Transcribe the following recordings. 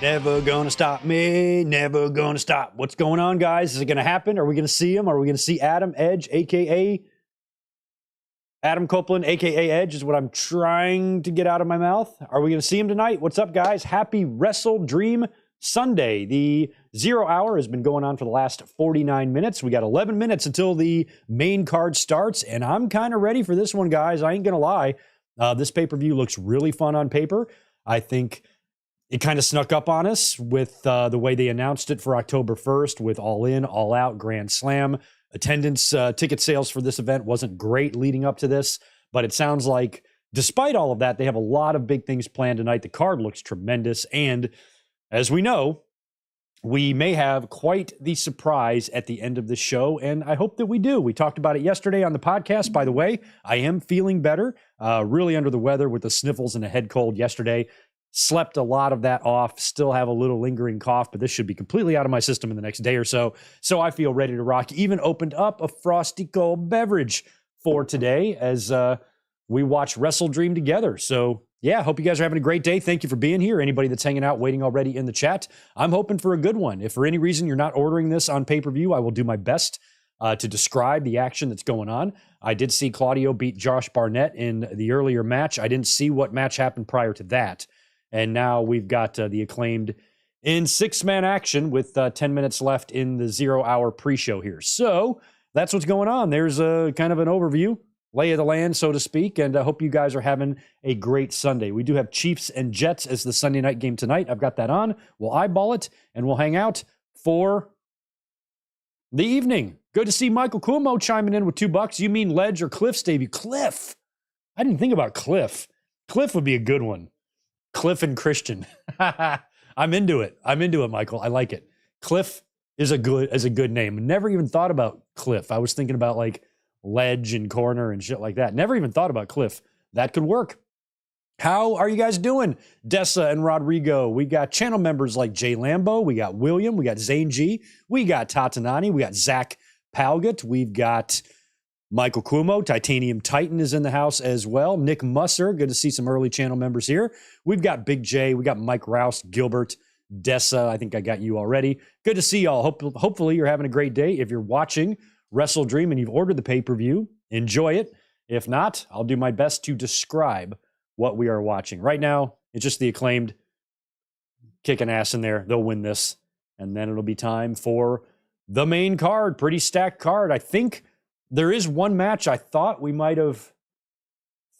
Never gonna stop me, never gonna stop. What's going on, guys? Is it gonna happen? Are we gonna see him? Are we gonna see Adam Edge, aka Adam Copeland, aka Edge, is what I'm trying to get out of my mouth. Are we gonna see him tonight? What's up, guys? Happy WrestleDream Sunday. The 0 hour has been going on for the last 49 minutes. We got 11 minutes until the main card starts, and I'm kind of ready for this one, guys. I ain't gonna lie. This pay-per-view looks really fun on paper. I think it kind of snuck up on us with the way they announced it for October 1st with All In, All Out, Grand Slam. Attendance, ticket sales for this event wasn't great leading up to this, but it sounds like despite all of that, they have a lot of big things planned tonight. The card looks tremendous, and as we know, we may have quite the surprise at the end of the show, and I hope that we do. We talked about it yesterday on the podcast, by the way. I am feeling better, really under the weather with the sniffles and a head cold yesterday. Slept a lot of that off, still have a little lingering cough, but this should be completely out of my system in the next day or so. So I feel ready to rock. Even opened up a frosty cold beverage for today as we watch WrestleDream together. So yeah, hope you guys are having a great day. Thank you for being here. Anybody that's hanging out, waiting already in the chat, I'm hoping for a good one. If for any reason you're not ordering this on pay-per-view, I will do my best to describe the action that's going on. I did see Claudio beat Josh Barnett in the earlier match. I didn't see what match happened prior to that. And now we've got the Acclaimed in six-man action with 10 minutes left in the 0 hour pre-show here. So that's what's going on. There's a kind of an overview, lay of the land, so to speak, and I hope you guys are having a great Sunday. We do have Chiefs and Jets as the Sunday night game tonight. I've got that on. We'll eyeball it, and we'll hang out for the evening. Good to see Michael Cuomo chiming in with $2. You mean Ledge or Cliff's debut? Cliff. I didn't think about Cliff. Cliff would be a good one. Cliff and Christian. I'm into it. I'm into it, Michael. I like it. Cliff is a good name. Never even thought about Cliff. I was thinking about like Ledge and Corner and shit like that. Never even thought about Cliff. That could work. How are you guys doing? Dessa and Rodrigo. We got channel members like Jay Lambo. We got William. We got Zane G. We got Tatanani. We got Zach Palgott. We've got Michael Cuomo, Titanium Titan is in the house as well. Nick Musser, good to see some early channel members here. We've got Big J, we got Mike Rouse, Gilbert, Dessa. I think I got you already. Good to see y'all. Hopefully you're having a great day. If you're watching WrestleDream and you've ordered the pay-per-view, enjoy it. If not, I'll do my best to describe what we are watching. Right now, it's just the Acclaimed kicking ass in there. They'll win this. And then it'll be time for the main card. Pretty stacked card. I think there is one match I thought we might have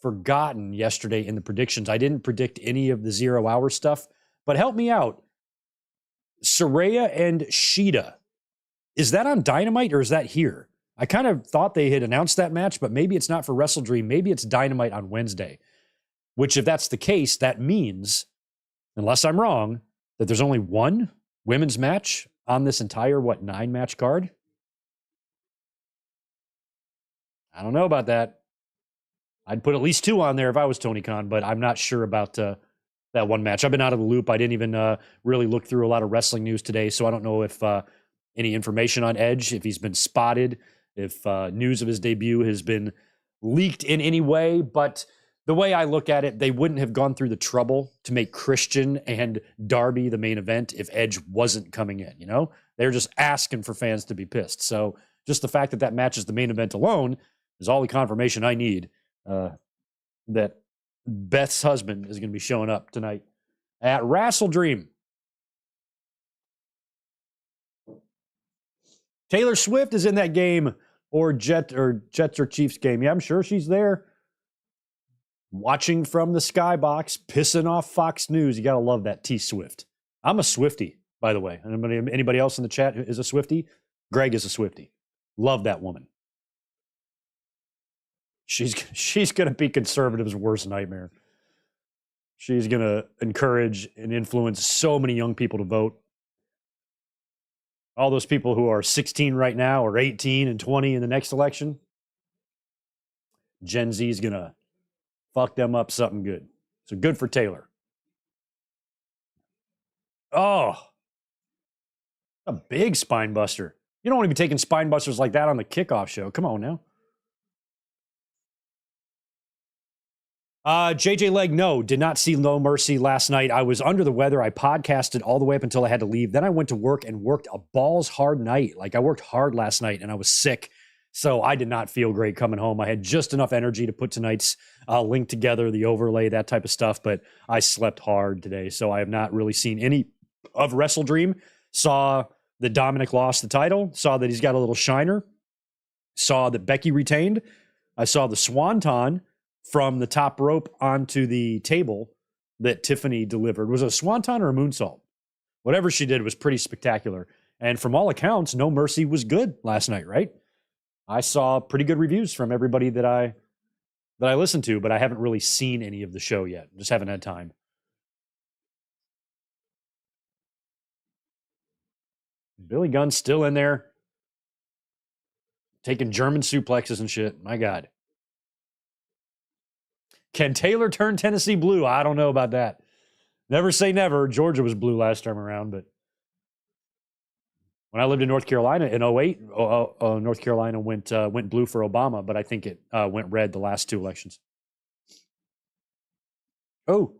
forgotten yesterday in the predictions. I didn't predict any of the 0 hour stuff, but help me out. Saraya and Shida. Is that on Dynamite or is that here? I kind of thought they had announced that match, but maybe it's not for WrestleDream. Maybe it's Dynamite on Wednesday, which if that's the case, that means, unless I'm wrong, that there's only one women's match on this entire, 9-match card? I don't know about that. I'd put at least 2 on there if I was Tony Khan, but I'm not sure about that one match. I've been out of the loop. I didn't even really look through a lot of wrestling news today, so I don't know if any information on Edge, if he's been spotted, if news of his debut has been leaked in any way. But the way I look at it, they wouldn't have gone through the trouble to make Christian and Darby the main event if Edge wasn't coming in, you know? They're just asking for fans to be pissed. So just the fact that that match is the main event alone is all the confirmation I need that Beth's husband is going to be showing up tonight at WrestleDream. Taylor Swift is in that game, or Jets or Chiefs game. Yeah, I'm sure she's there. Watching from the skybox, pissing off Fox News. You got to love that T Swift. I'm a Swiftie, by the way. Anybody else in the chat is a Swiftie? Greg is a Swiftie. Love that woman. She's going to be conservatives' worst nightmare. She's going to encourage and influence so many young people to vote. All those people who are 16 right now or 18 and 20 in the next election. Gen Z is going to fuck them up something good. So good for Taylor. Oh, a big spine buster. You don't want to be taking spine busters like that on the kickoff show. Come on now. JJ Leg, no, did not see No Mercy last night. I was under the weather. I podcasted all the way up until I had to leave. Then I went to work and worked a balls hard night. Like I worked hard last night and I was sick. So I did not feel great coming home. I had just enough energy to put tonight's link together, the overlay, that type of stuff. But I slept hard today. So I have not really seen any of WrestleDream. Saw that Dominic lost the title. Saw that he's got a little shiner. Saw that Becky retained. I saw the swanton from the top rope onto the table that Tiffany delivered. Was it a swanton or a moonsault? Whatever she did was pretty spectacular. And from all accounts, No Mercy was good last night, right? I saw pretty good reviews from everybody that I listened to, but I haven't really seen any of the show yet. Just haven't had time. Billy Gunn's still in there, taking German suplexes and shit. My God. Can Taylor turn Tennessee blue? I don't know about that. Never say never. Georgia was blue last time around, but when I lived in North Carolina in 08, North Carolina went blue for Obama, but I think it went red the last two elections. Oh,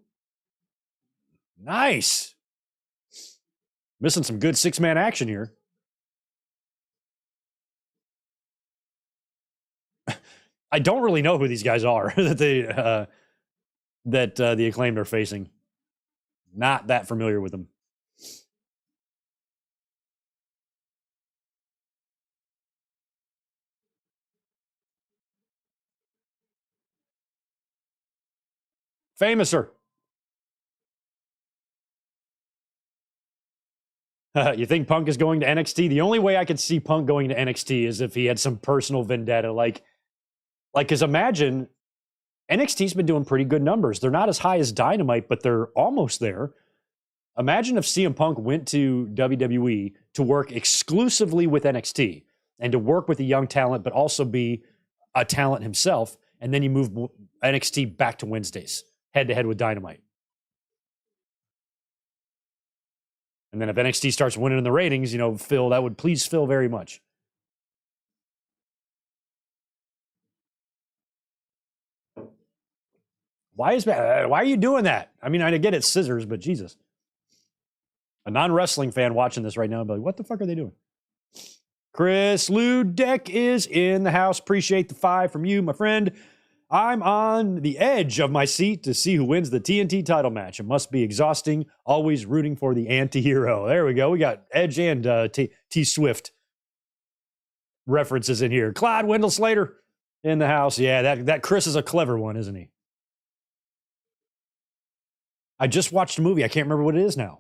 nice. Missing some good six-man action here. I don't really know who these guys are that the Acclaimed are facing. Not that familiar with them. Famouser. You think Punk is going to NXT? The only way I could see Punk going to NXT is if he had some personal vendetta. Like, because imagine NXT's been doing pretty good numbers. They're not as high as Dynamite, but they're almost there. Imagine if CM Punk went to WWE to work exclusively with NXT and to work with a young talent, but also be a talent himself. And then you move NXT back to Wednesdays, head-to-head with Dynamite. And then if NXT starts winning in the ratings, Phil, that would please Phil very much. Why are you doing that? I mean, I get it's scissors, but Jesus. A non-wrestling fan watching this right now would be like, what the fuck are they doing? Chris Ludek is in the house. Appreciate the 5 from you, my friend. I'm on the edge of my seat to see who wins the TNT title match. It must be exhausting, always rooting for the anti-hero. There we go. We got Edge and T-Swift references in here. Clyde Wendell Slater in the house. Yeah, that Chris is a clever one, isn't he? I just watched a movie. I can't remember what it is now.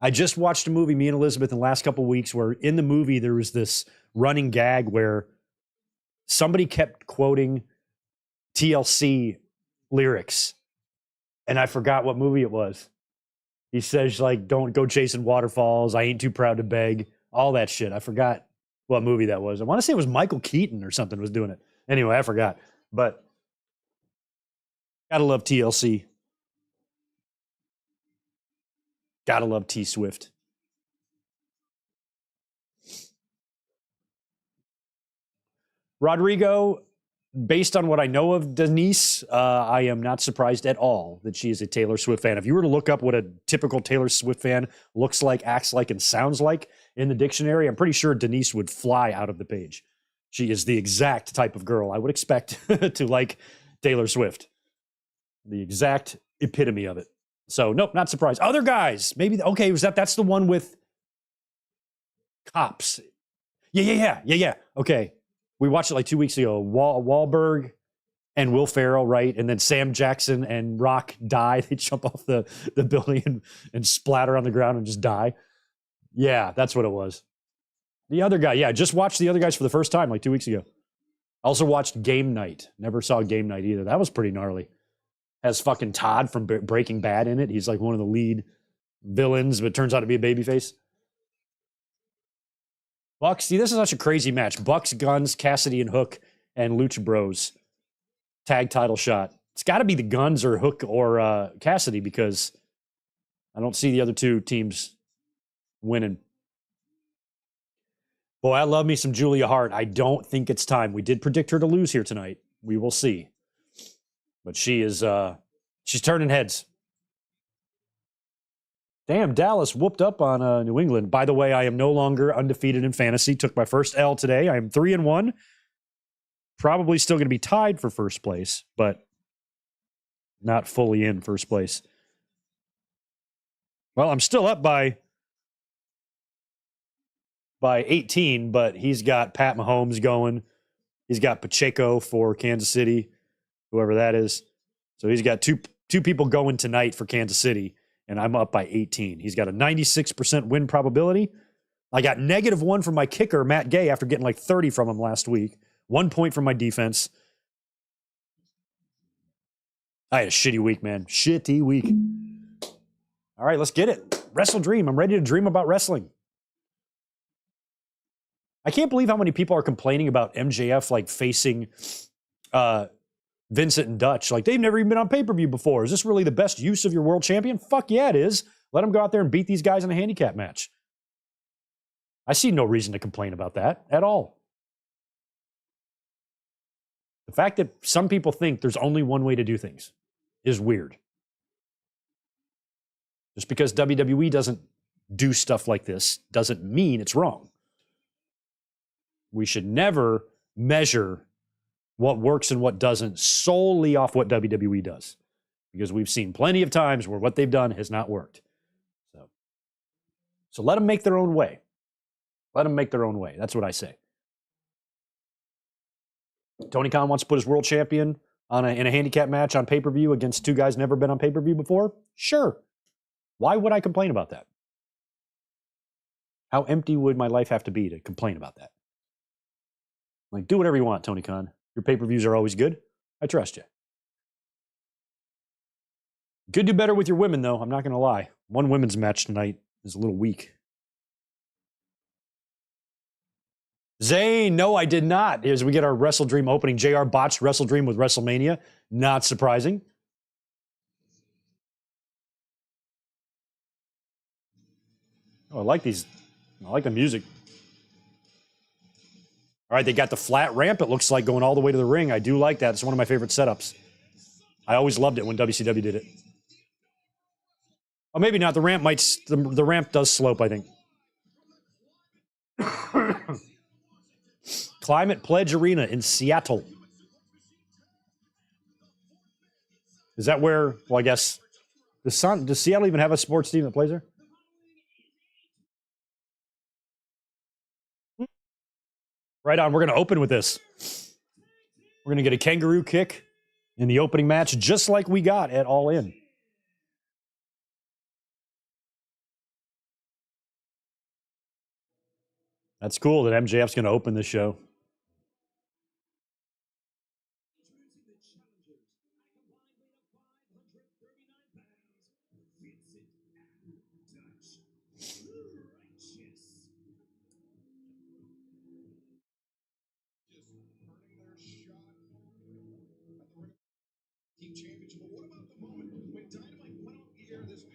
I just watched a movie, me and Elizabeth, in the last couple of weeks, where in the movie there was this running gag where somebody kept quoting TLC lyrics, and I forgot what movie it was. He says, like, don't go chasing waterfalls, I ain't too proud to beg, all that shit. I forgot what movie that was. I want to say it was Michael Keaton or something was doing it. Anyway, I forgot. But gotta love TLC. Gotta love T-Swift. Rodrigo, based on what I know of Denise, I am not surprised at all that she is a Taylor Swift fan. If you were to look up what a typical Taylor Swift fan looks like, acts like, and sounds like in the dictionary, I'm pretty sure Denise would fly out of the page. She is the exact type of girl I would expect to like Taylor Swift. The exact epitome of it. So, nope, not surprised. Other guys, maybe, okay, that's the one with cops. Yeah. Okay. We watched it like 2 weeks ago. Wahlberg and Will Ferrell, right? And then Sam Jackson and Rock die. They jump off the building and splatter on the ground and just die. Yeah, that's what it was. The other guy, yeah, just watched the other guys for the first time like 2 weeks ago. Also watched Game Night. Never saw Game Night either. That was pretty gnarly. Has fucking Todd from Breaking Bad in it. He's like one of the lead villains, but turns out to be a babyface. Bucks, see, this is such a crazy match. Bucks, Guns, Cassidy and Hook, and Lucha Bros. Tag title shot. It's got to be the Guns or Hook or Cassidy because I don't see the other two teams winning. Boy, I love me some Julia Hart. I don't think it's time. We did predict her to lose here tonight. We will see. But she is she's turning heads. Damn, Dallas whooped up on New England. By the way, I am no longer undefeated in fantasy. Took my first L today. I am 3-1. Probably still going to be tied for first place, but not fully in first place. Well, I'm still up by 18, but he's got Pat Mahomes going. He's got Pacheco for Kansas City, whoever that is. So he's got two people going tonight for Kansas City, and I'm up by 18. He's got a 96% win probability. I got -1 from my kicker, Matt Gay, after getting like 30 from him last week. 1 point from my defense. I had a shitty week, man. Shitty week. All right, let's get it. WrestleDream. I'm ready to dream about wrestling. I can't believe how many people are complaining about MJF like facing Vincent and Dutch. Like, they've never even been on pay-per-view before. Is this really the best use of your world champion? Fuck yeah, it is. Let him go out there and beat these guys in a handicap match. I see no reason to complain about that at all. The fact that some people think there's only one way to do things is weird. Just because WWE doesn't do stuff like this doesn't mean it's wrong. We should never measure what works and what doesn't solely off what WWE does, because we've seen plenty of times where what they've done has not worked. So let them make their own way. Let them make their own way. That's what I say. Tony Khan wants to put his world champion in a handicap match on pay-per-view against two guys never been on pay-per-view before? Sure. Why would I complain about that? How empty would my life have to be to complain about that? Like, do whatever you want, Tony Khan. Your pay-per-views are always good. I trust you. Could do better with your women, though. I'm not going to lie. One women's match tonight is a little weak. Zane, no, I did not. As we get our WrestleDream opening, JR botched WrestleDream with WrestleMania. Not surprising. Oh, I like these. I like the music. All right, they got the flat ramp, it looks like, going all the way to the ring. I do like that. It's one of my favorite setups. I always loved it when WCW did it. Oh, maybe not. The ramp does slope, I think. Climate Pledge Arena in Seattle. Is that where, well, I guess, does Seattle even have a sports team that plays there? Right on. We're going to open with this. We're going to get a kangaroo kick in the opening match, just like we got at All In. That's cool that MJF's going to open the show.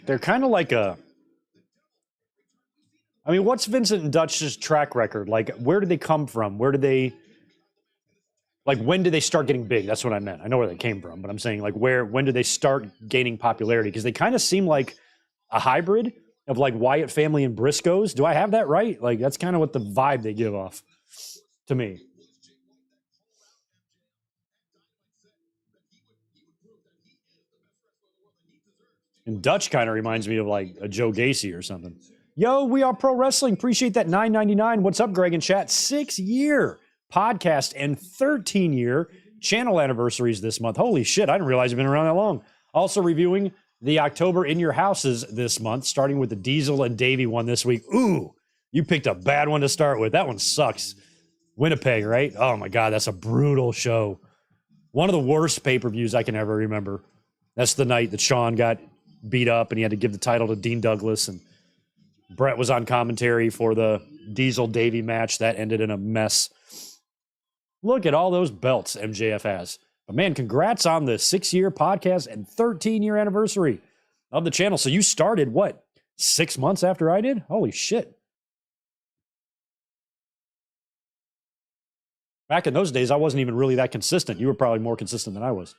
They're kind of like a... I mean, what's Vincent and Dutch's track record? Like, where did they come from? Where did they... Like, when did they start getting big? That's what I meant. I know where they came from, but I'm saying, like, when did they start gaining popularity? Because they kind of seem like a hybrid of, like, Wyatt family and Briscoes. Do I have that right? Like, that's kind of what the vibe they give off to me. And Dutch kind of reminds me of, like, a Joe Gacy or something. Yo, We Are Pro Wrestling. Appreciate that $9.99. What's up, Greg and chat? 6-year podcast and 13-year channel anniversaries this month. Holy shit, I didn't realize I've been around that long. Also reviewing the October In Your Houses this month, starting with the Diesel and Davey one this week. Ooh, you picked a bad one to start with. That one sucks. Winnipeg, right? Oh my God, that's a brutal show. One of the worst pay-per-views I can ever remember. That's the night that Sean got beat up and he had to give the title to Dean Douglas, and Brett was on commentary for the Diesel Davey match. That ended in a mess. Look at all those belts MJF has. But man, congrats on the 6-year podcast and 13-year anniversary of the channel. So you started, what, 6 months after I did? Holy shit. Back in those days, I wasn't even really that consistent. You were probably more consistent than I was.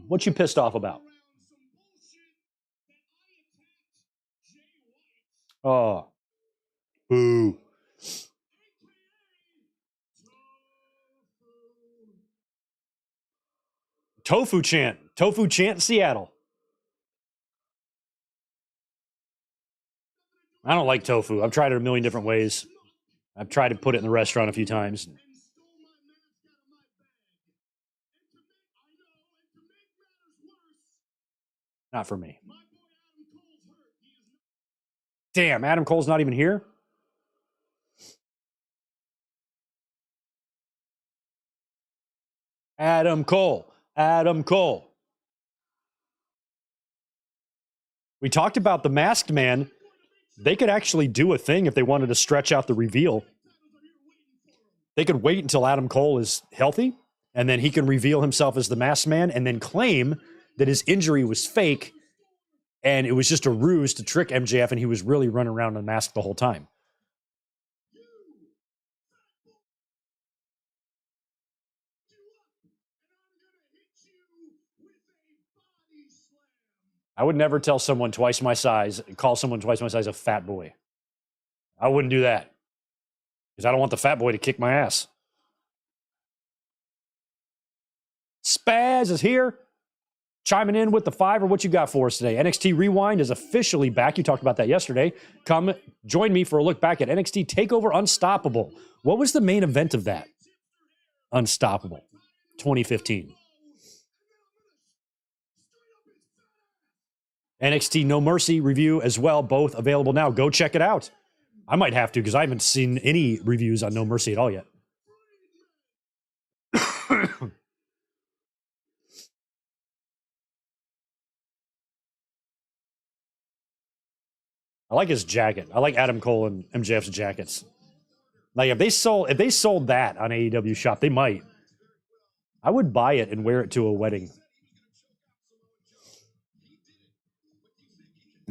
What you pissed off about? Oh. Boo. Tofu chant. Tofu chant in Seattle. I don't like tofu. I've tried it a million different ways. I've tried to put it in the restaurant a few times. Not for me. Damn, Adam Cole's not even here? Adam Cole. Adam Cole. We talked about the Masked Man. They could actually do a thing if they wanted to stretch out the reveal. They could wait until Adam Cole is healthy, and then he can reveal himself as the Masked Man and then claim that his injury was fake and it was just a ruse to trick MJF and he was really running around unmasked the whole time. I would never tell someone twice my size, call someone twice my size a fat boy. I wouldn't do that because I don't want the fat boy to kick my ass. Spaz is here, chiming in with the $5. What you got for us today? NXT Rewind is officially back. You talked about that yesterday. Come join me for a look back at NXT TakeOver Unstoppable. What was the main event of that? Unstoppable 2015. NXT No Mercy review as well, both available now. Go check it out. I might have to because I haven't seen any reviews on No Mercy at all yet. I like his jacket. I like Adam Cole and MJF's jackets. Like if they sold that on AEW Shop, they might. I would buy it and wear it to a wedding.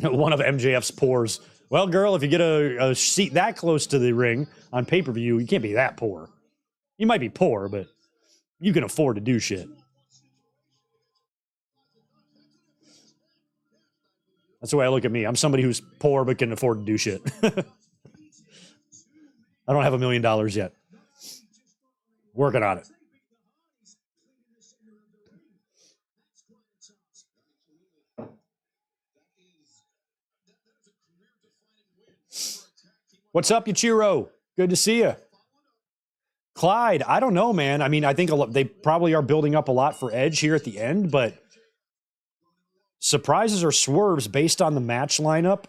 One of MJF's pores. Well, girl, if you get a seat that close to the ring on pay-per-view, you can't be that poor. You might be poor, but you can afford to do shit. That's the way I look at me. I'm somebody who's poor but can afford to do shit. I don't have $1 million yet. Working on it. What's up, Yuchiro? Good to see you. Clyde, I don't know, man. I mean, I think they probably are building up a lot for Edge here at the end, but surprises or swerves based on the match lineup.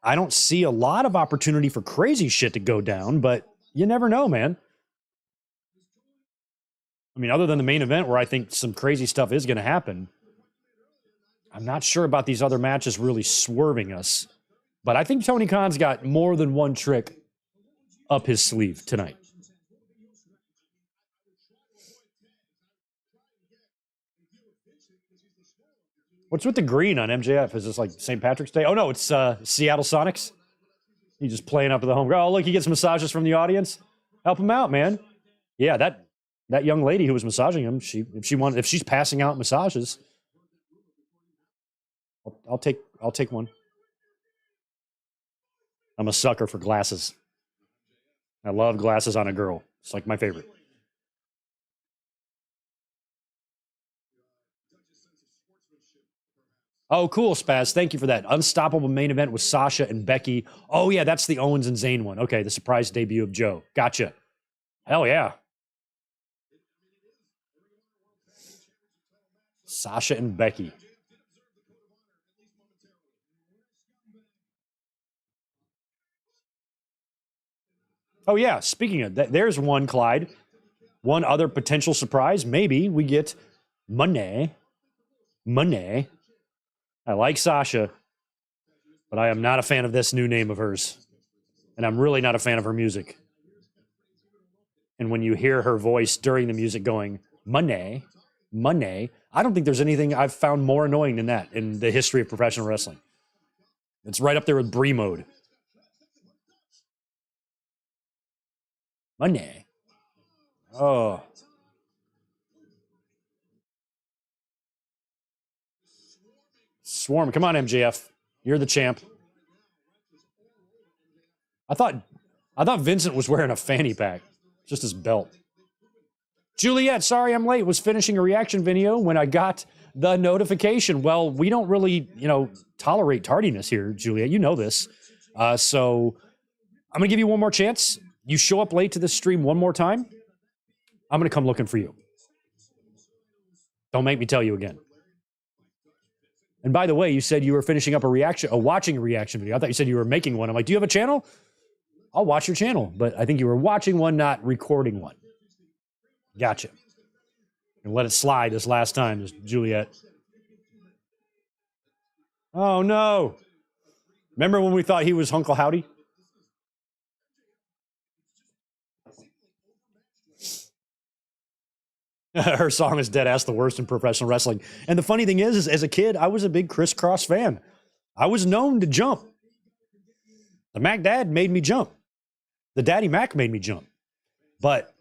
I don't see a lot of opportunity for crazy shit to go down, but you never know, man. I mean, other than the main event where I think some crazy stuff is going to happen, I'm not sure about these other matches really swerving us. But I think Tony Khan's got more than one trick up his sleeve tonight. What's with the green on MJF? Is this like St. Patrick's Day? Oh, no, it's Seattle Sonics. He's just playing up to the home crowd. Oh, look, he gets massages from the audience. Help him out, man. Yeah, that young lady who was massaging him, if she's passing out massages, I'll take one. I'm a sucker for glasses. I love glasses on a girl. It's like my favorite. Oh, cool, Spaz. Thank you for that. Unstoppable main event with Sasha and Becky. Oh, yeah, that's the Owens and Zayn one. Okay, the surprise debut of Joe. Gotcha. Hell yeah. Sasha and Becky. Oh, yeah. Speaking of that, there's one, Clyde. One other potential surprise. Maybe we get Money. I like Sasha, but I am not a fan of this new name of hers. And I'm really not a fan of her music. And when you hear her voice during the music going, Money, I don't think there's anything I've found more annoying than that in the history of professional wrestling. It's right up there with Brie mode. Money. Oh. Swarm. Come on, MJF. You're the champ. I thought Vincent was wearing a fanny pack. Just his belt. Juliet, sorry I'm late. Was finishing a reaction video when I got the notification. Well, we don't really, tolerate tardiness here, Juliet. You know this. So I'm going to give you one more chance. You show up late to this stream one more time, I'm going to come looking for you. Don't make me tell you again. And by the way, you said you were finishing up watching a reaction video. I thought you said you were making one. I'm like, do you have a channel? I'll watch your channel. But I think you were watching one, not recording one. Gotcha. And let it slide this last time, Juliet. Oh, no. Remember when we thought he was Hunkle Howdy? Her song is dead ass the worst in professional wrestling. And the funny thing is as a kid, I was a big Criss Cross fan. I was known to jump. The Mac Dad made me jump. The Daddy Mac made me jump. But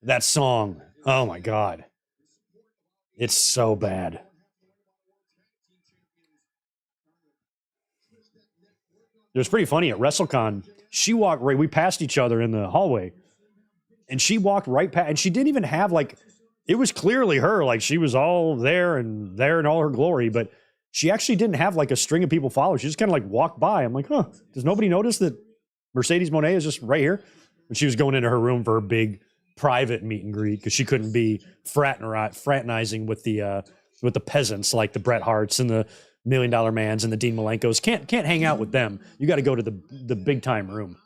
that song, oh my God. It's so bad. It was pretty funny at WrestleCon. We passed each other in the hallway. And she walked right past, and she didn't even have it was clearly her, she was all there in all her glory, but she actually didn't have a string of people follow. She just kind of walked by. I'm like, does nobody notice that Mercedes Moné is just right here? And she was going into her room for her big private meet and greet because she couldn't be fraternizing with the peasants like the Bret Harts and the $1 Million Mans and the Dean Malenkos. Can't hang out with them. You got to go to the big time room.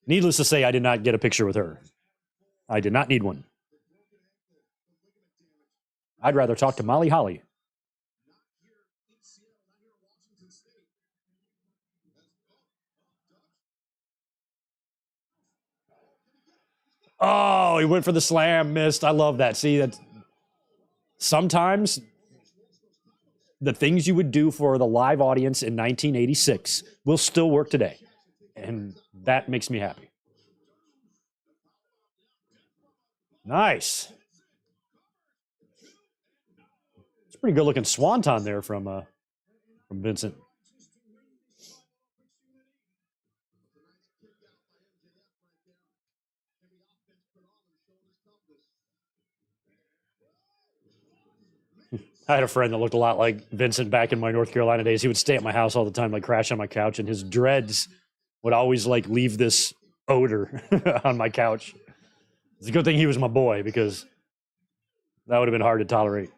Needless to say, I did not get a picture with her. I did not need one. I'd rather talk to Molly Holly. Oh, he went for the slam, missed. I love that. See, that sometimes the things you would do for the live audience in 1986 will still work today. And that makes me happy. Nice. It's a pretty good looking swanton there from Vincent. I had a friend that looked a lot like Vincent back in my North Carolina days. He would stay at my house all the time, crash on my couch, and his dreads would always leave this odor on my couch. It's a good thing he was my boy because that would have been hard to tolerate.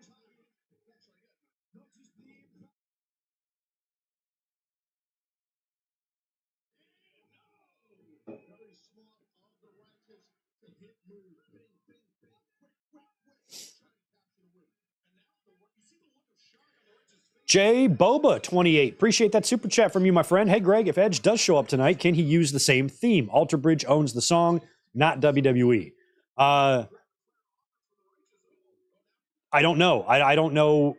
Jay Boba 28. Appreciate that super chat from you, my friend. Hey, Greg, if Edge does show up tonight, can he use the same theme? Alter Bridge owns the song, not WWE. I don't know. I don't know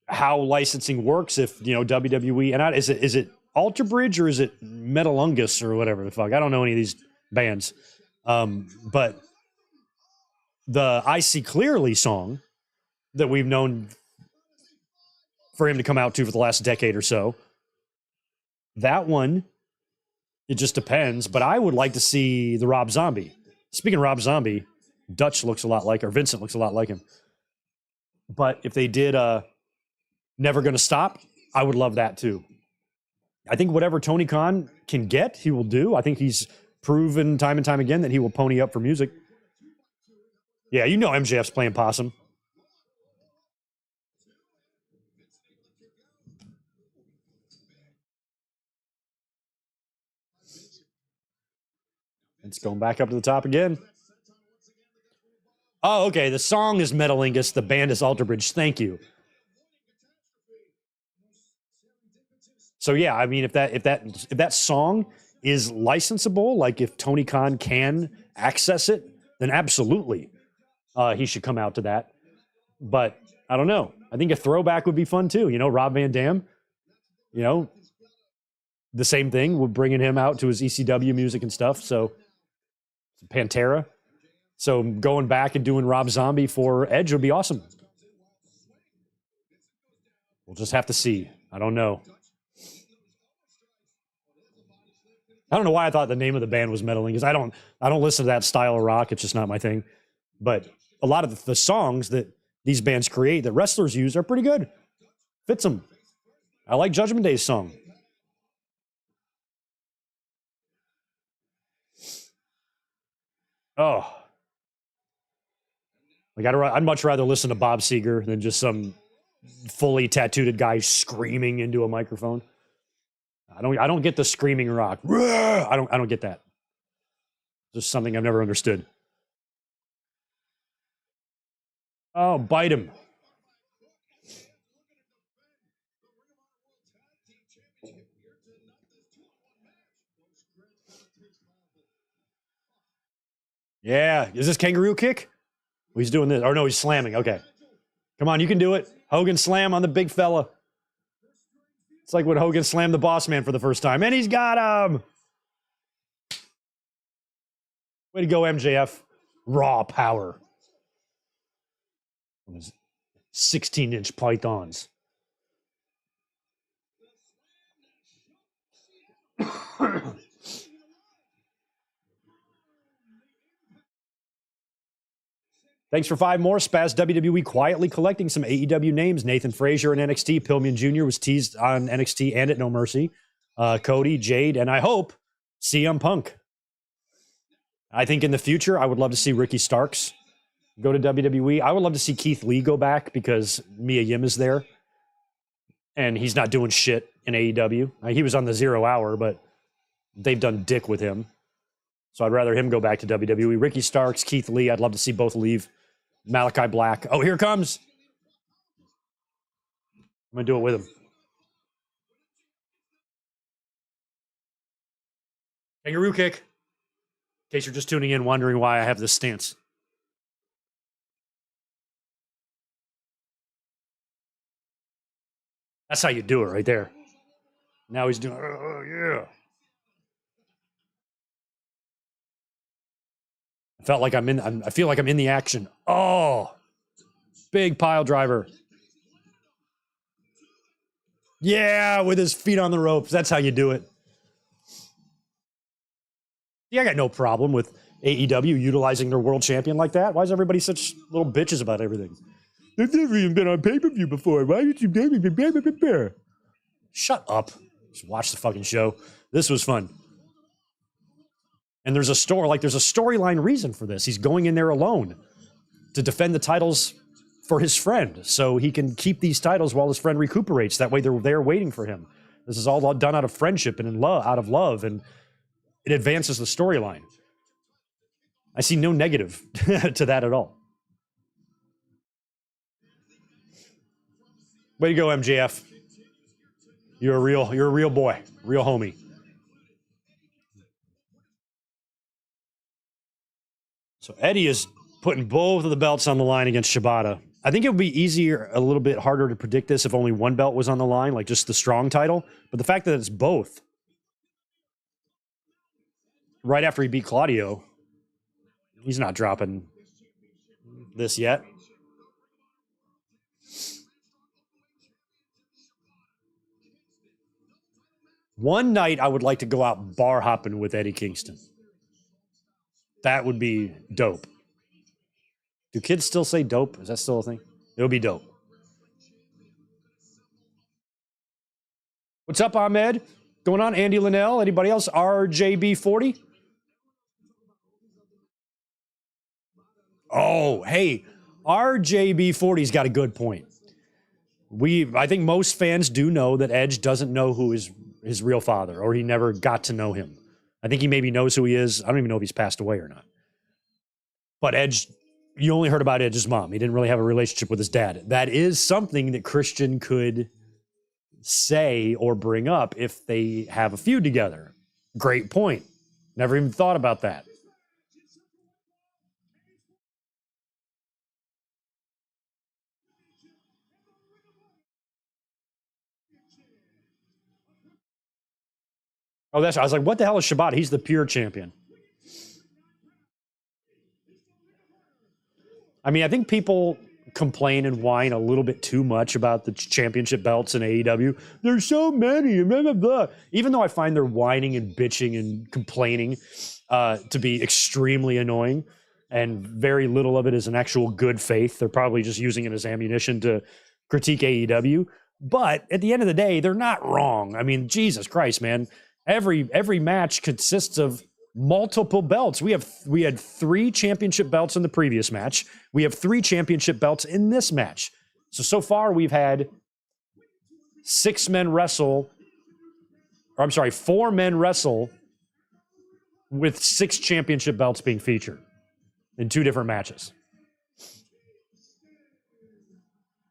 how licensing works if, WWE. And is it Alter Bridge or is it Metalungus or whatever the fuck? I don't know any of these bands. But the I See Clearly song that we've known for him to come out to for the last decade or so. That one, it just depends. But I would like to see the Rob Zombie. Speaking of Rob Zombie, Dutch looks a lot like, or Vincent looks a lot like him. But if they did Never Gonna Stop, I would love that too. I think whatever Tony Khan can get, he will do. I think he's proven time and time again that he will pony up for music. Yeah, MJF's playing possum. It's going back up to the top again. Oh, okay. The song is Metalingus. The band is Alter Bridge. Thank you. So yeah, I mean, if that song is licensable, if Tony Khan can access it, then absolutely he should come out to that. But I don't know. I think a throwback would be fun too. Rob Van Dam. The same thing. We're bringing him out to his ECW music and stuff. So. Pantera. So going back and doing Rob Zombie for Edge would be awesome. We'll just have to see. I don't know. I don't know why I thought the name of the band was meddling, because I don't listen to that style of rock. It's just not my thing. But a lot of the songs that these bands create that wrestlers use are pretty good. Fits them. I like Judgment Day's song. Oh. Like I'd much rather listen to Bob Seger than just some fully tattooed guy screaming into a microphone. I don't get the screaming rock. I don't get that. Just something I've never understood. Oh, bite him. Yeah. Is this kangaroo kick? Oh, he's doing this. Or no, he's slamming. Okay. Come on, you can do it. Hogan slam on the big fella. It's like when Hogan slammed the boss man for the first time. And he's got him. Way to go, MJF. Raw power. 16-inch pythons. Thanks for 5 more. Spaz WWE quietly collecting some AEW names. Nathan Frazier in NXT. Pillman Jr. was teased on NXT and at No Mercy. Cody, Jade, and I hope CM Punk. I think in the future, I would love to see Ricky Starks go to WWE. I would love to see Keith Lee go back because Mia Yim is there. And he's not doing shit in AEW. He was on the 0 Hour, but they've done dick with him. So I'd rather him go back to WWE. Ricky Starks, Keith Lee, I'd love to see both leave. Malachi Black. Oh, here it comes. I'm going to do it with him. Kangaroo kick. In case you're just tuning in, wondering why I have this stance. That's how you do it right there. Now he's doing, oh, yeah. I feel like I'm in the action. Oh, big pile driver. Yeah, with his feet on the ropes. That's how you do it. Yeah, I got no problem with AEW utilizing their world champion like that. Why is everybody such little bitches about everything? They've never even been on pay-per-view before. Why did you... Shut up. Just watch the fucking show. This was fun. And there's a storyline reason for this. He's going in there alone to defend the titles for his friend, so he can keep these titles while his friend recuperates. That way they're there waiting for him. This is all done out of friendship and out of love, and it advances the storyline. I see no negative to that at all. Way to go, MJF. You're a real boy, real homie. So Eddie is putting both of the belts on the line against Shibata. I think it would be easier, a little bit harder to predict this if only one belt was on the line, like just the strong title. But the fact that it's both, right after he beat Claudio, he's not dropping this yet. One night I would like to go out bar hopping with Eddie Kingston. That would be dope. Do kids still say dope? Is that still a thing? It would be dope. What's up, Ahmed? Going on, Andy Linnell? Anybody else? RJB40? Oh, hey, RJB40's got a good point. I think most fans do know that Edge doesn't know who his real father, or he never got to know him. I think he maybe knows who he is. I don't even know if he's passed away or not. But Edge, you only heard about Edge's mom. He didn't really have a relationship with his dad. That is something that Christian could say or bring up if they have a feud together. Great point. Never even thought about that. Oh, I was like, what the hell is Shibata? He's the pure champion. I mean, I think people complain and whine a little bit too much about the championship belts in AEW. There's so many, blah, blah, blah. Even though I find their whining and bitching and complaining to be extremely annoying, and very little of it is an actual good faith. They're probably just using it as ammunition to critique AEW. But at the end of the day, they're not wrong. I mean, Jesus Christ, man. Every match consists of multiple belts. We had 3 championship belts in the previous match. We have 3 championship belts in this match. So far we've had 4 men wrestle with 6 championship belts being featured in 2 different matches.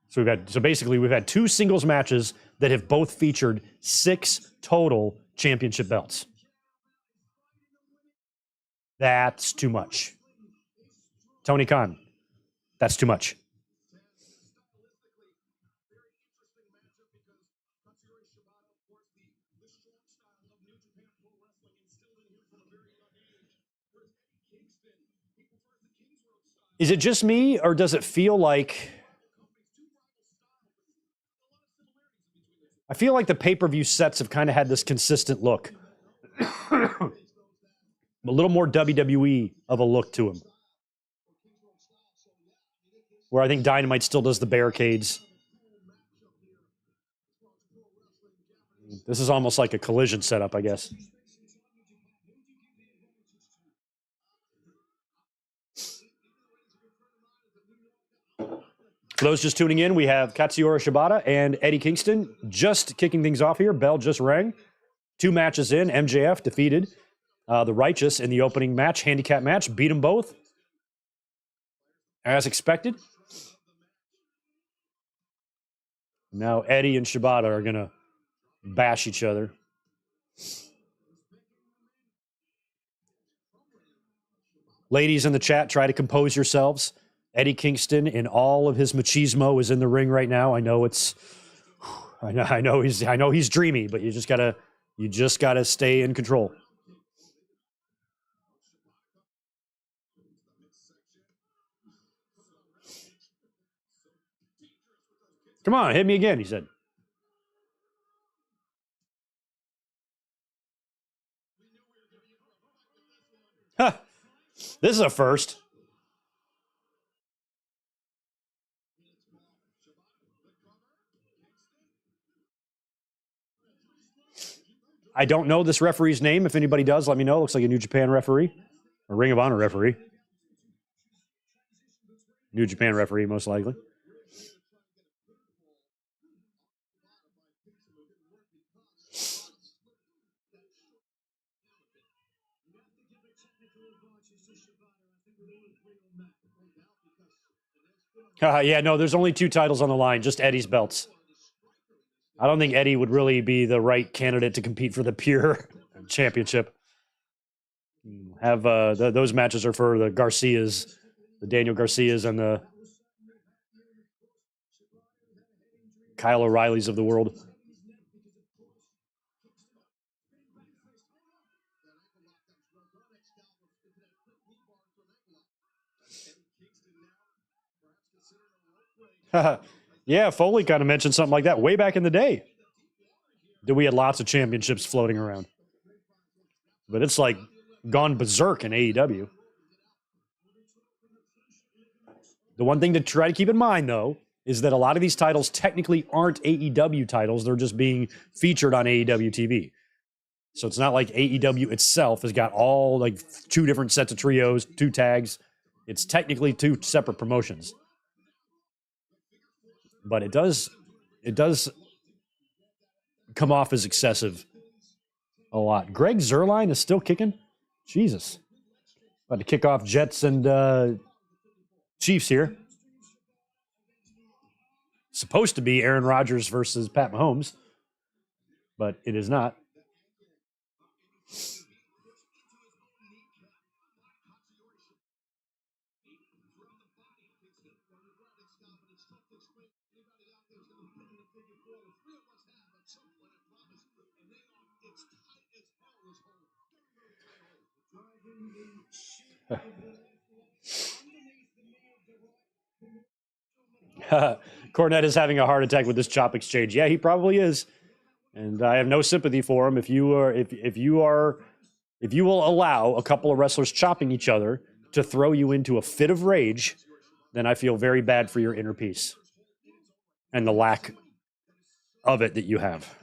So basically we've had 2 singles matches that have both featured 6 total championship belts. That's too much. Tony Khan, that's too much. Is it just me, or does it feel like... I feel like the pay-per-view sets have kind of had this consistent look. A little more WWE of a look to them. Where I think Dynamite still does the barricades. This is almost like a Collision setup, I guess. For those just tuning in, we have Katsuyori Shibata and Eddie Kingston just kicking things off here. Bell just rang. 2 matches in, MJF defeated the Righteous in the opening match, handicap match, beat them both. As expected. Now Eddie and Shibata are going to bash each other. Ladies in the chat, try to compose yourselves. Eddie Kingston, in all of his machismo, is in the ring right now. I know he's dreamy, but you just gotta stay in control. Come on, hit me again, he said. Huh. This is a first. I don't know this referee's name. If anybody does, let me know. Looks like a New Japan referee. A Ring of Honor referee. New Japan referee, most likely. Yeah, no, there's only 2 titles on the line, just Eddie's belts. I don't think Eddie would really be the right candidate to compete for the pure championship. Those matches are for the Garcias, the Daniel Garcias and the Kyle O'Reillys of the world. Yeah, Foley kind of mentioned something like that way back in the day. That we had lots of championships floating around. But it's like gone berserk in AEW. The one thing to try to keep in mind, though, is that a lot of these titles technically aren't AEW titles. They're just being featured on AEW TV. So it's not like AEW itself has got all like 2 different sets of trios, 2 tags. It's technically 2 separate promotions. But it does come off as excessive a lot. Greg Zerline is still kicking? Jesus. About to kick off Jets and Chiefs here. Supposed to be Aaron Rodgers versus Pat Mahomes, but it is not. Cornette is having a heart attack with this chop exchange. Yeah, he probably is. And I have no sympathy for him. If you will allow a couple of wrestlers chopping each other to throw you into a fit of rage, then I feel very bad for your inner peace and the lack of it that you have.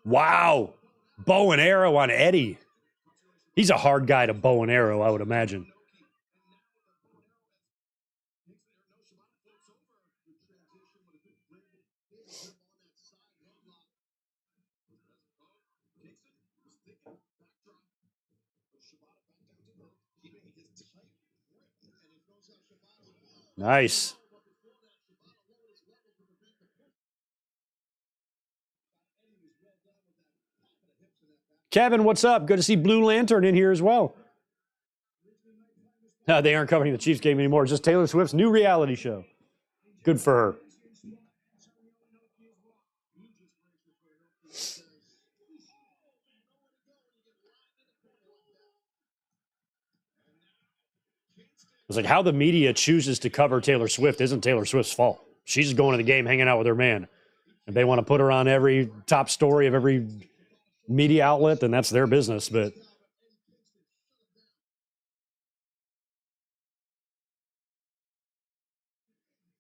Wow. Bow and arrow on Eddie. He's a hard guy to bow and arrow, I would imagine. Nice. Kevin, what's up? Good to see Blue Lantern in here as well. They aren't covering the Chiefs game anymore. It's just Taylor Swift's new reality show. Good for her. It's like how the media chooses to cover Taylor Swift isn't Taylor Swift's fault. She's just going to the game, hanging out with her man. If they want to put her on every top story of every media outlet, then that's their business. But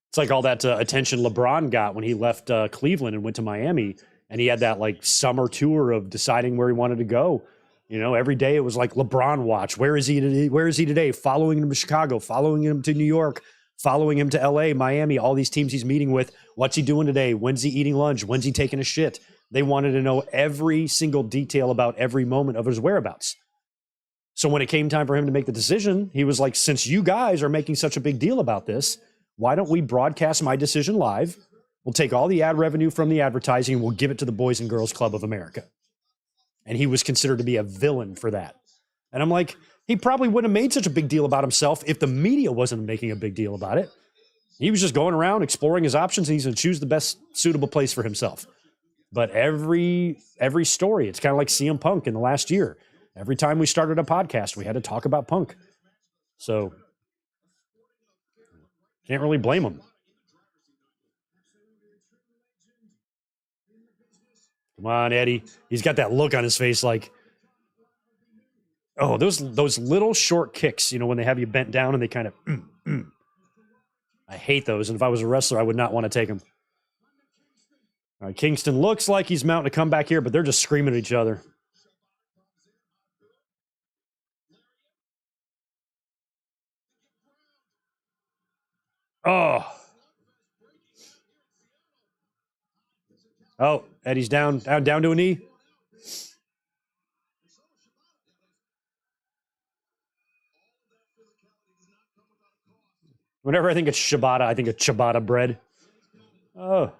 it's like all that attention LeBron got when he left Cleveland and went to Miami, and he had that like summer tour of deciding where he wanted to go. You know, every day it was like LeBron watch. Where is he today? Where is he today? Following him to Chicago, following him to New York, following him to LA, Miami, all these teams he's meeting with. What's he doing today? When's he eating lunch? When's he taking a shit? They wanted to know every single detail about every moment of his whereabouts. So when it came time for him to make the decision, he was like, since you guys are making such a big deal about this, why don't we broadcast my decision live? We'll take all the ad revenue from the advertising and we'll give it to the Boys and Girls Club of America. And he was considered to be a villain for that. And I'm like, he probably wouldn't have made such a big deal about himself if the media wasn't making a big deal about it. He was just going around exploring his options and he's going to choose the best suitable place for himself. But every story, it's kind of like CM Punk in the last year. Every time we started a podcast, we had to talk about Punk. So can't really blame him. Come on, Eddie. He's got that look on his face like, oh, those little short kicks, you know, when they have you bent down and they kind of, I hate those. And if I was a wrestler, I would not want to take them. All right, Kingston looks like he's mounting a comeback here, but they're just screaming at each other. Oh. Oh, Eddie's down to a knee. Whenever I think it's Shibata, I think of ciabatta bread. Oh,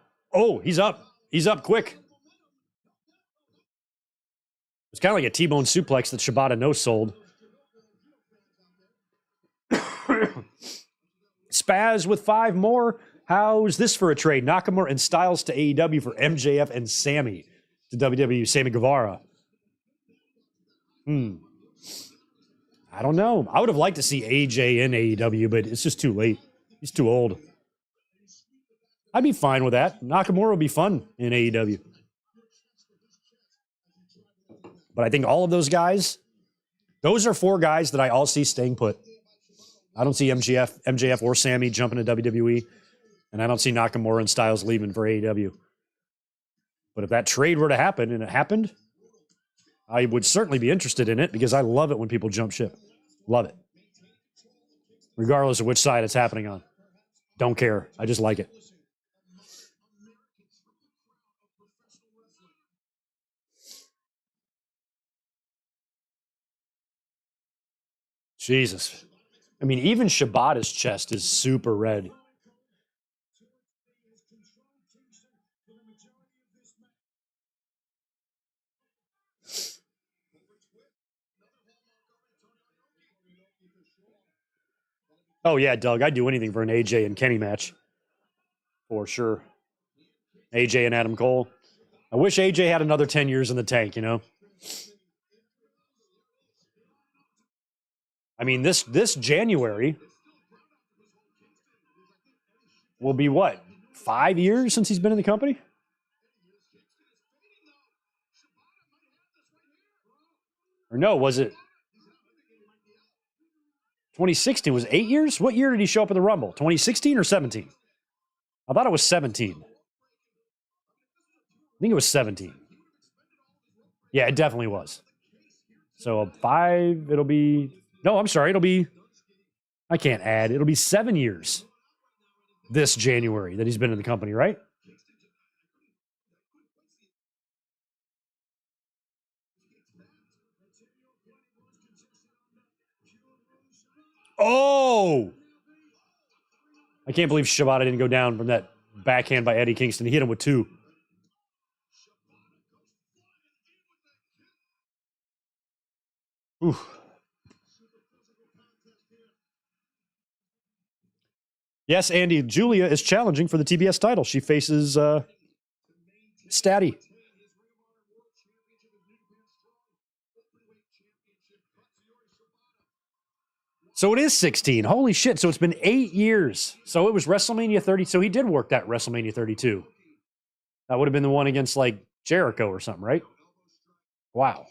he's up. He's up quick. It's kind of like a T-bone suplex that Shibata no-sold. Spaz with 5 more. How's this for a trade? Nakamura and Styles to AEW for MJF and Sammy to WWE. Sammy Guevara. I don't know. I would have liked to see AJ in AEW, but it's just too late. He's too old. I'd be fine with that. Nakamura would be fun in AEW. But I think all of those guys, those are 4 guys that I all see staying put. I don't see MJF or Sammy jumping to WWE, and I don't see Nakamura and Styles leaving for AEW. But if that trade were to happen, and it happened, I would certainly be interested in it because I love it when people jump ship. Love it. Regardless of which side it's happening on. Don't care. I just like it. Jesus. I mean, even Shibata's chest is super red. Oh, yeah, Doug. I'd do anything for an AJ and Kenny match. For sure. AJ and Adam Cole. I wish AJ had another 10 years in the tank, you know? I mean, this January will be what? 5 years since he's been in the company? Or no, was it 2016? Was it 8 years? What year did he show up in the Rumble? 2016 or 17? I thought it was 17. I think it was 17. Yeah, it definitely was. So 5, it'll be... No, I'm sorry, it'll be... I can't add. It'll be 7 years this January that he's been in the company, right? Oh! I can't believe Shibata didn't go down from that backhand by Eddie Kingston. He hit him with 2. Ooh. Yes, Andy, Julia is challenging for the TBS title. She faces Statty. So it is 16. Holy shit. So it's been 8 years. So it was WrestleMania 30. So he did work that WrestleMania 32. That would have been the one against like Jericho or something, right? Wow.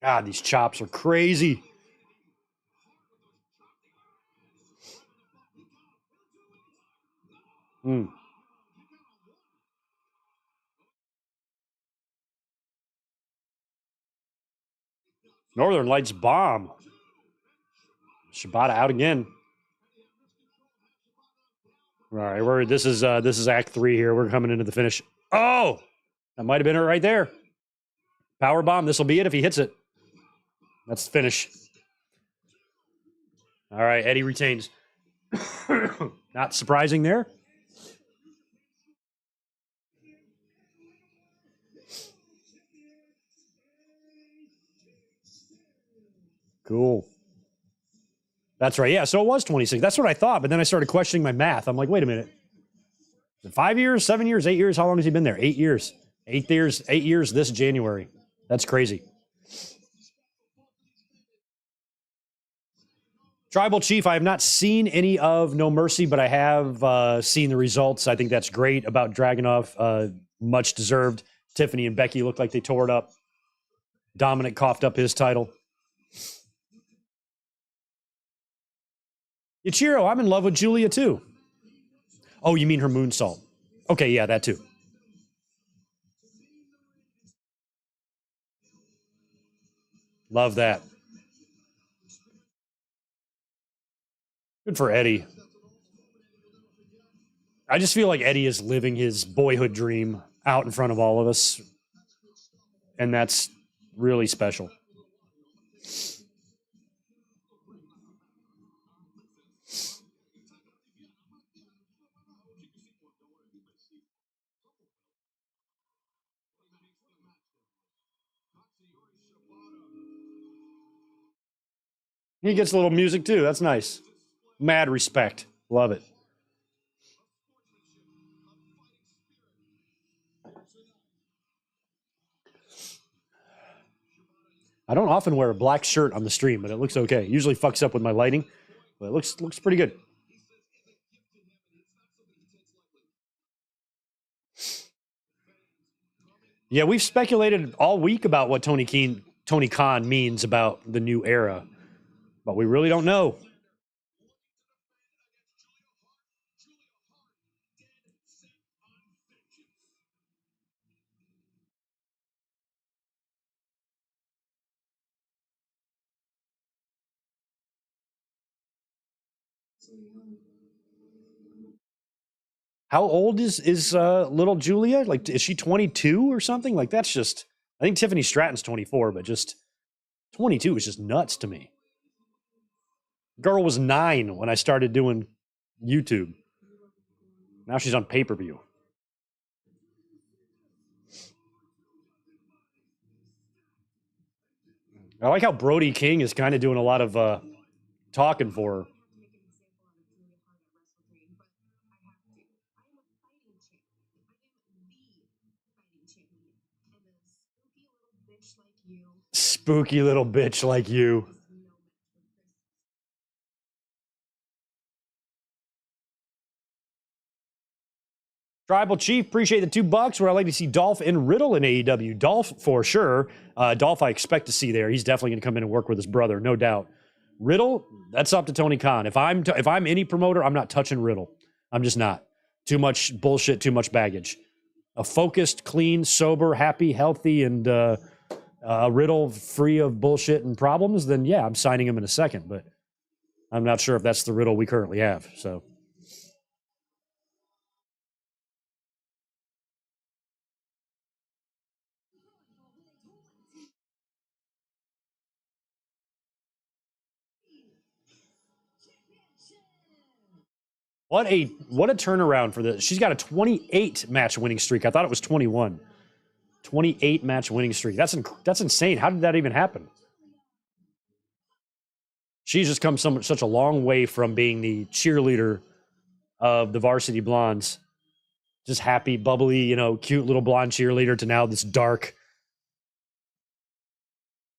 God, these chops are crazy. Northern Lights bomb. Shibata out again. All right, this is Act 3 here. We're coming into the finish. Oh, that might have been it right there. Power bomb. This will be it if he hits it. That's the finish. All right, Eddie retains. Not surprising there. Cool. That's right. Yeah, so it was 26. That's what I thought, but then I started questioning my math. I'm like, wait a minute. Is it 5 years, 7 years, 8 years? How long has he been there? 8 years. 8 years, 8 years this January. That's crazy. Tribal Chief, I have not seen any of No Mercy, but I have seen the results. I think that's great about Dragunov. Much deserved. Tiffany and Becky looked like they tore it up. Dominic coughed up his title. Ichiro, I'm in love with Julia too. Oh, you mean her moonsault? Okay, yeah, that too. Love that. Good for Eddie. I just feel like Eddie is living his boyhood dream out in front of all of us. And that's really special. He gets a little music too. That's nice. Mad respect. Love it. I don't often wear a black shirt on the stream, but it looks okay. It usually fucks up with my lighting, but it looks pretty good. Yeah, we've speculated all week about what Tony Khan means about the new era, but we really don't know. How old is little Julia? Like, is she 22 or something? Like, that's just. I think Tiffany Stratton's 24, but just 22 is just nuts to me. Girl was 9 when I started doing YouTube. Now she's on pay-per-view. I like how Brody King is kind of doing a lot of talking for her. Spooky little bitch like you. Tribal Chief, appreciate the $2. Where I like to see Dolph and Riddle in AEW. Dolph for sure. Dolph I expect to see there. He's definitely going to come in and work with his brother, no doubt. Riddle, that's up to Tony Khan. If I'm any promoter, I'm not touching Riddle. I'm just not. Too much bullshit, too much baggage. A focused, clean, sober, happy, healthy, and Riddle free of bullshit and problems, then yeah, I'm signing him in a second. But I'm not sure if that's the Riddle we currently have. So. What a turnaround for this. She's got a 28 match winning streak. I thought it was 21. 28 match winning streak. That's insane. How did that even happen? She's just come such a long way from being the cheerleader of the Varsity Blondes. Just happy, bubbly, cute little blonde cheerleader to now this dark,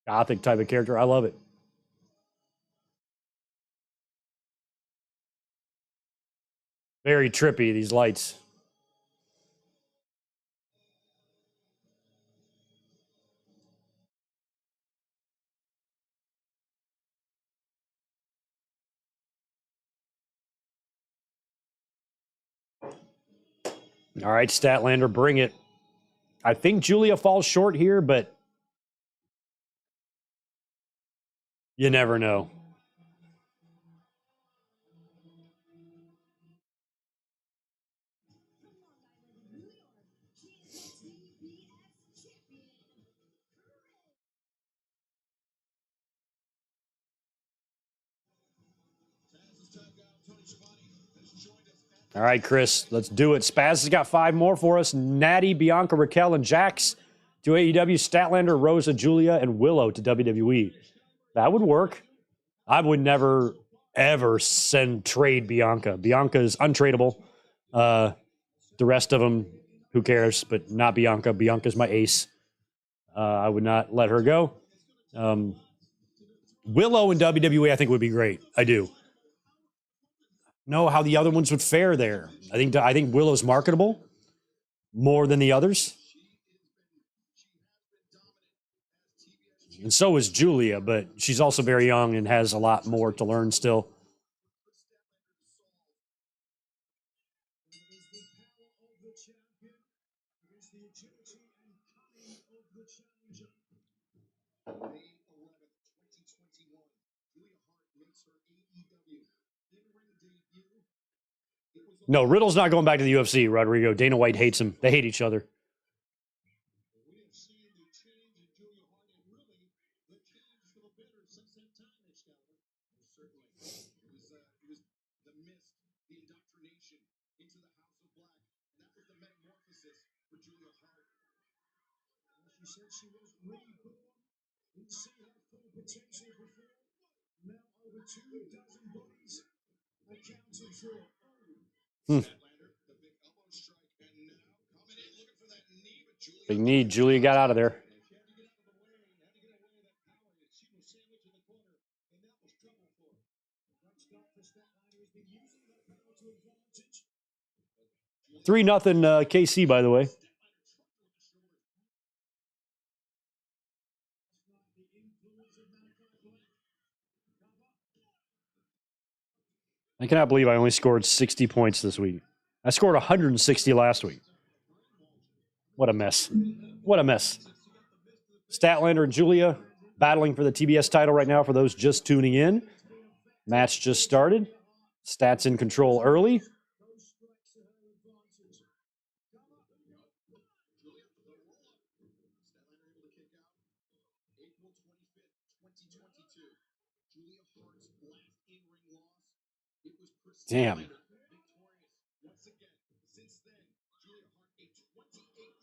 gothic type of character. I love it. Very trippy, these lights. All right, Statlander, bring it. I think Julia falls short here, but you never know. All right, Chris, let's do it. Spaz has got 5 more for us. Natty, Bianca, Raquel, and Jax to AEW. Statlander, Rosa, Julia, and Willow to WWE. That would work. I would never, ever trade Bianca. Bianca is untradeable. The rest of them, who cares? But not Bianca. Bianca's my ace. I would not let her go. Willow in WWE, I think, would be great. I do. Know how the other ones would fare there. I think Willow's marketable more than the others. And so is Julia, but she's also very young and has a lot more to learn still. No, Riddle's not going back to the UFC, Rodrigo. Dana White hates him. They hate each other. Big knee. Julia got out of there. Three nothing KC, by the way. I cannot believe I only scored 60 points this week. I scored 160 last week. What a mess. What a mess. Statlander and Julia battling for the TBS title right now for those just tuning in. Match just started. Stats in control early. Damn.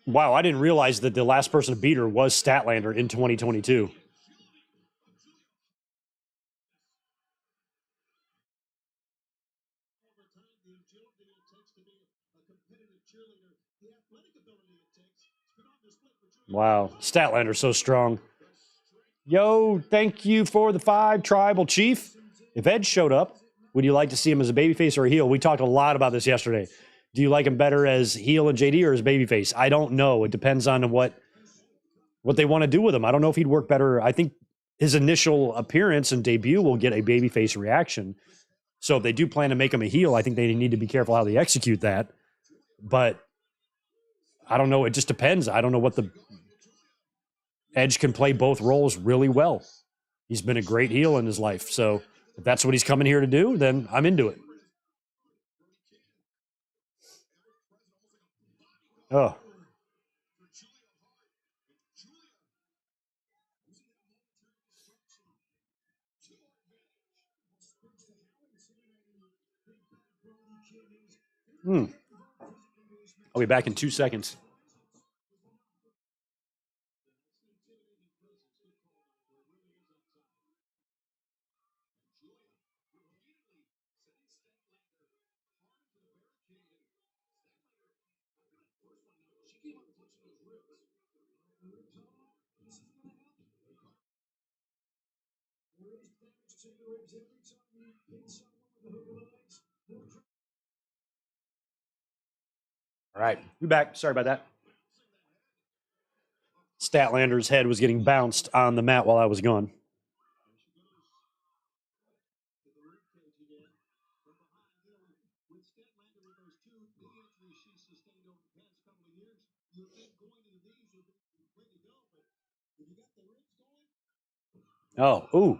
Wow, I didn't realize that the last person to beat her was Statlander in 2022. Wow, Statlander's so strong. Yo, thank you for the 5, Tribal Chief. If Edge showed up, would you like to see him as a babyface or a heel? We talked a lot about this yesterday. Do you like him better as heel and JD or as babyface? I don't know. It depends on what they want to do with him. I don't know if he'd work better. I think his initial appearance and debut will get a babyface reaction. So if they do plan to make him a heel, I think they need to be careful how they execute that. But I don't know. It just depends. I don't know what the Edge can play both roles really well. He's been a great heel in his life. So if that's what he's coming here to do, then I'm into it. Oh. I'll be back in 2 seconds. All right, we're back. Sorry about that. Statlander's head was getting bounced on the mat while I was gone. Oh, ooh.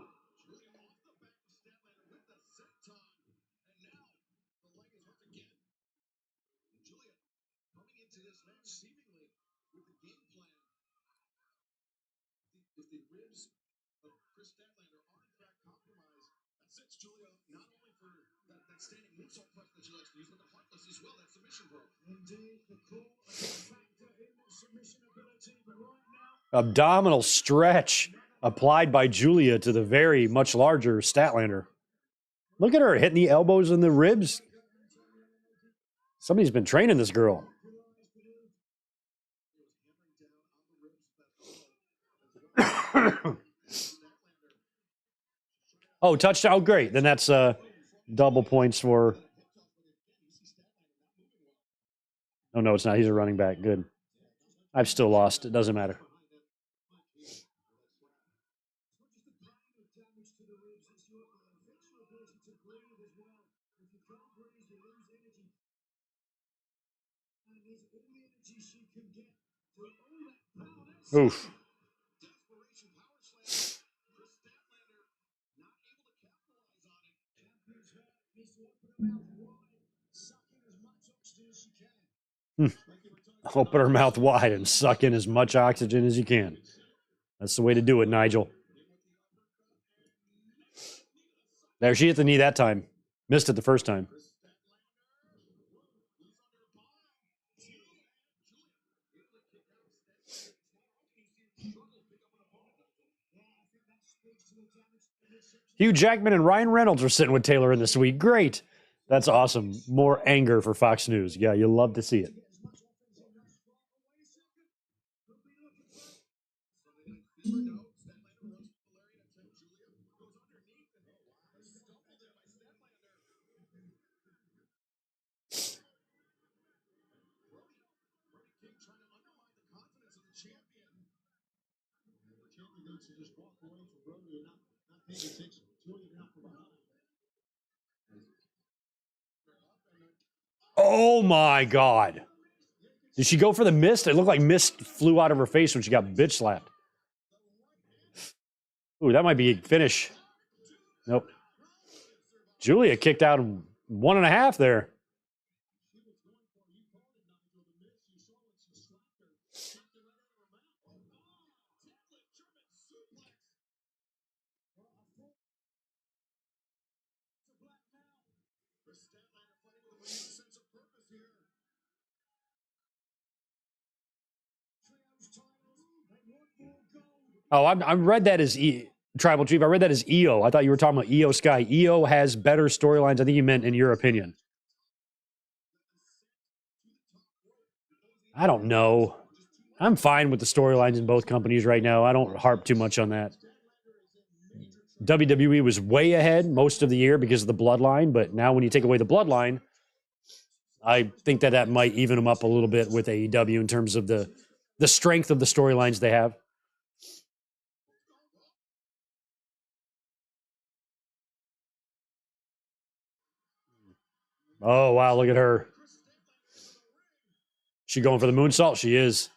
Abdominal stretch applied by Julia to the very much larger Statlander. Look at her hitting the elbows and the ribs. Somebody's been training this girl. Oh, touchdown. Great. Then that's double points for. Oh, no, it's not. He's a running back. Good. I've still lost. It doesn't matter. Oof. Open her mouth wide and suck in as much oxygen as you can. That's the way to do it, Nigel. There, she hit the knee that time. Missed it the first time. Hugh Jackman and Ryan Reynolds are sitting with Taylor in the suite. Great. That's awesome. More anger for Fox News. Yeah, you love to see it. Oh my God. Did she go for the mist? It looked like mist flew out of her face when she got bitch slapped. Ooh, that might be a finish. Nope. Julia kicked out 1.5 there. Oh, I read that as Tribal Chief. I read that as EO. I thought you were talking about EO Sky. EO has better storylines. I think you meant in your opinion. I don't know. I'm fine with the storylines in both companies right now. I don't harp too much on that. WWE was way ahead most of the year because of the bloodline, but now when you take away the bloodline, I think that might even them up a little bit with AEW in terms of the strength of the storylines they have. Oh, wow, look at her. She going for the moonsault? She is.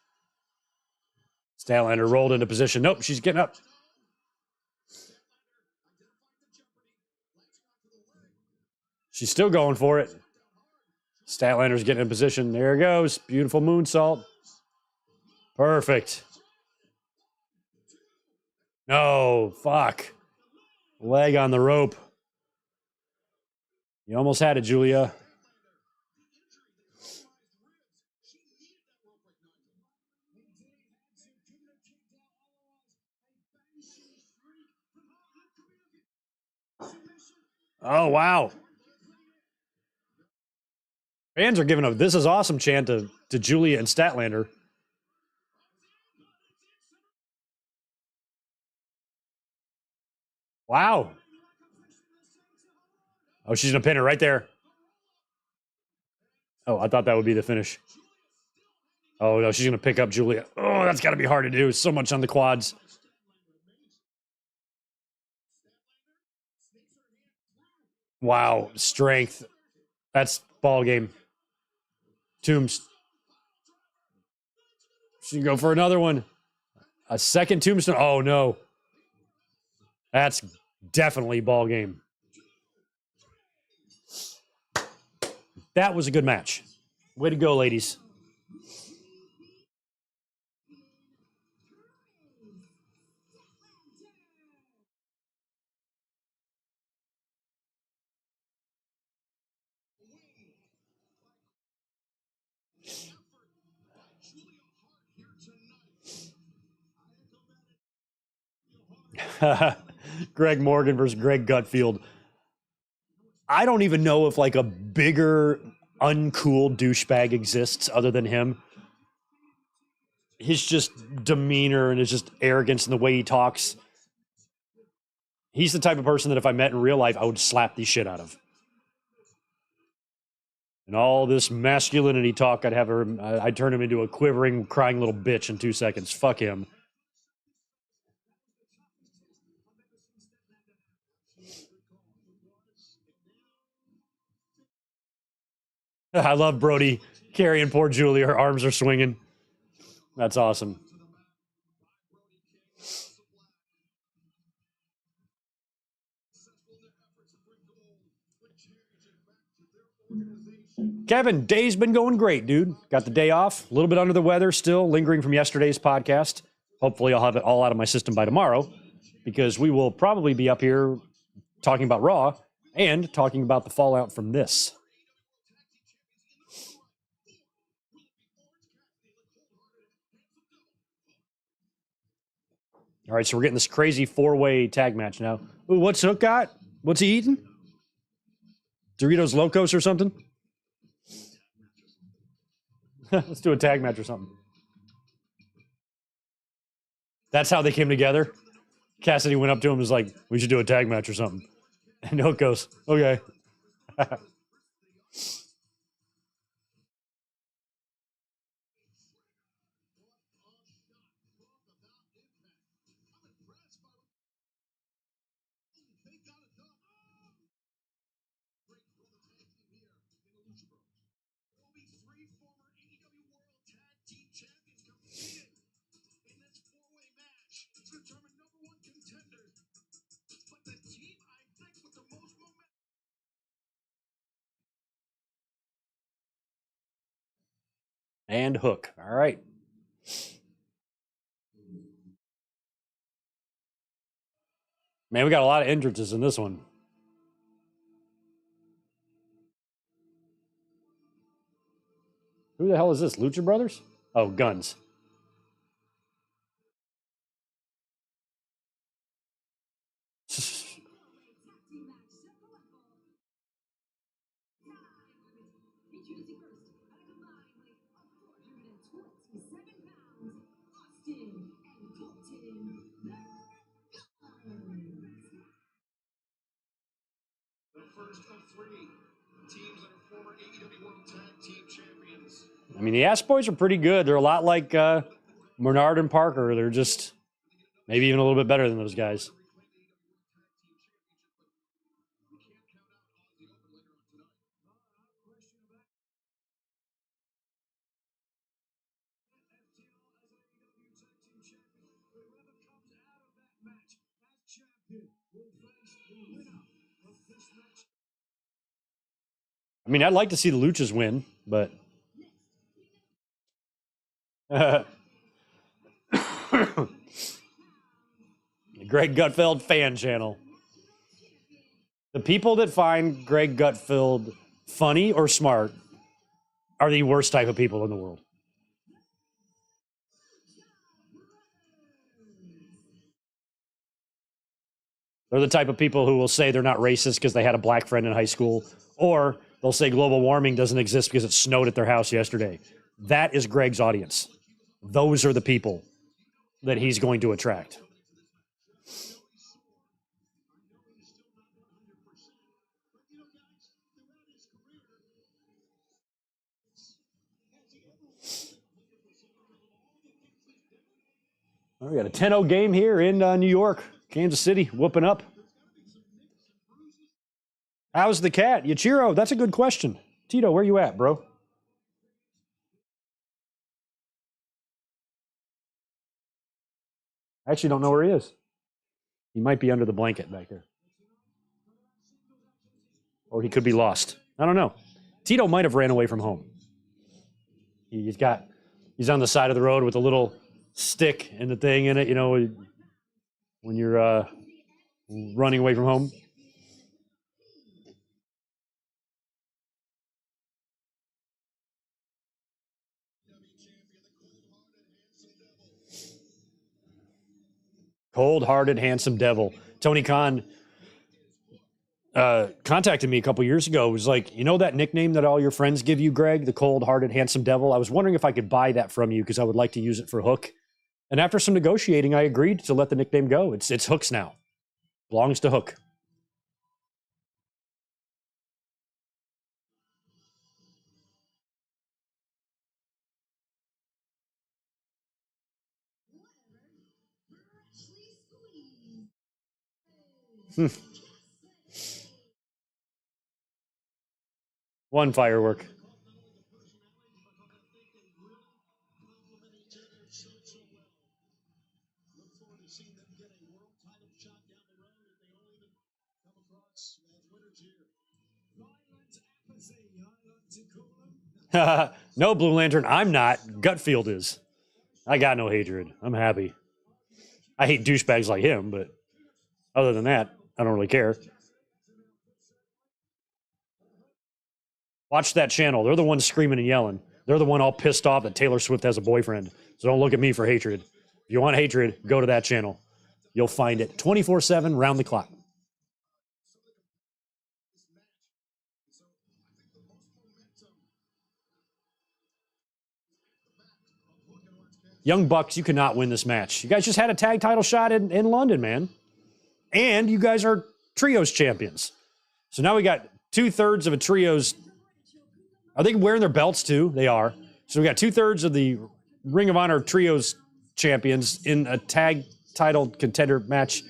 Statlander rolled into position. Nope, she's getting up. She's still going for it. Statlander's getting in position. There it goes. Beautiful moonsault. Perfect. No, fuck. Leg on the rope. You almost had it, Julia. Oh, wow. Fans are giving a "this is awesome" chant to Julia and Statlander. Wow. Oh, she's going to pin her right there. Oh, I thought that would be the finish. Oh, no, she's going to pick up Julia. Oh, that's got to be hard to do. So much on the quads. Wow. Strength. That's ball game. Tombs. She can go for another one. A second tombstone. Oh, no. That's definitely ball game. That was a good match. Way to go, ladies. Greg Morgan versus Greg Gutfield. I don't even know if like a bigger uncool douchebag exists other than him. His just demeanor and his just arrogance and the way he talks. He's the type of person that if I met in real life, I would slap the shit out of. And all this masculinity talk, I'd turn him into a quivering, crying little bitch in 2 seconds. Fuck him. I love Brody carrying poor Julie. Her arms are swinging. That's awesome. Kevin, day's been going great, dude. Got the day off. A little bit under the weather still, lingering from yesterday's podcast. Hopefully, I'll have it all out of my system by tomorrow because we will probably be up here talking about Raw and talking about the fallout from this. All right, so we're getting this crazy four-way tag match now. Ooh, what's Hook got? What's he eating? Doritos Locos or something? Let's do a tag match or something. That's how they came together. Cassidy went up to him and was like, we should do a tag match or something. And Hook goes, okay. And Hook. All right. Man, we got a lot of entrances in this one. Who the hell is this? Lucha Brothers? Oh, Guns. I mean, the Ass Boys are pretty good. They're a lot like Bernard and Parker. They're just maybe even a little bit better than those guys. I mean, I'd like to see the Luchas win, but Greg Gutfeld fan channel. The people that find Greg Gutfeld funny or smart are the worst type of people in the world. They're the type of people who will say they're not racist because they had a black friend in high school, or they'll say global warming doesn't exist because it snowed at their house yesterday. That is Greg's audience. Those are the people that he's going to attract. We got a 10-0 game here in New York. Kansas City whooping up. How's the cat? Yachiro, that's a good question. Tito, where you at, bro? I actually don't know where he is. He might be under the blanket back there. Or he could be lost. I don't know. Tito might have ran away from home. He's on the side of the road with a little stick and the thing in it, you know, when you're running away from home. Cold-hearted, handsome devil. Tony Khan contacted me a couple years ago. It was like, you know that nickname that all your friends give you, Greg, the cold-hearted, handsome devil? I was wondering if I could buy that from you because I would like to use it for Hook. And after some negotiating, I agreed to let the nickname go. It's Hook's now. Belongs to Hook. One firework. No, Blue Lantern, I'm not. Gutfield is. I got no hatred. I'm happy. I hate douchebags like him, but other than that, I don't really care. Watch that channel. They're the ones screaming and yelling. They're the one all pissed off that Taylor Swift has a boyfriend. So don't look at me for hatred. If you want hatred, go to that channel. You'll find it 24/7, round the clock. Young Bucks, you cannot win this match. You guys just had a tag title shot in London, man. And you guys are trios champions. So now we got 2/3 of a trios. Are they wearing their belts too? They are. So we got 2/3 of the Ring of Honor trios champions in a tag title contender match.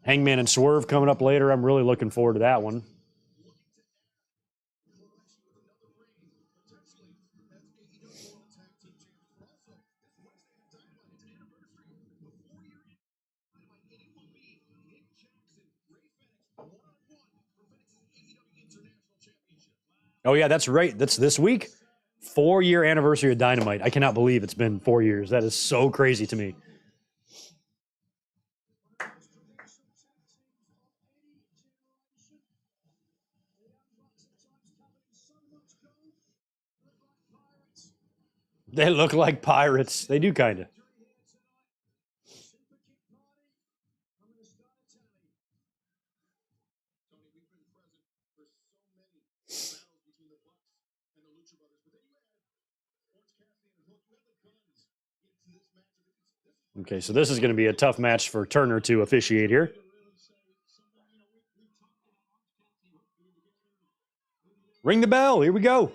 Hangman and Swerve coming up later. I'm really looking forward to that one. Oh, yeah, that's right. That's this week. 4-year anniversary of Dynamite. I cannot believe it's been 4 years. That is so crazy to me. They look like pirates. They do kind of. Okay, so this is going to be a tough match for Turner to officiate here. Ring the bell. Here we go.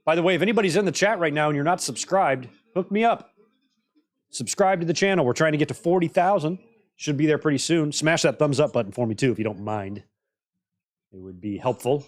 By the way, if anybody's in the chat right now and you're not subscribed, hook me up. Subscribe to the channel. We're trying to get to 40,000. Should be there pretty soon. Smash that thumbs up button for me, too, if you don't mind. It would be helpful.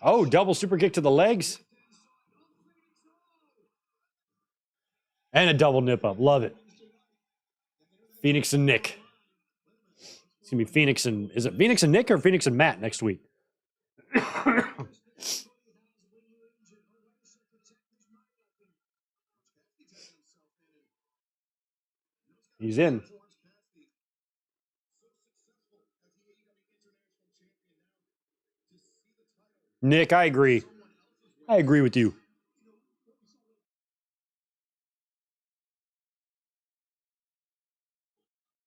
Oh, double super kick to the legs. And a double nip up. Love it. Phoenix and Nick. It's going to be Phoenix and... Is it Phoenix and Nick or Phoenix and Matt next week? He's in. Nick, I agree. I agree with you.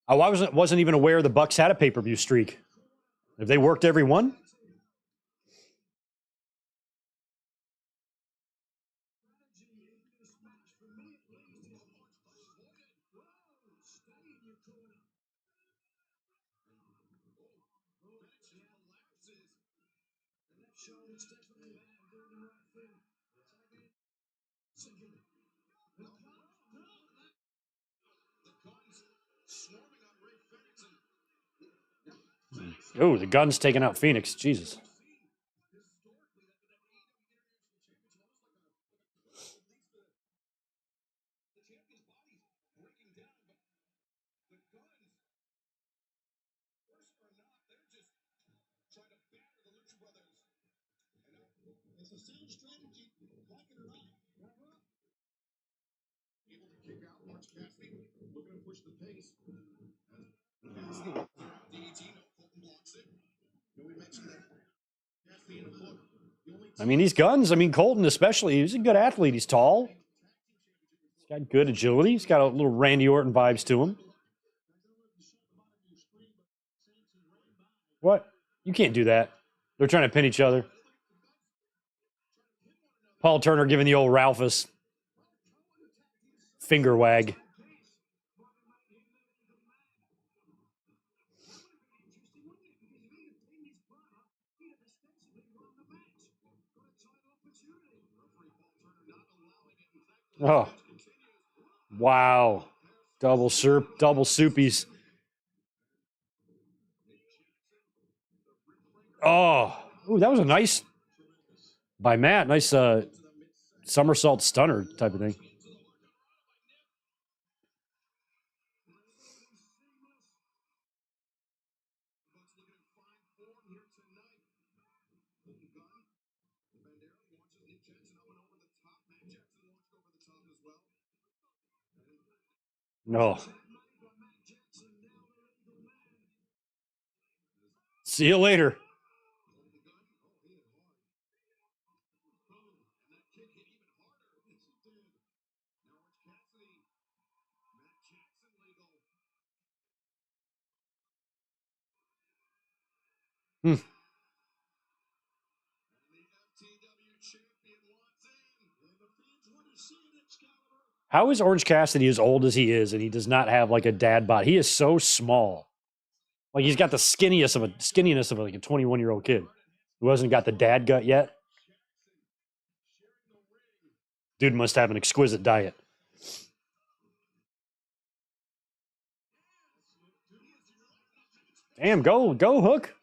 Oh, I wasn't even aware the Bucks had a pay-per-view streak. Have they worked every one? Oh, the gun's taking out Phoenix. Jesus. I mean, these guns, Colton especially, he's a good athlete. He's tall. He's got good agility. He's got a little Randy Orton vibes to him. What? You can't do that. They're trying to pin each other. Paul Turner giving the old Ralphus finger wag. Oh. Wow. Double soupies. Oh. Ooh, that was a nice by Matt. Nice somersault stunner type of thing. No. See you later. Hmm. How is Orange Cassidy as old as he is and he does not have like a dad bod? He is so small. Like he's got the skinniness of like a 21-year-old kid who hasn't got the dad gut yet. Dude must have an exquisite diet. Damn, go Hook.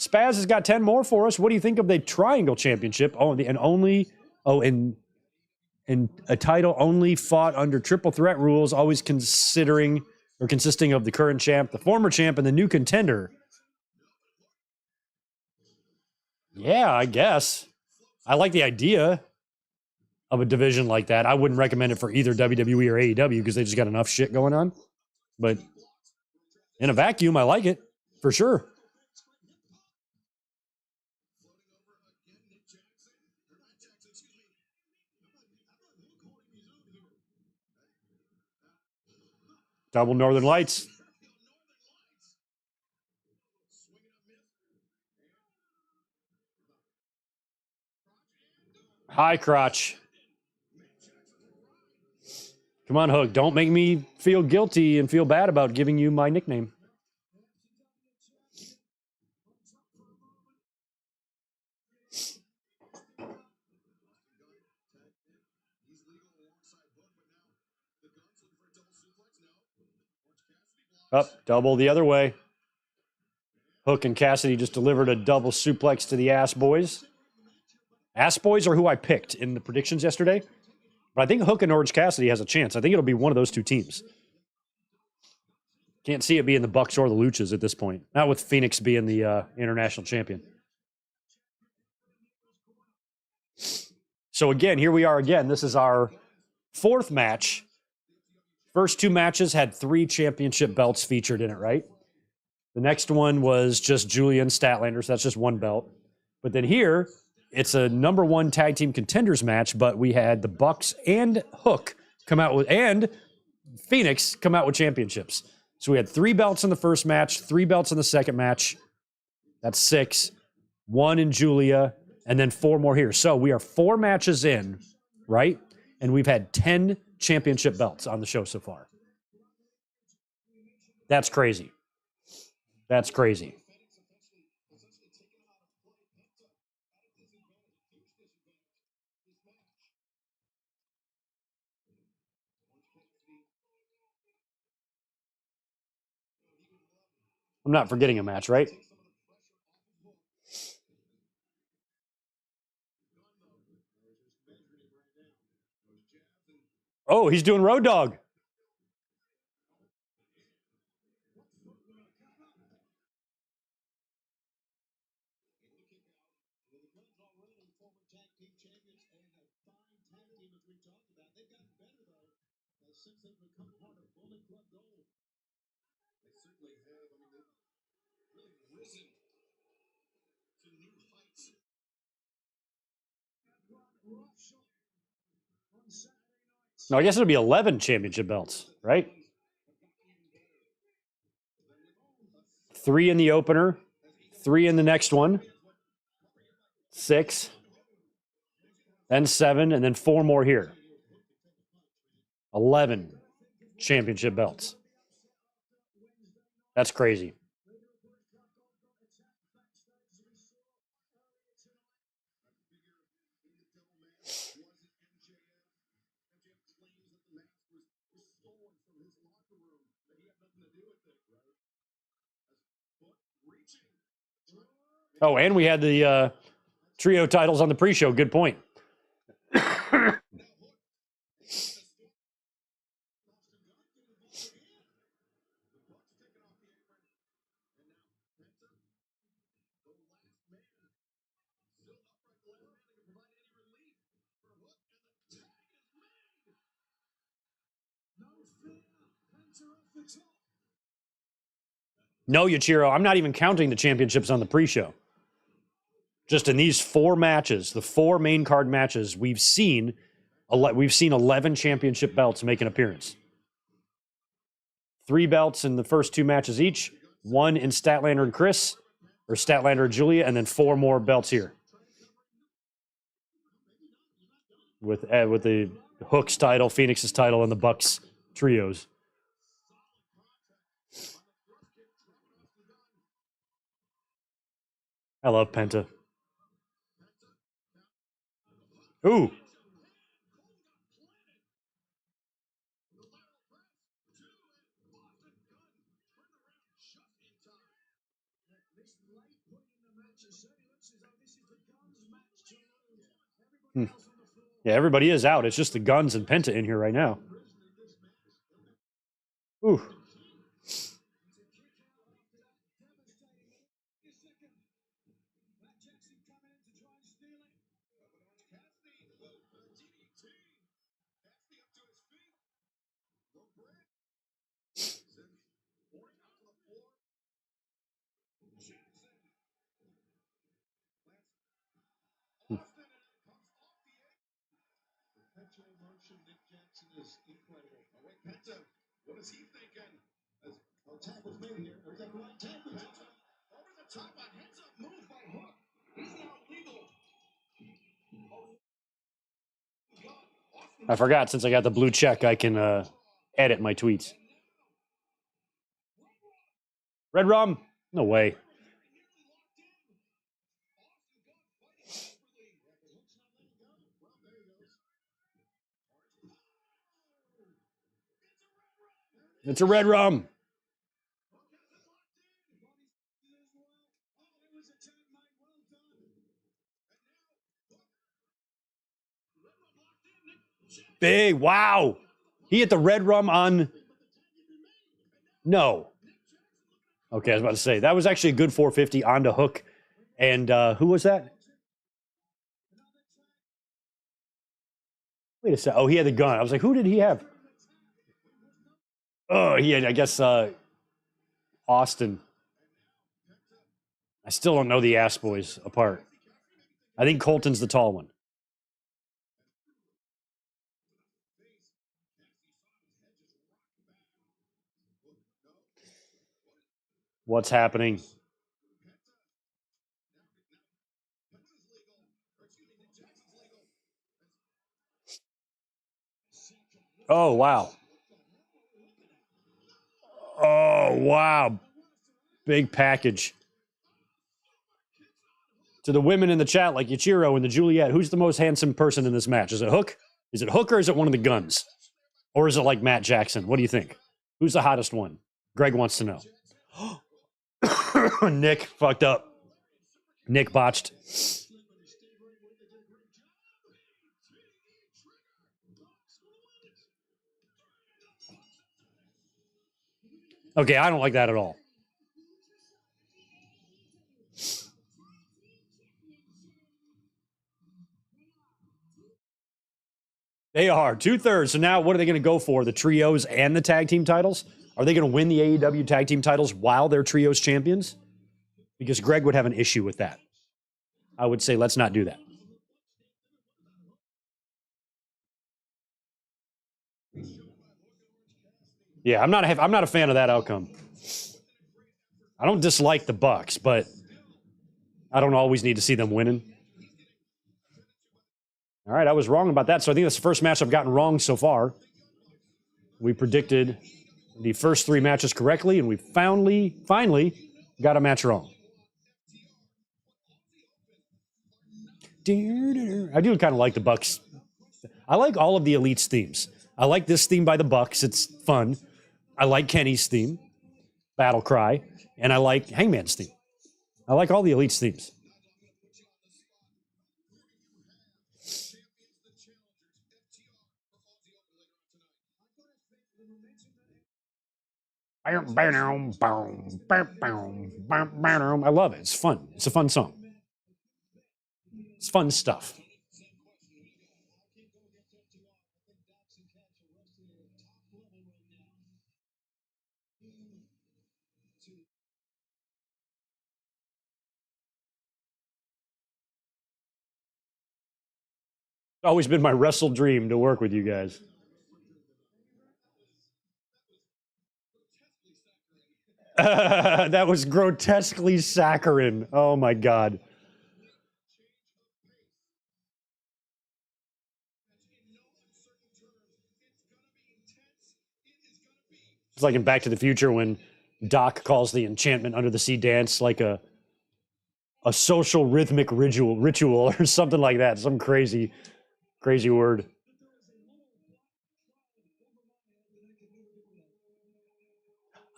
Spaz has got 10 more for us. What do you think of the Triangle Championship? And a title only fought under triple threat rules, always consisting of the current champ, the former champ, and the new contender. Yeah, I guess. I like the idea of a division like that. I wouldn't recommend it for either WWE or AEW because they just got enough shit going on. But in a vacuum, I like it for sure. Double Northern Lights. High crotch. Come on, Hook. Don't make me feel guilty and feel bad about giving you my nickname. Up, double the other way. Hook and Cassidy just delivered a double suplex to the Ass Boys. Ass Boys are who I picked in the predictions yesterday. But I think Hook and Orange Cassidy has a chance. I think it'll be one of those two teams. Can't see it being the Bucks or the Luchas at this point. Not with Phoenix being the international champion. So again, here we are again. This is our fourth match. First two matches had 3 championship belts featured in it, right? The next one was just Julian Statlander, so that's just one belt. But then here, it's a number 1 tag team contenders match, but we had the Bucks and Hook come out with, and Phoenix come out with championships. So we had 3 belts in the first match, 3 belts in the second match. That's 6. 1 in Julia, and then 4 more here. So we are 4 matches in, right? And we've had 10 championship belts on the show so far. That's crazy. That's crazy. I'm not forgetting a match, right? Oh, he's doing Road Dogg. No, I guess it'll be 11 championship belts, right? 3 in the opener, 3 in the next one, 6, then 7, and then 4 more here. 11 championship belts. That's crazy. Oh, and we had the trio titles on the pre-show. Good point. No, Yachiro, I'm not even counting the championships on the pre-show. Just in these 4 matches, the 4 main card matches, we've seen 11 championship belts make an appearance. 3 belts in the first 2 matches each, 1 in Statlander and Chris, or Statlander and Julia, and then 4 more belts here. With the Hook's title, Phoenix's title, and the Bucks trios. I love Penta. Ooh. Hmm. Yeah, everybody is out. It's just the Guns and Penta in here right now. Ooh. I forgot, since I got the blue check, I can edit my tweets. Red rum? No way. It's a red rum. Big. Wow. He hit the red rum on. No. Okay, I was about to say, that was actually a good 450 on the hook. And who was that? Wait a second. Oh, he had the gun. I was like, who did he have? Oh, he had, I guess, Austin. I still don't know the Ass Boys apart. I think Colton's the tall one. What's happening? Oh, wow. Oh, wow. Big package. To the women in the chat, like Ichiro and the Juliet, who's the most handsome person in this match? Is it Hook? Is it Hook or is it one of the Guns? Or is it like Matt Jackson? What do you think? Who's the hottest one? Greg wants to know. Nick fucked up. Nick botched. Okay, I don't like that at all. They are 2/3. So now what are they going to go for? The trios and the tag team titles? Are they going to win the AEW tag team titles while they're trios champions? Because Greg would have an issue with that. I would say let's not do that. Yeah, I'm not a fan of that outcome. I don't dislike the Bucks, but I don't always need to see them winning. All right, I was wrong about that. So I think that's the first match I've gotten wrong so far. We predicted the first 3 matches correctly, and we finally got a match wrong. I do kind of like the Bucks. I like all of the Elite's themes. I like this theme by the Bucks. It's fun. I like Kenny's theme, Battle Cry, and I like Hangman's theme. I like all the Elite's themes. I love it. It's fun. It's a fun song. It's fun stuff. It's always been my WrestleDream to work with you guys. That was grotesquely saccharine. Oh my God. It's like in Back to the Future when Doc calls the enchantment under the sea dance like a social rhythmic ritual or something like that. Some crazy word.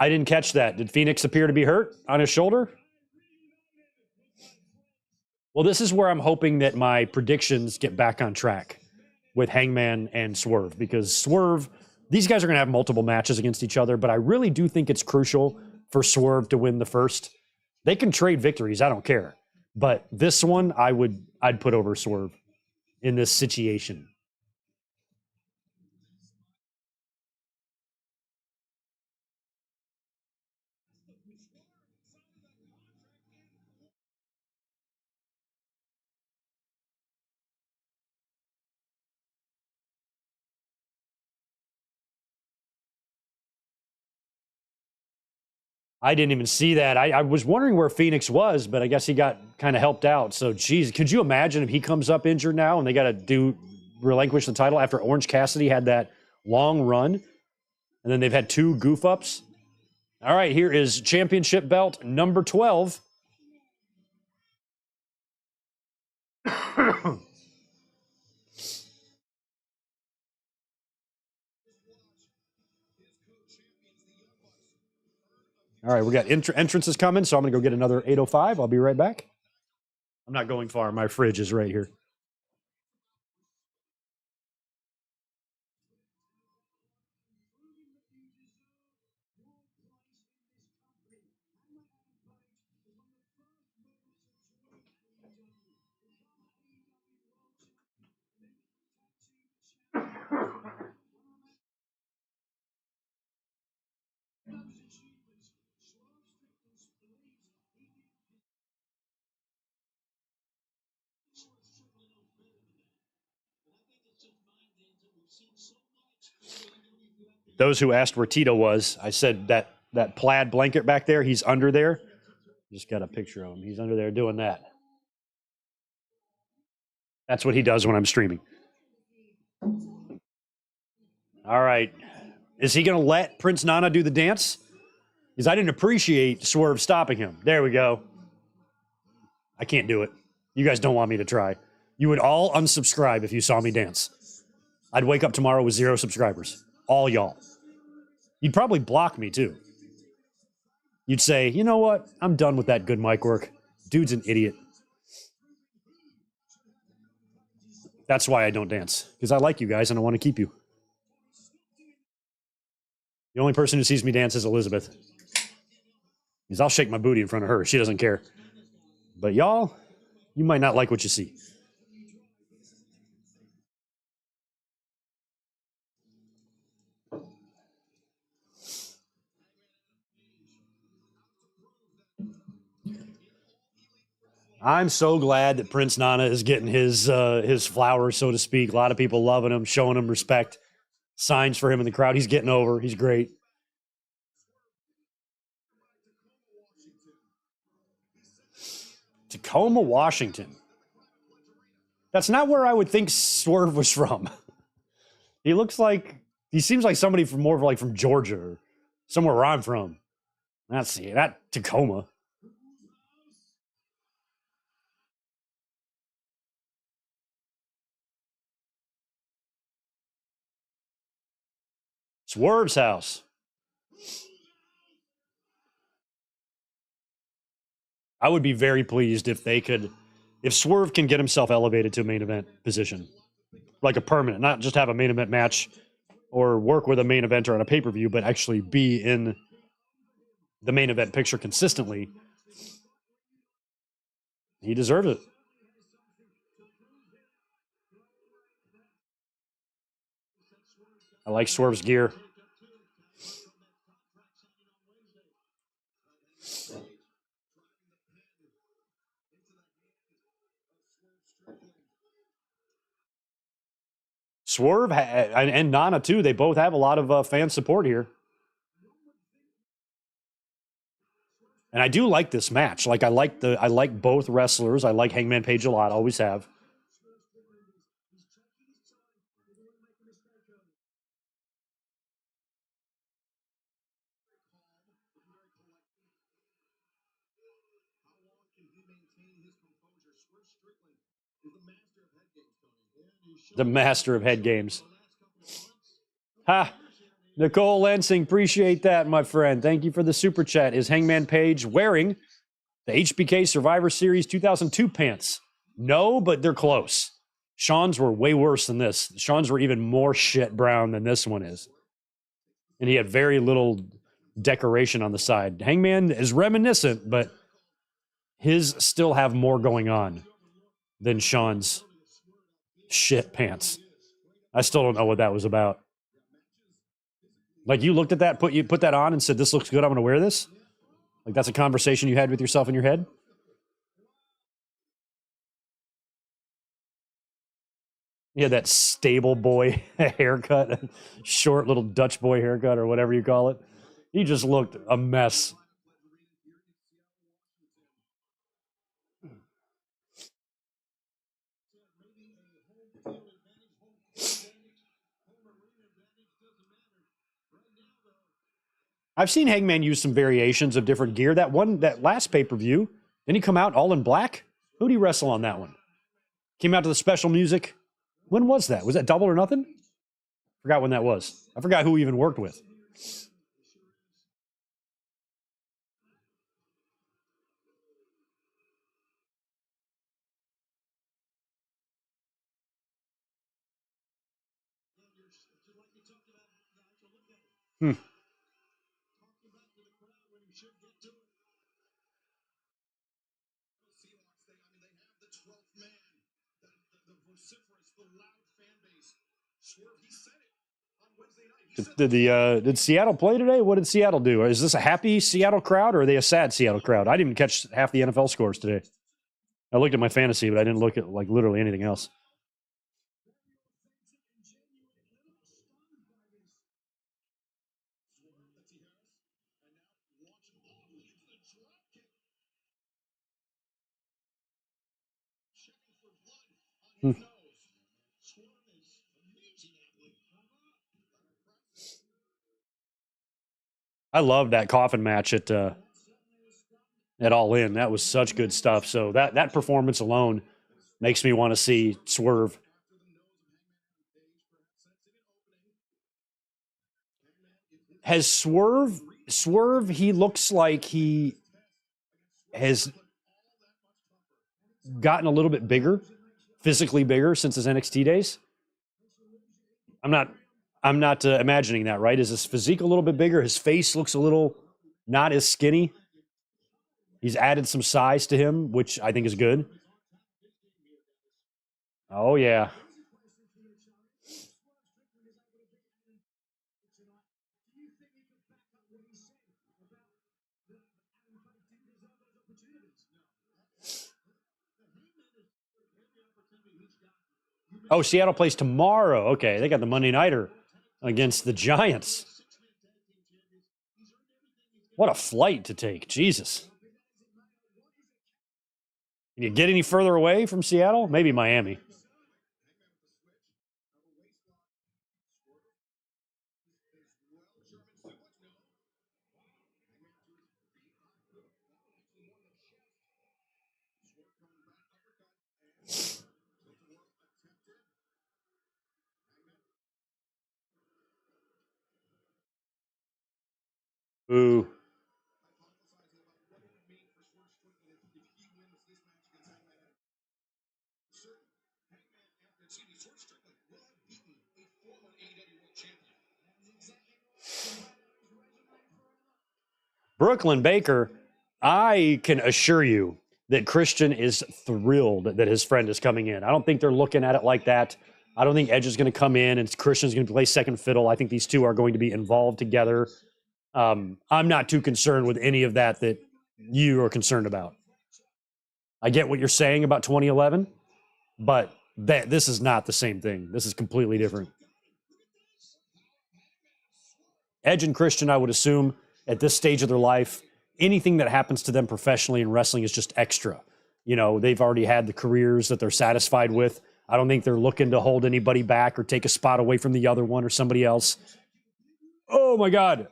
I didn't catch that. Did Phoenix appear to be hurt on his shoulder? Well, this is where I'm hoping that my predictions get back on track with Hangman and Swerve, because Swerve, these guys are going to have multiple matches against each other, but I really do think it's crucial for Swerve to win the first. They can trade victories, I don't care. But this one, I'd put over Swerve in this situation. I didn't even see that. I was wondering where Phoenix was, but I guess he got kind of helped out. So, geez, could you imagine if he comes up injured now and they got to relinquish the title after Orange Cassidy had that long run, and then they've had 2 goof ups? All right, here is championship belt number 12. All right, we got entrances coming, so I'm going to go get another 805. I'll be right back. I'm not going far. My fridge is right here. Those who asked where Tito was, I said that plaid blanket back there, he's under there. Just got a picture of him. He's under there doing that. That's what he does when I'm streaming. All right. Is he going to let Prince Nana do the dance? Because I didn't appreciate Swerve stopping him. There we go. I can't do it. You guys don't want me to try. You would all unsubscribe if you saw me dance. I'd wake up tomorrow with 0 subscribers. All y'all. You'd probably block me too. You'd say, you know what? I'm done with that good mic work. Dude's an idiot. That's why I don't dance. Because I like you guys and I want to keep you. The only person who sees me dance is Elizabeth. Because I'll shake my booty in front of her. She doesn't care. But y'all, you might not like what you see. I'm so glad that Prince Nana is getting his flowers, so to speak. A lot of people loving him, showing him respect. Signs for him in the crowd. He's getting over. He's great. Tacoma, Washington. That's not where I would think Swerve was from. He seems like somebody from more like from Georgia or somewhere where I'm from. Let's see, that Tacoma. Swerve's house. I would be very pleased if Swerve can get himself elevated to a main event position. Like a permanent, not just have a main event match or work with a main eventer on a pay-per-view, but actually be in the main event picture consistently. He deserves it. I like Swerve's gear. Swerve and Nana too. They both have a lot of fan support here, and I do like this match. Like I like both wrestlers. I like Hangman Page a lot. Always have. The master of head games. Ha! Nicole Lansing, appreciate that, my friend. Thank you for the super chat. Is Hangman Page wearing the HBK Survivor Series 2002 pants? No, but they're close. Sean's were way worse than this. Sean's were even more shit brown than this one is. And he had very little decoration on the side. Hangman is reminiscent, but his still have more going on than Sean's shit pants. I still don't know what that was about. Like, you looked at that, put that on and said, this looks good, I'm going to wear this? Like, that's a conversation you had with yourself in your head? He had that stable boy haircut, short little Dutch boy haircut, or whatever you call it. He just looked a mess. I've seen Hangman use some variations of different gear. That last pay-per-view, didn't he come out all in black? Who did he wrestle on that one? Came out to the special music. When was that? Was that Double or Nothing? Forgot when that was. I forgot who he even worked with. Hmm. Did Seattle play today? What did Seattle do? Is this a happy Seattle crowd or are they a sad Seattle crowd? I didn't even catch half the NFL scores today. I looked at my fantasy, but I didn't look at like literally anything else. Hmm. I love that coffin match at All In. That was such good stuff. So that performance alone makes me want to see Swerve. Has Swerve? He looks like he has gotten a little bit bigger, physically bigger since his NXT days. I'm not. I'm not imagining that, right? Is his physique a little bit bigger? His face looks a little not as skinny. He's added some size to him, which I think is good. Oh yeah. Oh, Seattle plays tomorrow. Okay, they got the Monday Nighter against the Giants. What a flight to take. Jesus. Can you get any further away from Seattle? Maybe Miami. Ooh. Brooklyn Baker, I can assure you that Christian is thrilled that his friend is coming in. I don't think they're looking at it like that. I don't think Edge is going to come in and Christian's going to play second fiddle. I think these two are going to be involved together. I'm not too concerned with any of that you are concerned about. I get what you're saying about 2011, but this is not the same thing. This is completely different. Edge and Christian, I would assume, at this stage of their life, anything that happens to them professionally in wrestling is just extra. You know, they've already had the careers that they're satisfied with. I don't think they're looking to hold anybody back or take a spot away from the other one or somebody else. Oh my God.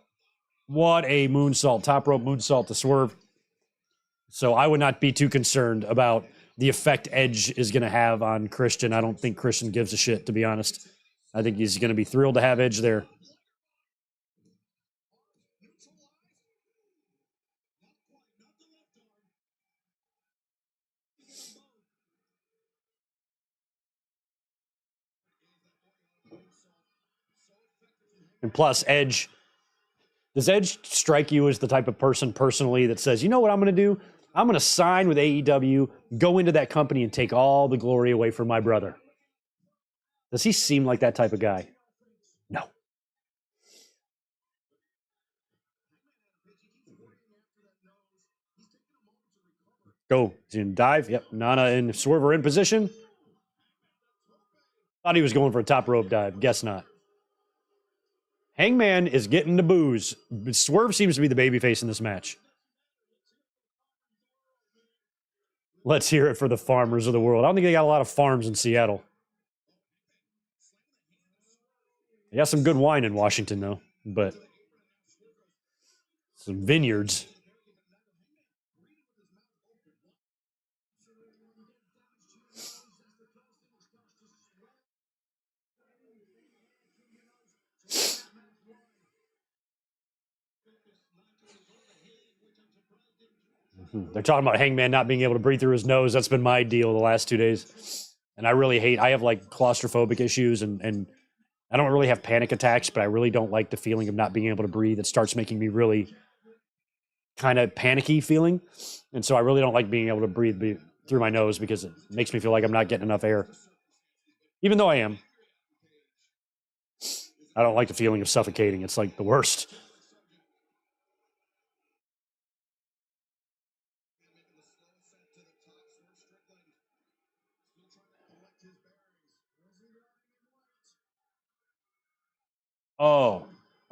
What a moonsault, top rope moonsault to Swerve. So I would not be too concerned about the effect Edge is going to have on Christian. I don't think Christian gives a shit, to be honest. I think he's going to be thrilled to have Edge there. And plus, Edge, does Edge strike you as the type of person personally that says, you know what I'm going to do? I'm going to sign with AEW, go into that company and take all the glory away from my brother. Does he seem like that type of guy? No. Go. He's going to dive. Yep. Nana and Swerve are in position. Thought he was going for a top rope dive. Guess not. Hangman is getting the booze. Swerve seems to be the babyface in this match. Let's hear it for the farmers of the world. I don't think they got a lot of farms in Seattle. They got some good wine in Washington, though, but some vineyards. They're talking about Hangman not being able to breathe through his nose. That's been my deal the last 2 days. And I really hate, I have like claustrophobic issues and I don't really have panic attacks, but I really don't like the feeling of not being able to breathe. It starts making me really kind of panicky feeling. And so I really don't like being able to breathe through my nose because it makes me feel like I'm not getting enough air. Even though I am. I don't like the feeling of suffocating. It's like the worst.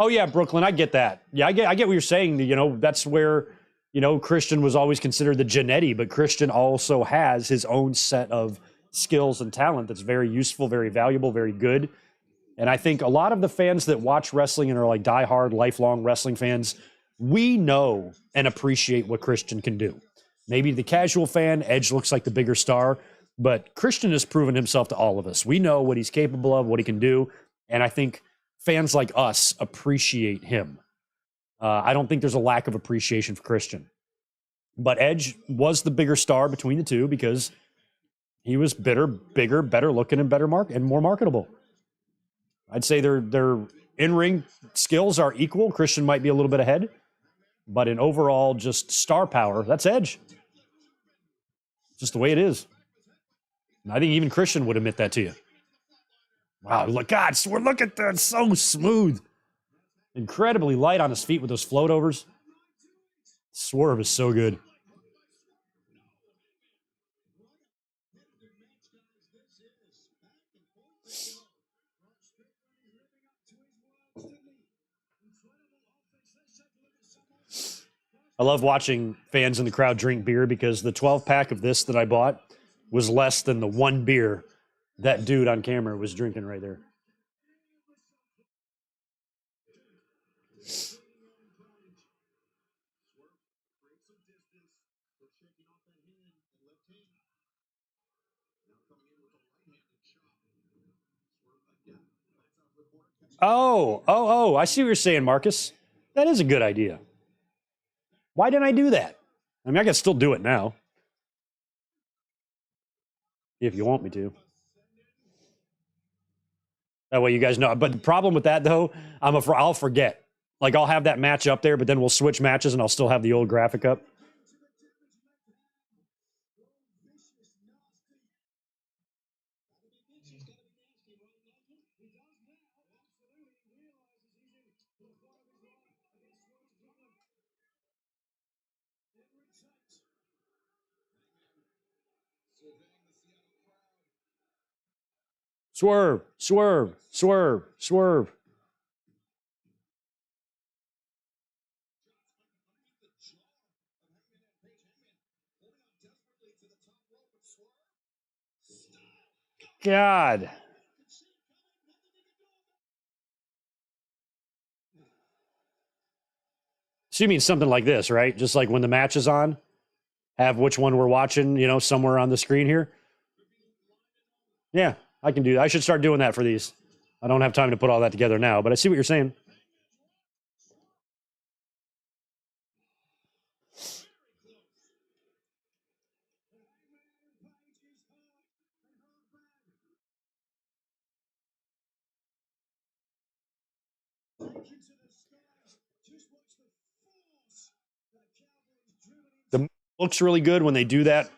Oh yeah, Brooklyn. I get that. Yeah, I get what you're saying. You know, that's where, you know, Christian was always considered the Genetti, but Christian also has his own set of skills and talent that's very useful, very valuable, very good. And I think a lot of the fans that watch wrestling and are like diehard, lifelong wrestling fans, we know and appreciate what Christian can do. Maybe the casual fan, Edge looks like the bigger star, but Christian has proven himself to all of us. We know what he's capable of, what he can do. And I think fans like us appreciate him. I don't think there's a lack of appreciation for Christian. But Edge was the bigger star between the two because he was bigger, better looking, and more marketable. I'd say their in-ring skills are equal. Christian might be a little bit ahead, but in overall just star power, that's Edge. Just the way it is. And I think even Christian would admit that to you. Wow, look, God, look at that, so smooth. Incredibly light on his feet with those float overs. Swerve is so good. I love watching fans in the crowd drink beer because the 12-pack of this that I bought was less than the one beer that dude on camera was drinking right there. Oh, I see what you're saying, Marcus. That is a good idea. Why didn't I do that? I mean, I can still do it now. If you want me to. That way you guys know. But the problem with that, though, I'll forget. Like, I'll have that match up there, but then we'll switch matches and I'll still have the old graphic up. Swerve, swerve, swerve, swerve. God. So you mean something like this, right? Just like when the match is on, have which one we're watching, you know, somewhere on the screen here. Yeah, I can do that. I should start doing that for these. I don't have time to put all that together now, but I see what you're saying. Looks really good when they do that.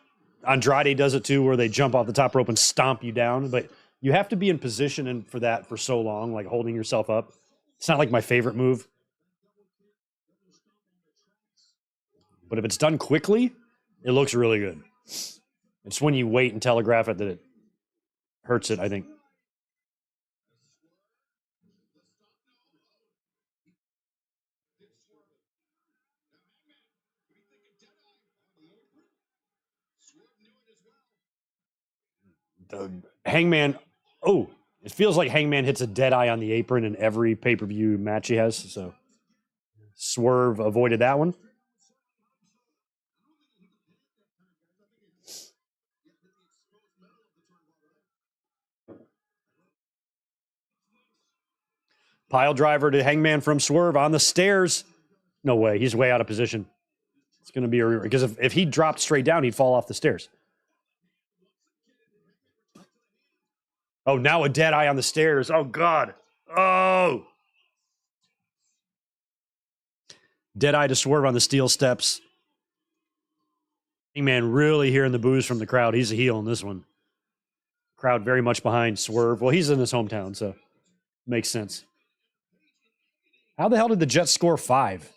Andrade does it too, where they jump off the top rope and stomp you down. But you have to be in position and for that for so long, like holding yourself up. It's not like my favorite move. But if it's done quickly, it looks really good. It's when you wait and telegraph it that it hurts it, I think. The Hangman, oh, it feels like Hangman hits a dead eye on the apron in every pay-per-view match he has. So Swerve avoided that one. Pile driver to Hangman from Swerve on the stairs. No way. He's way out of position. It's going to be a because if he dropped straight down, he'd fall off the stairs. Oh, now a dead eye on the stairs. Oh, God. Oh. Dead eye to Swerve on the steel steps. Hangman really hearing the boos from the crowd. He's a heel in this one. Crowd very much behind Swerve. Well, he's in his hometown, so makes sense. How the hell did the Jets score 5?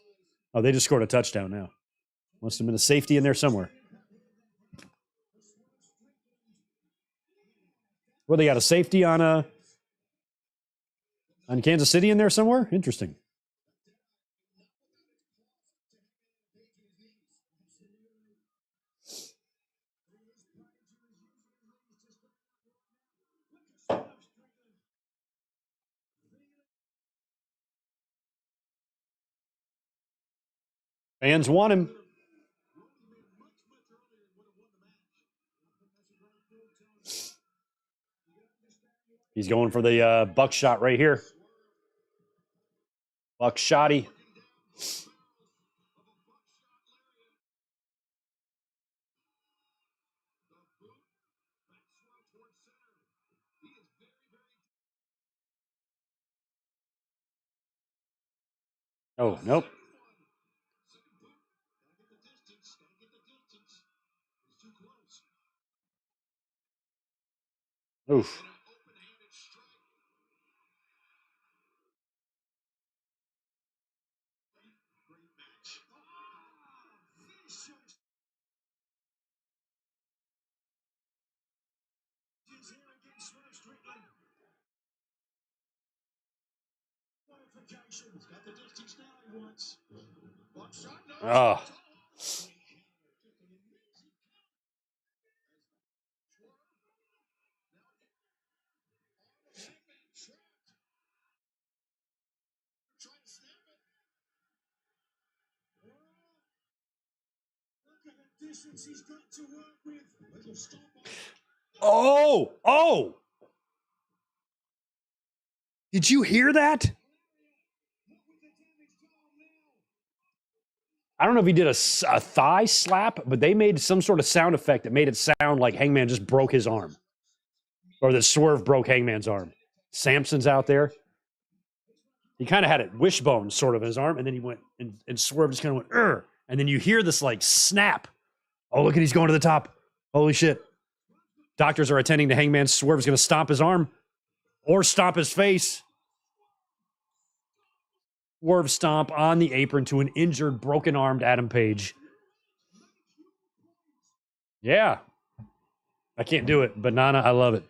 Oh, they just scored a touchdown now. Must have been a safety in there somewhere. Well, they got a safety on Kansas City in there somewhere? Interesting. Fans want him. He's going for the buckshot right here. Buckshotty. Oh, nope. Oof. Oh. Oh, oh. Did you hear that? I don't know if he did a thigh slap, but they made some sort of sound effect that made it sound like Hangman just broke his arm. Or that Swerve broke Hangman's arm. Samson's out there. He kind of had it wishbone sort of in his arm, and then he went, and Swerve just kind of went, Urgh. And then you hear this like snap. Oh, look at he's going to the top. Holy shit. Doctors are attending to Hangman. Swerve's going to stomp his arm or stomp his face. Swerve stomp on the apron to an injured, broken-armed Adam Page. Yeah. I can't do it, but Nana, I love it.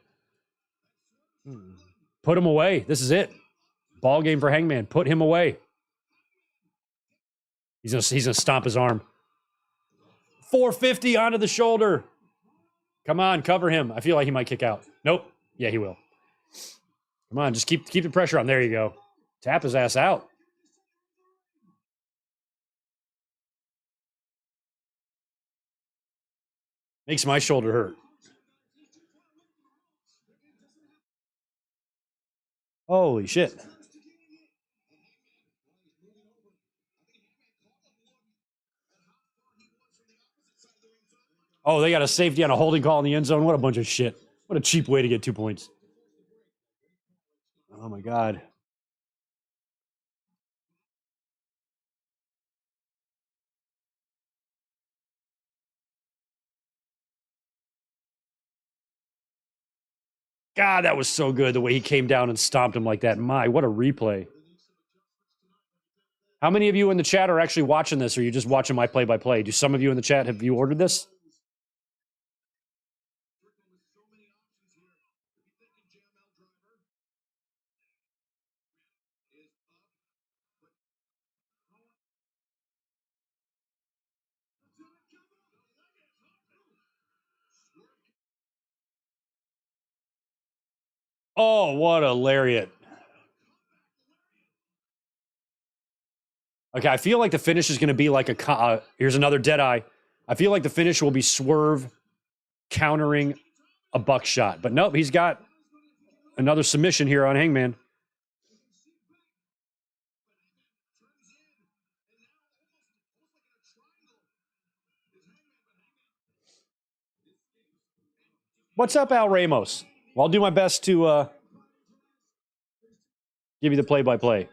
Put him away. This is it. Ball game for Hangman. Put him away. He's gonna stomp his arm. 450 onto the shoulder. Come on, cover him. I feel like he might kick out. Nope. Yeah, he will. Come on, just keep the pressure on. There you go. Tap his ass out. Makes my shoulder hurt. Holy shit. Oh, they got a safety on a holding call in the end zone. What a bunch of shit. What a cheap way to get 2 points. Oh, my God. God, that was so good the way he came down and stomped him like that. My, what a replay. How many of you in the chat are actually watching this, or are you just watching my play-by-play? Do some of you in the chat, have you ordered this? Oh, what a lariat. Okay, I feel like the finish is going to be like a... here's another Deadeye. I feel like the finish will be Swerve countering a buckshot. But nope, he's got another submission here on Hangman. What's up, Al Ramos? Well, I'll do my best to give you the play-by-play.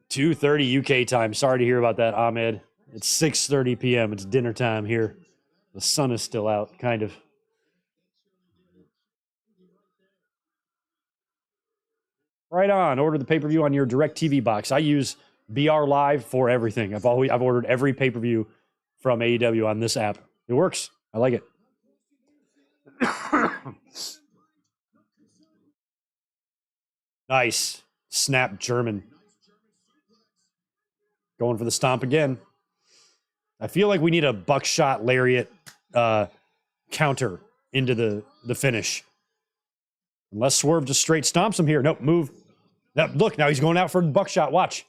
2:30 UK time. Sorry to hear about that, Ahmed. It's 6:30 p.m. It's dinner time here. The sun is still out, kind of. Right on. Order the pay-per-view on your DirecTV box. I use BR Live for everything. I've ordered every pay-per-view from AEW on this app. It works. I like it. Nice. Snap German. Going for the stomp again. I feel like we need a buckshot lariat counter into the finish. Unless Swerve just straight stomps him here. Nope, move. Now, look, now he's going out for the buckshot. Watch.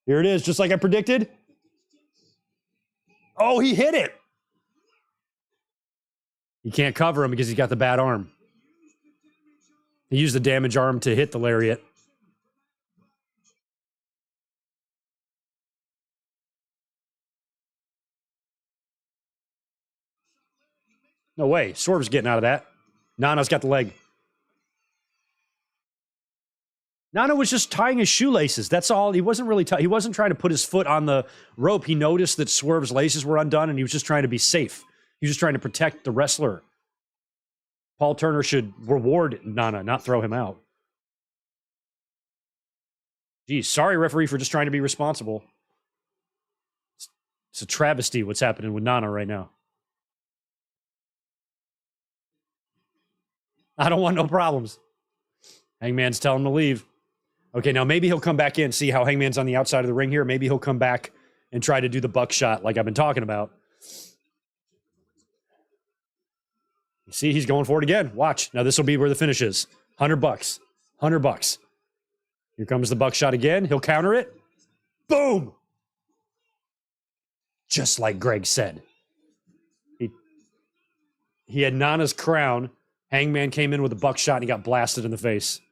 Here it is, just like I predicted. Oh, he hit it. He can't cover him because he's got the bad arm. He used the damage arm to hit the lariat. No way. Swerve's getting out of that. Nana's got the leg. Nana was just tying his shoelaces. That's all. He wasn't really he wasn't trying to put his foot on the rope. He noticed that Swerve's laces were undone, and he was just trying to be safe. He was just trying to protect the wrestler. Paul Turner should reward Nana, not throw him out. Geez, sorry, referee, for just trying to be responsible. It's a travesty what's happening with Nana right now. I don't want no problems. Hangman's telling him to leave. Okay, now maybe he'll come back in, see how Hangman's on the outside of the ring here. Maybe he'll come back and try to do the buckshot like I've been talking about. You see, he's going for it again. Watch. Now this will be where the finish is. $100. $100. Here comes the buckshot again. He'll counter it. Boom! Just like Greg said. He had Nana's crown. Hangman came in with a buckshot and he got blasted in the face.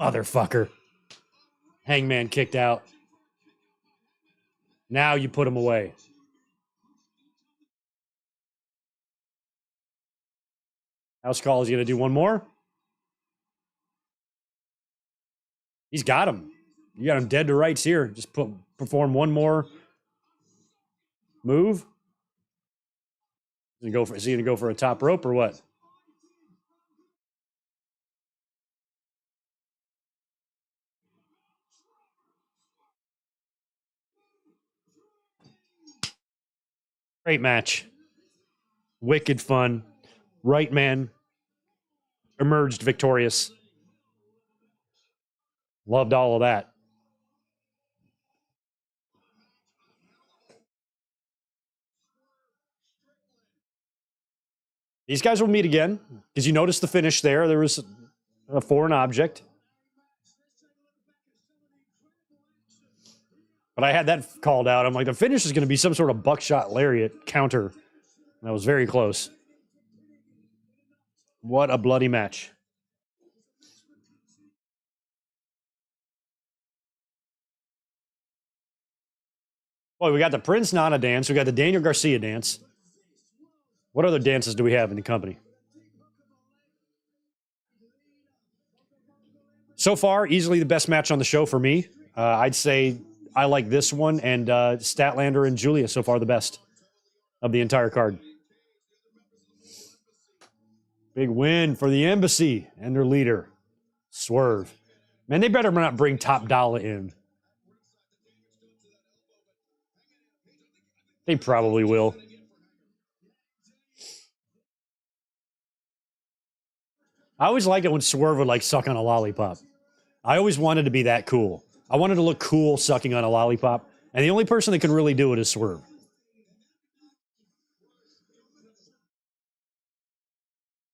Motherfucker. Hangman kicked out. Now you put him away. House call is going to do one more. He's got him. You got him dead to rights here. Just perform one more move. Is he going to go for a top rope or what? Great match. Wicked fun. Right man emerged victorious. Loved all of that. These guys will meet again, because you notice the finish there. There was a foreign object. But I had that called out. I'm like, the finish is going to be some sort of buckshot lariat counter. And that was very close. What a bloody match. Boy, we got the Prince Nana dance. We got the Daniel Garcia dance. What other dances do we have in the company? So far, easily the best match on the show for me. I'd say I like this one and Statlander and Julia so far the best of the entire card. Big win for the Embassy and their leader, Swerve. Man, they better not bring Top Dollar in. They probably will. I always liked it when Swerve would like suck on a lollipop. I always wanted to be that cool. I wanted to look cool sucking on a lollipop. And the only person that can really do it is Swerve.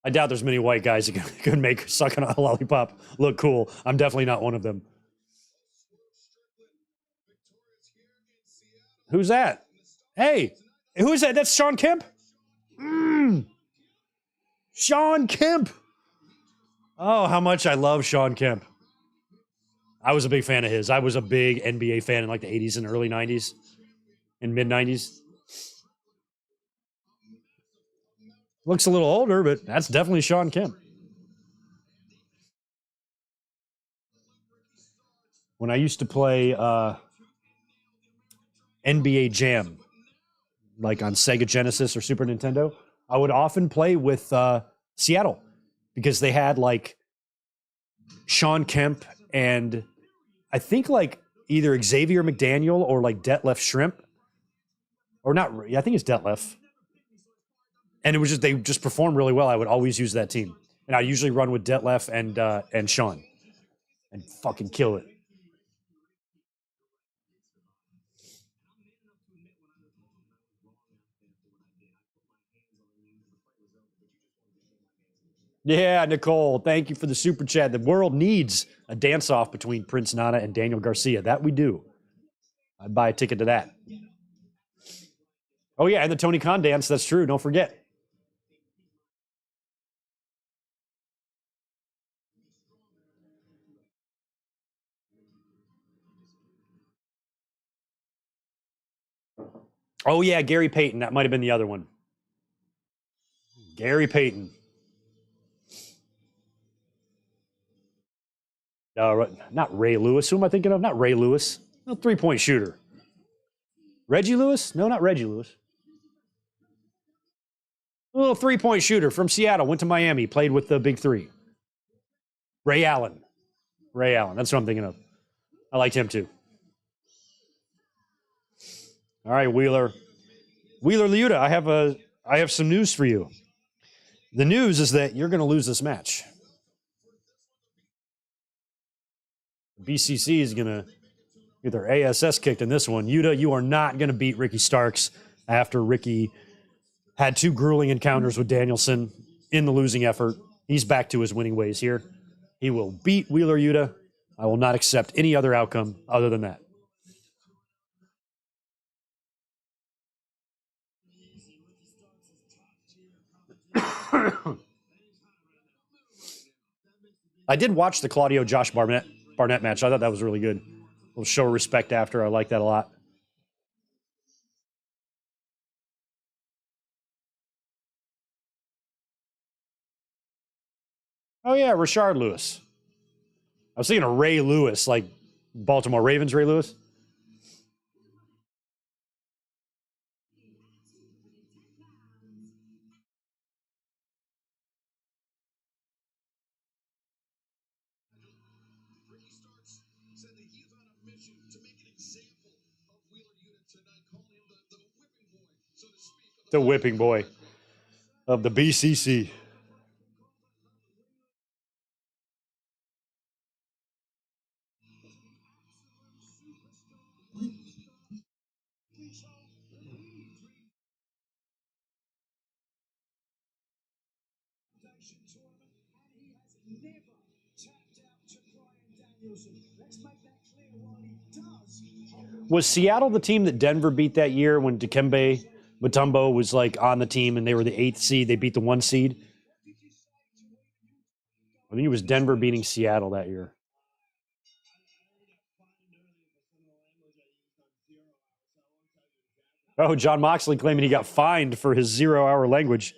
I doubt there's many white guys that can make sucking on a lollipop look cool. I'm definitely not one of them. Who's that? Hey, who is that? That's Sean Kemp? Sean Kemp. Oh, how much I love Sean Kemp. I was a big fan of his. I was a big NBA fan in like the 80s and early 90s and mid 90s. Looks a little older, but that's definitely Sean Kemp. When I used to play NBA Jam, like on Sega Genesis or Super Nintendo, I would often play with Seattle because they had like Sean Kemp and I think like either Xavier McDaniel or like Detlef Shrimp. Or not, I think it's Detlef. And it was just, they just performed really well. I would always use that team. And I usually run with Detlef and Sean and fucking kill it. Yeah, Nicole, thank you for the super chat. The world needs a dance-off between Prince Nana and Daniel Garcia. That we do. I'd buy a ticket to that. Oh, yeah, and the Tony Khan dance. That's true. Don't forget. Oh, yeah, Gary Payton. That might have been the other one. Gary Payton. Not Ray Lewis. Who am I thinking of? Not Ray Lewis. No, three-point shooter. Reggie Lewis? No, not Reggie Lewis. A little three-point shooter from Seattle. Went to Miami. Played with the big three. Ray Allen. Ray Allen. That's what I'm thinking of. I liked him too. All right, Wheeler. Wheeler Yuta, I have some news for you. The news is that you're going to lose this match. BCC is going to get their ASS kicked in this one. Yuta, you are not going to beat Ricky Starks after Ricky had two grueling encounters with Danielson in the losing effort. He's back to his winning ways here. He will beat Wheeler Yuta. I will not accept any other outcome other than that. I did watch the Claudio Josh Barnett match. I thought that was really good. We'll show respect after. I like that a lot. Oh, yeah, Rashard Lewis. I was thinking of Ray Lewis, like Baltimore Ravens Ray Lewis. The whipping boy of the BCC. Was Seattle the team that Denver beat that year when Dikembe Mutombo was like on the team and they were the 8th seed? They beat the 1 seed. I think it was Denver beating Seattle that year. Oh, John Moxley claiming he got fined for his 0-hour language.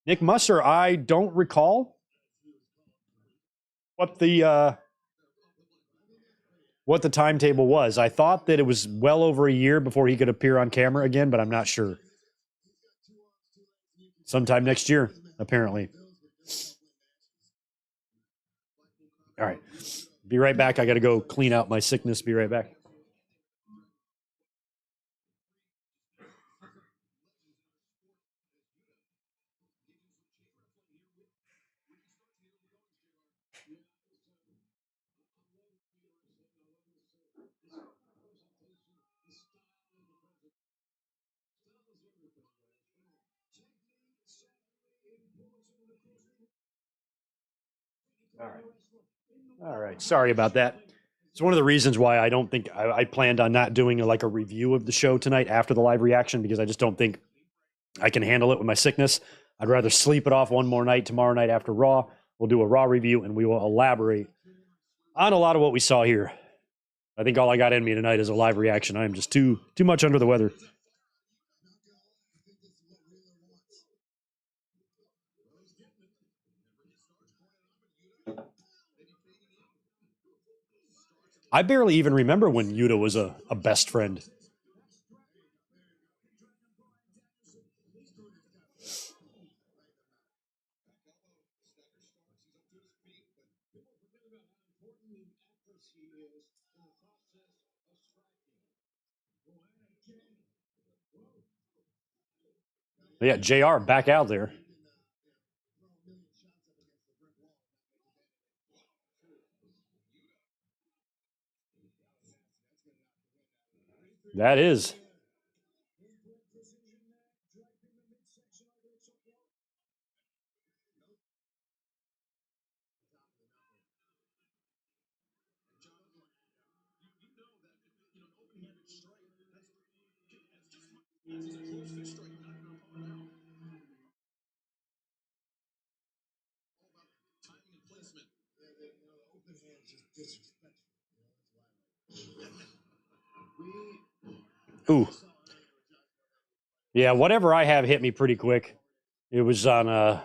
Nick Musser, I don't recall. what the timetable was. I thought that it was well over a year before he could appear on camera again, but I'm not sure. Sometime next year, apparently. All right. Be right back. I got to go clean out my sickness. Be right back. All right. Sorry about that. It's one of the reasons why I don't think I planned on not doing like a review of the show tonight after the live reaction, because I just don't think I can handle it with my sickness. I'd rather sleep it off one more night tomorrow night after Raw. We'll do a Raw review and we will elaborate on a lot of what we saw here. I think all I got in me tonight is a live reaction. I am just too much under the weather. I barely even remember when Yuta was a best friend. But yeah, JR back out there. That is. Ooh. Yeah, whatever I have hit me pretty quick. It was on a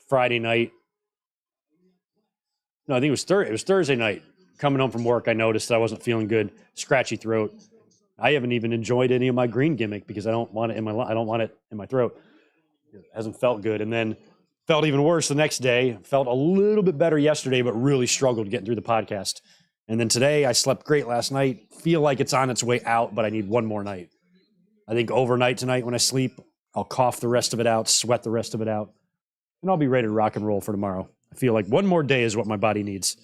Friday night. No, I think it was Thursday night. Coming home from work, I noticed I wasn't feeling good. Scratchy throat. I haven't even enjoyed any of my green gimmick because I don't want it in my throat. It hasn't felt good. And then felt even worse the next day. Felt a little bit better yesterday, but really struggled getting through the podcast. And then today, I slept great last night. Feel like it's on its way out, but I need one more night. I think overnight tonight when I sleep, I'll cough the rest of it out, sweat the rest of it out, and I'll be ready to rock and roll for tomorrow. I feel like one more day is what my body needs.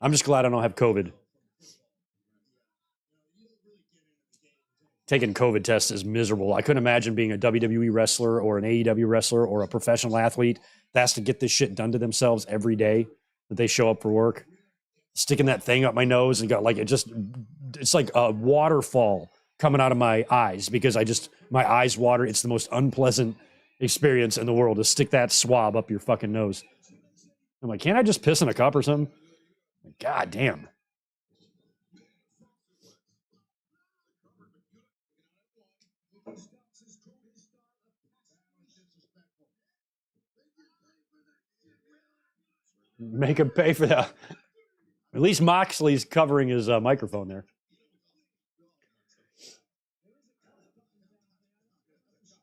I'm just glad I don't have COVID. Taking COVID tests is miserable. I couldn't imagine being a WWE wrestler or an AEW wrestler or a professional athlete that has to get this shit done to themselves every day that they show up for work. Sticking that thing up my nose and got like it's like a waterfall coming out of my eyes because my eyes water. It's the most unpleasant experience in the world to stick that swab up your fucking nose. I'm like, can't I just piss in a cup or something? God damn. Make him pay for that. At least Moxley's covering his microphone there.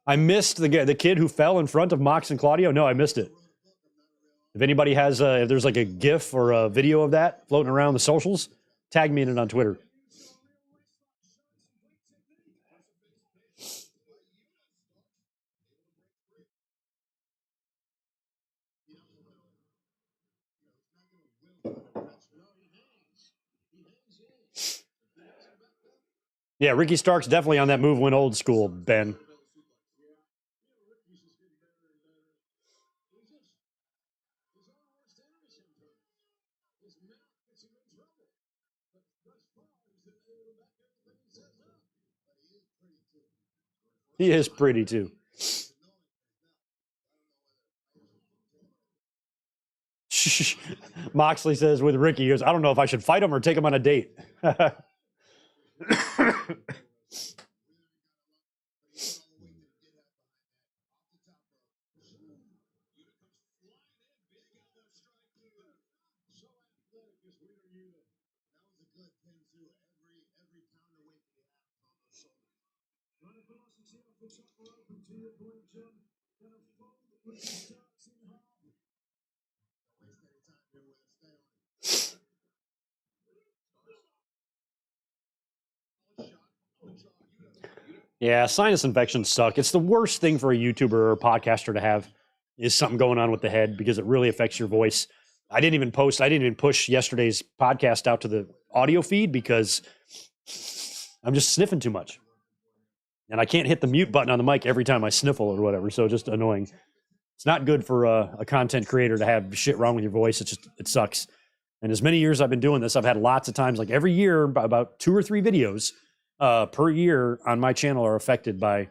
I missed the kid who fell in front of Mox and Claudio. No, I missed it. If anybody has, if there's like a GIF or a video of that floating around the socials, tag me in it on Twitter. Yeah, Ricky Stark's definitely on that move when old school, Ben. He is pretty too. Moxley says with Ricky, he goes, I don't know if I should fight him or take him on a date. Yeah, sinus infections suck. It's the worst thing for a YouTuber or a podcaster to have is something going on with the head because it really affects your voice. I didn't even push yesterday's podcast out to the audio feed because I'm just sniffing too much. And I can't hit the mute button on the mic every time I sniffle or whatever. So just annoying. It's not good for a content creator to have shit wrong with your voice. It sucks. And as many years I've been doing this, I've had lots of times, like every year, about 2 or 3 videos per year on my channel are affected by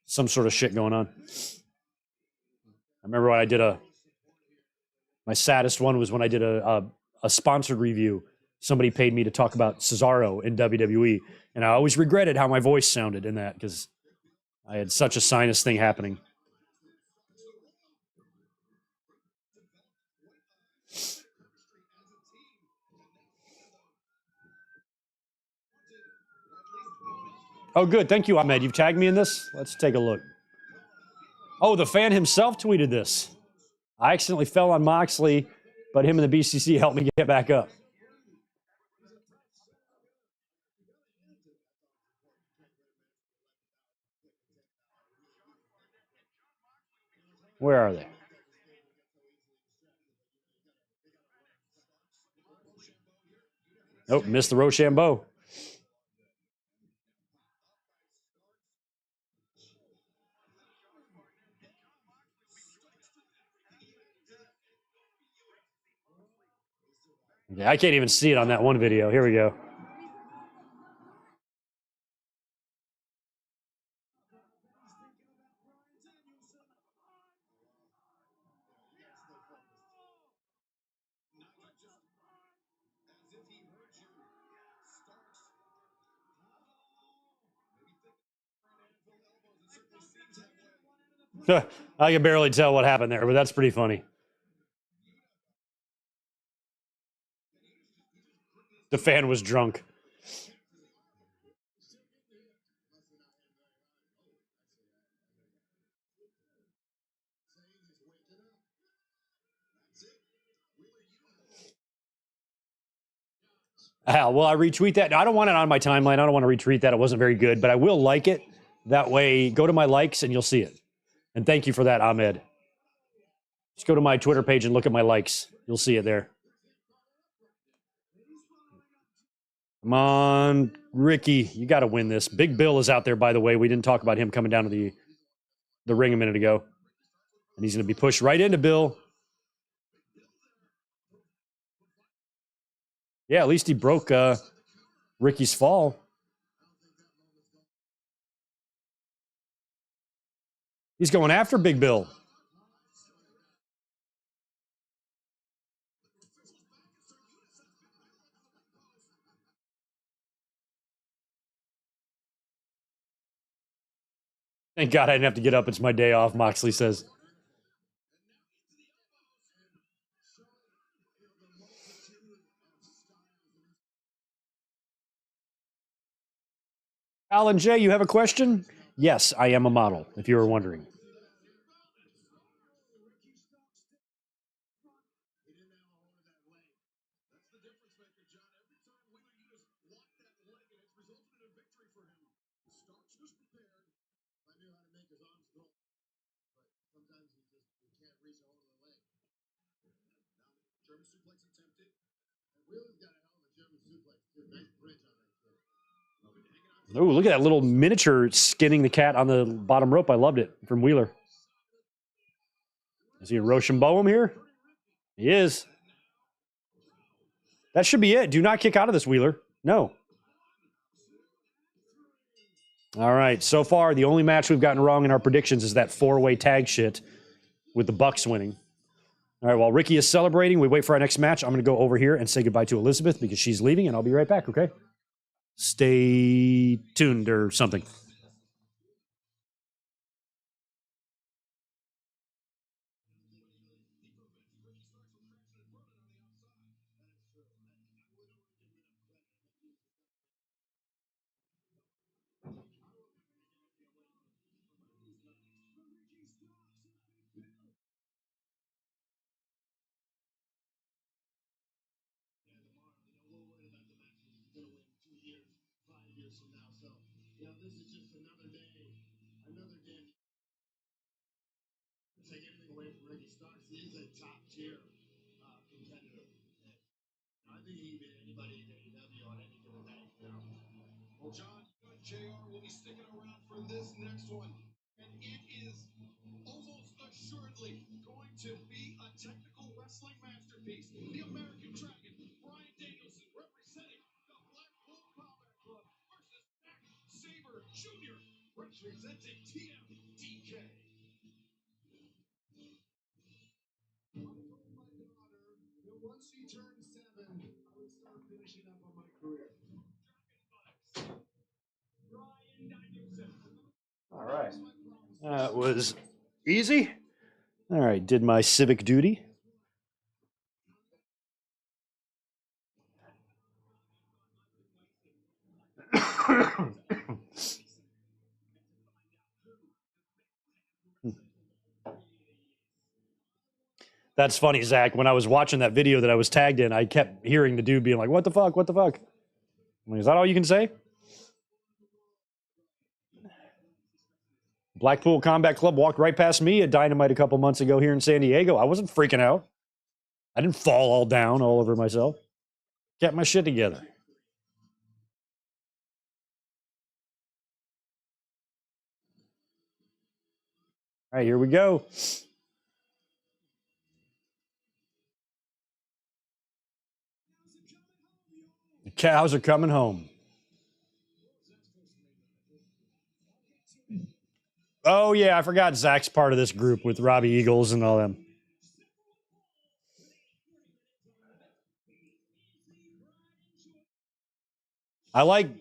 some sort of shit going on. I remember when I did my saddest one was when I did a sponsored review. Somebody paid me to talk about Cesaro in WWE. And I always regretted how my voice sounded in that because I had such a sinus thing happening. Oh, good. Thank you, Ahmed. You've tagged me in this? Let's take a look. Oh, the fan himself tweeted this. I accidentally fell on Moxley, but him and the BCC helped me get back up. Where are they? Nope, missed the Rochambeau. Yeah, I can't even see it on that one video. Here we go. I can barely tell what happened there, but that's pretty funny. The fan was drunk. Well, I retweet that. I don't want it on my timeline. I don't want to retweet that. It wasn't very good, but I will like it. That way, go to my likes and you'll see it. And thank you for that, Ahmed. Just go to my Twitter page and look at my likes. You'll see it there. Come on, Ricky. You got to win this. Big Bill is out there, by the way. We didn't talk about him coming down to the ring a minute ago. And he's going to be pushed right into Bill. Yeah, at least he broke Ricky's fall. He's going after Big Bill. Thank God I didn't have to get up. It's my day off, Moxley says. Alan J., you have a question? Yes, I am a model, if you were wondering. Oh, look at that little miniature skinning the cat on the bottom rope. I loved it from Wheeler. Is he a Rochambeau him here? He is. That should be it. Do not kick out of this, Wheeler. No. All right. So far, the only match we've gotten wrong in our predictions is that 4-way tag shit with the Bucks winning. All right. While Ricky is celebrating, we wait for our next match. I'm going to go over here and say goodbye to Elizabeth because she's leaving, and I'll be right back, okay? Stay tuned or something. Well, John, JR will be sticking around for this next one. And it is almost assuredly going to be a technical wrestling masterpiece. The American Dragon, Bryan Danielson, representing the Blackpool Combat Club versus Sabre Jr., representing TMDK. Once she turns 7, I would start finishing up on my career. All right. That was easy. All right, did my civic duty. That's funny, Zach. When I was watching that video that I was tagged in, I kept hearing the dude being like, "What the fuck? What the fuck?" I'm like, is that all you can say? Blackpool Combat Club walked right past me at Dynamite a couple months ago here in San Diego. I wasn't freaking out. I didn't fall all down all over myself. Kept my shit together. All right, here we go. The cows are coming home. Oh, yeah, I forgot Zach's part of this group with Robbie Eagles and all them.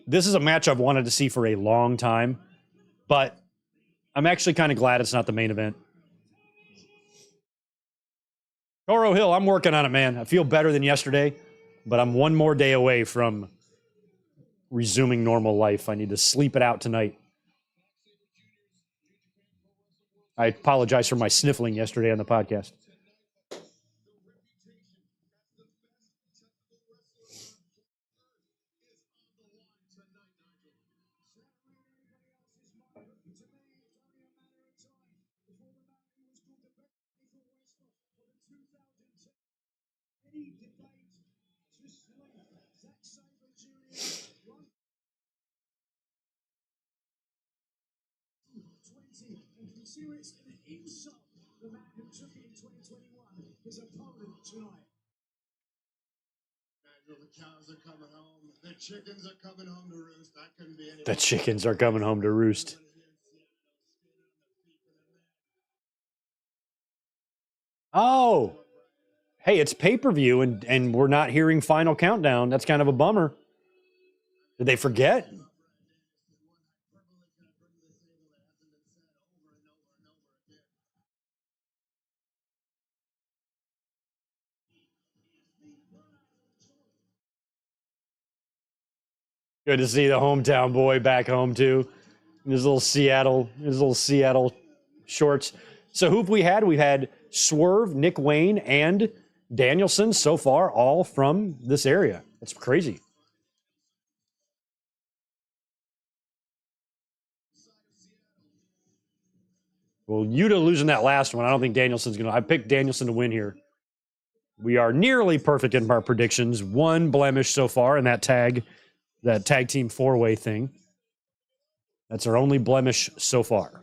This is a match I've wanted to see for a long time, but I'm actually kind of glad it's not the main event. Toro Hill, I'm working on it, man. I feel better than yesterday, but I'm one more day away from resuming normal life. I need to sleep it out tonight. I apologize for my sniffling yesterday on the podcast. Serious and an insult, the man who took it in 2021, his opponent tonight. Nigel, the cows are coming home. The chickens are coming home to roost. That couldn't be any. The chickens are coming home to roost. Oh, hey, it's pay-per-view, and we're not hearing Final Countdown. That's kind of a bummer. Did they forget? Good to see the hometown boy back home too. In his little Seattle shorts. So who have we had? We've had Swerve, Nick Wayne, and Danielson so far, all from this area. That's crazy. Well, Yuta losing that last one. I don't think Danielson's going to. I picked Danielson to win here. We are nearly perfect in our predictions. One blemish so far in that tag team four-way thing. That's our only blemish so far.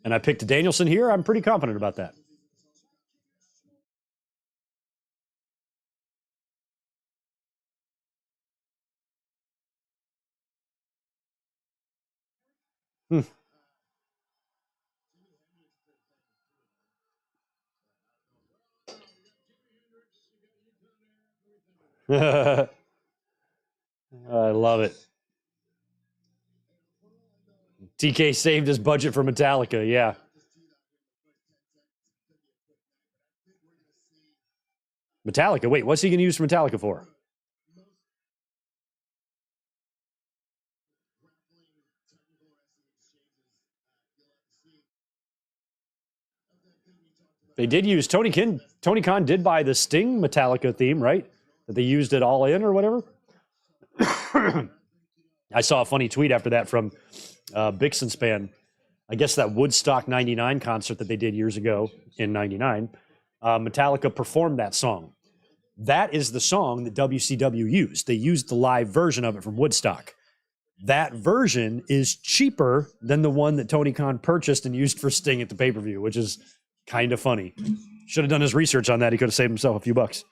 And I picked Danielson here. I'm pretty confident about that. I love it. TK saved his budget for Metallica. Yeah. Metallica. Wait, what's he going to use for Metallica for? They did use Tony Khan did buy the Sting Metallica theme, right? That they used it All In or whatever. I saw a funny tweet after that from Bixen Span. I guess that Woodstock 99 concert that they did years ago in 99, Metallica performed that song. That is the song that WCW used. They used the live version of it from Woodstock. That version is cheaper than the one that Tony Khan purchased and used for Sting at the pay-per-view, which is kind of funny. Should have done his research on that. He could have saved himself a few bucks.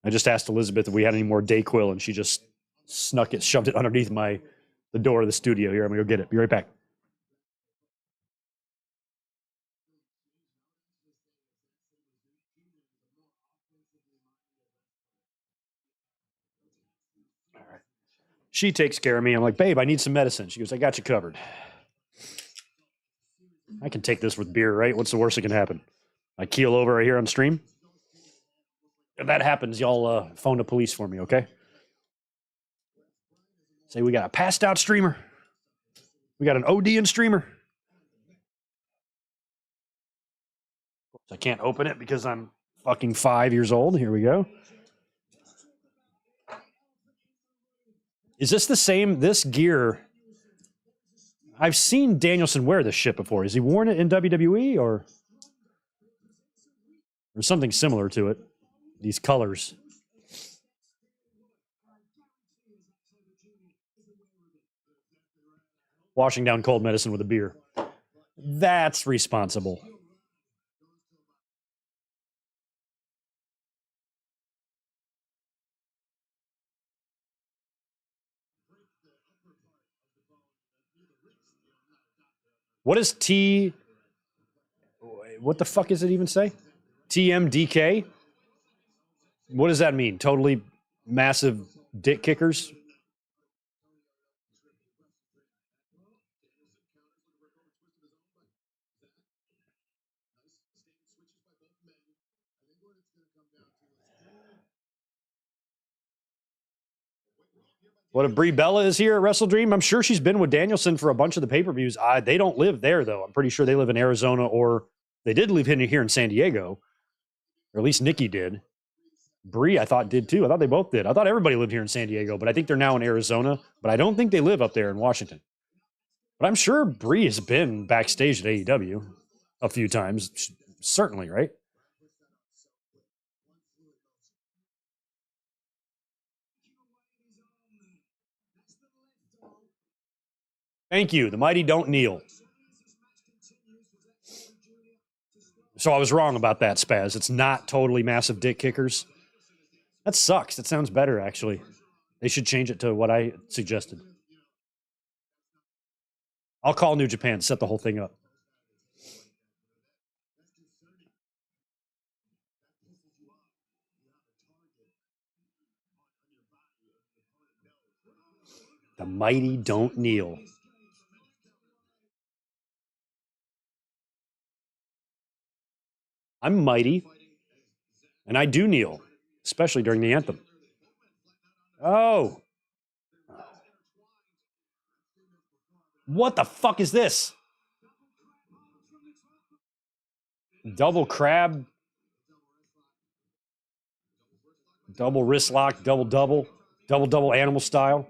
I just asked Elizabeth if we had any more Dayquil, and she just shoved it underneath the door of the studio. Here, I'm gonna go get it. Be right back. All right. She takes care of me. I'm like, babe, I need some medicine. She goes, I got you covered. I can take this with beer, right? What's the worst that can happen? I keel over right here on stream. If that happens, y'all phone the police for me, okay? Say we got a passed out streamer. We got an ODing streamer. I can't open it because I'm fucking 5 years old. Here we go. Is this the same? This gear. I've seen Danielson wear this shit before. Has he worn it in WWE or something similar to it? These colors. Washing down cold medicine with a beer. That's responsible. What is T? What the fuck does it even say? TMDK? What does that mean? Totally massive dick kickers? What if Brie Bella is here at WrestleDream? I'm sure she's been with Danielson for a bunch of the pay-per-views. They don't live there, though. I'm pretty sure they live in Arizona, or they did live here in San Diego. Or at least Nikki did. Brie, I thought, did too. I thought they both did. I thought everybody lived here in San Diego, but I think they're now in Arizona. But I don't think they live up there in Washington. But I'm sure Brie has been backstage at AEW a few times. Certainly, right? Thank you. The mighty don't kneel. So I was wrong about that, Spaz. It's not totally massive dick kickers. That sucks. That sounds better, actually. They should change it to what I suggested. I'll call New Japan, set the whole thing up. The mighty don't kneel. I'm mighty, and I do kneel, especially during the anthem. Oh. What the fuck is this? Double crab. Double wrist lock, double animal style.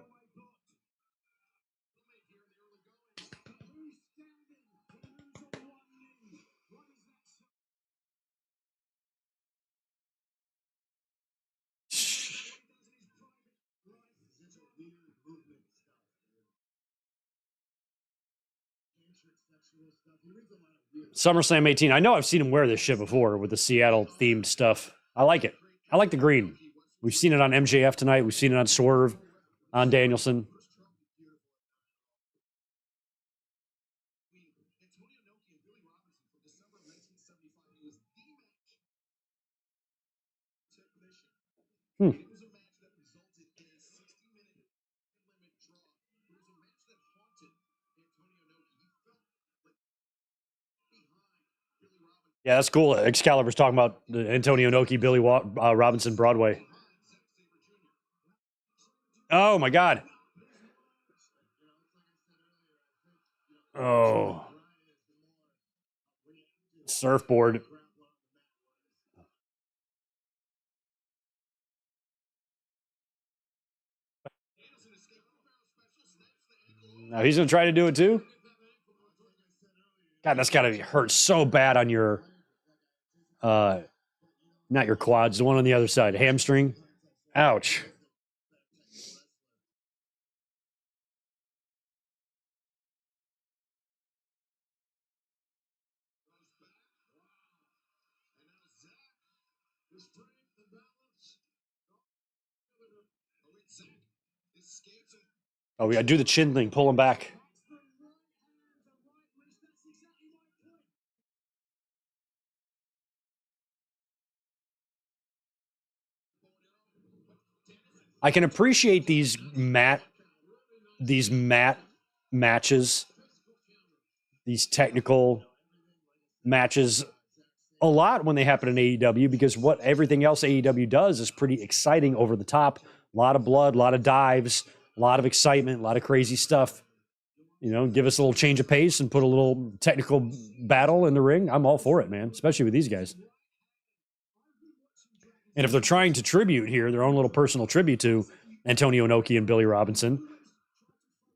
SummerSlam 18. I know I've seen him wear this shit before with the Seattle themed stuff. I like it. I like the green. We've seen it on MJF tonight. We've seen it on Swerve, on Danielson. Yeah, that's cool. Excalibur's talking about the Antonio Inoki, Billy Robinson, Broadway. Oh, my God. Oh. Surfboard. Now he's going to try to do it too. God, that's got to hurt so bad on your, not your quads, the one on the other side, hamstring. Ouch. Oh, we got to do the chin thing, pull him back. I can appreciate these mat matches, these technical matches a lot when they happen in AEW, because what everything else AEW does is pretty exciting, over the top. A lot of blood, a lot of dives, a lot of excitement, a lot of crazy stuff. You know, give us a little change of pace and put a little technical battle in the ring. I'm all for it, man, especially with these guys. And if they're trying to tribute here, their own little personal tribute to Antonio Inoki and Billy Robinson,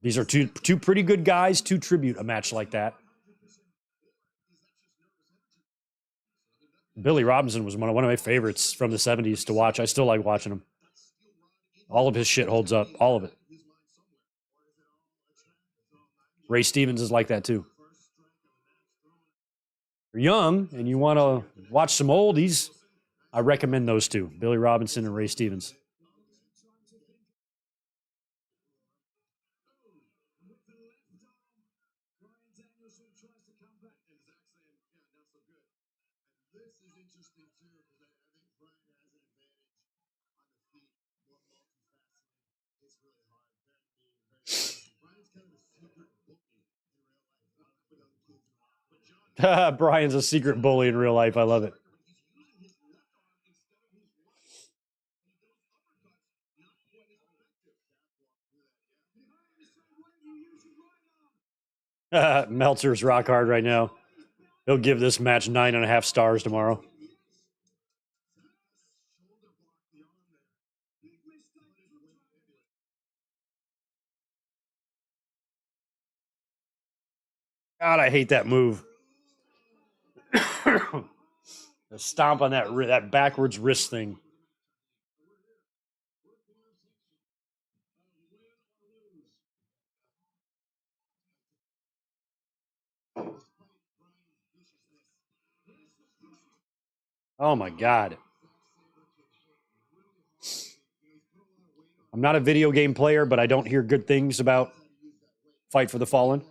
these are two pretty good guys to tribute a match like that. Billy Robinson was one of my favorites from the 70s to watch. I still like watching him. All of his shit holds up. All of it. Ray Stevens is like that too. If you're young and you want to watch some oldies, I recommend those two, Billy Robinson and Ray Stevens. Brian's a secret bully in real life. I love it. Meltzer's rock hard right now. He'll give this match 9.5 stars tomorrow. God, I hate that move. The stomp on that backwards wrist thing. Oh my God. I'm not a video game player, but I don't hear good things about Fight for the Fallen.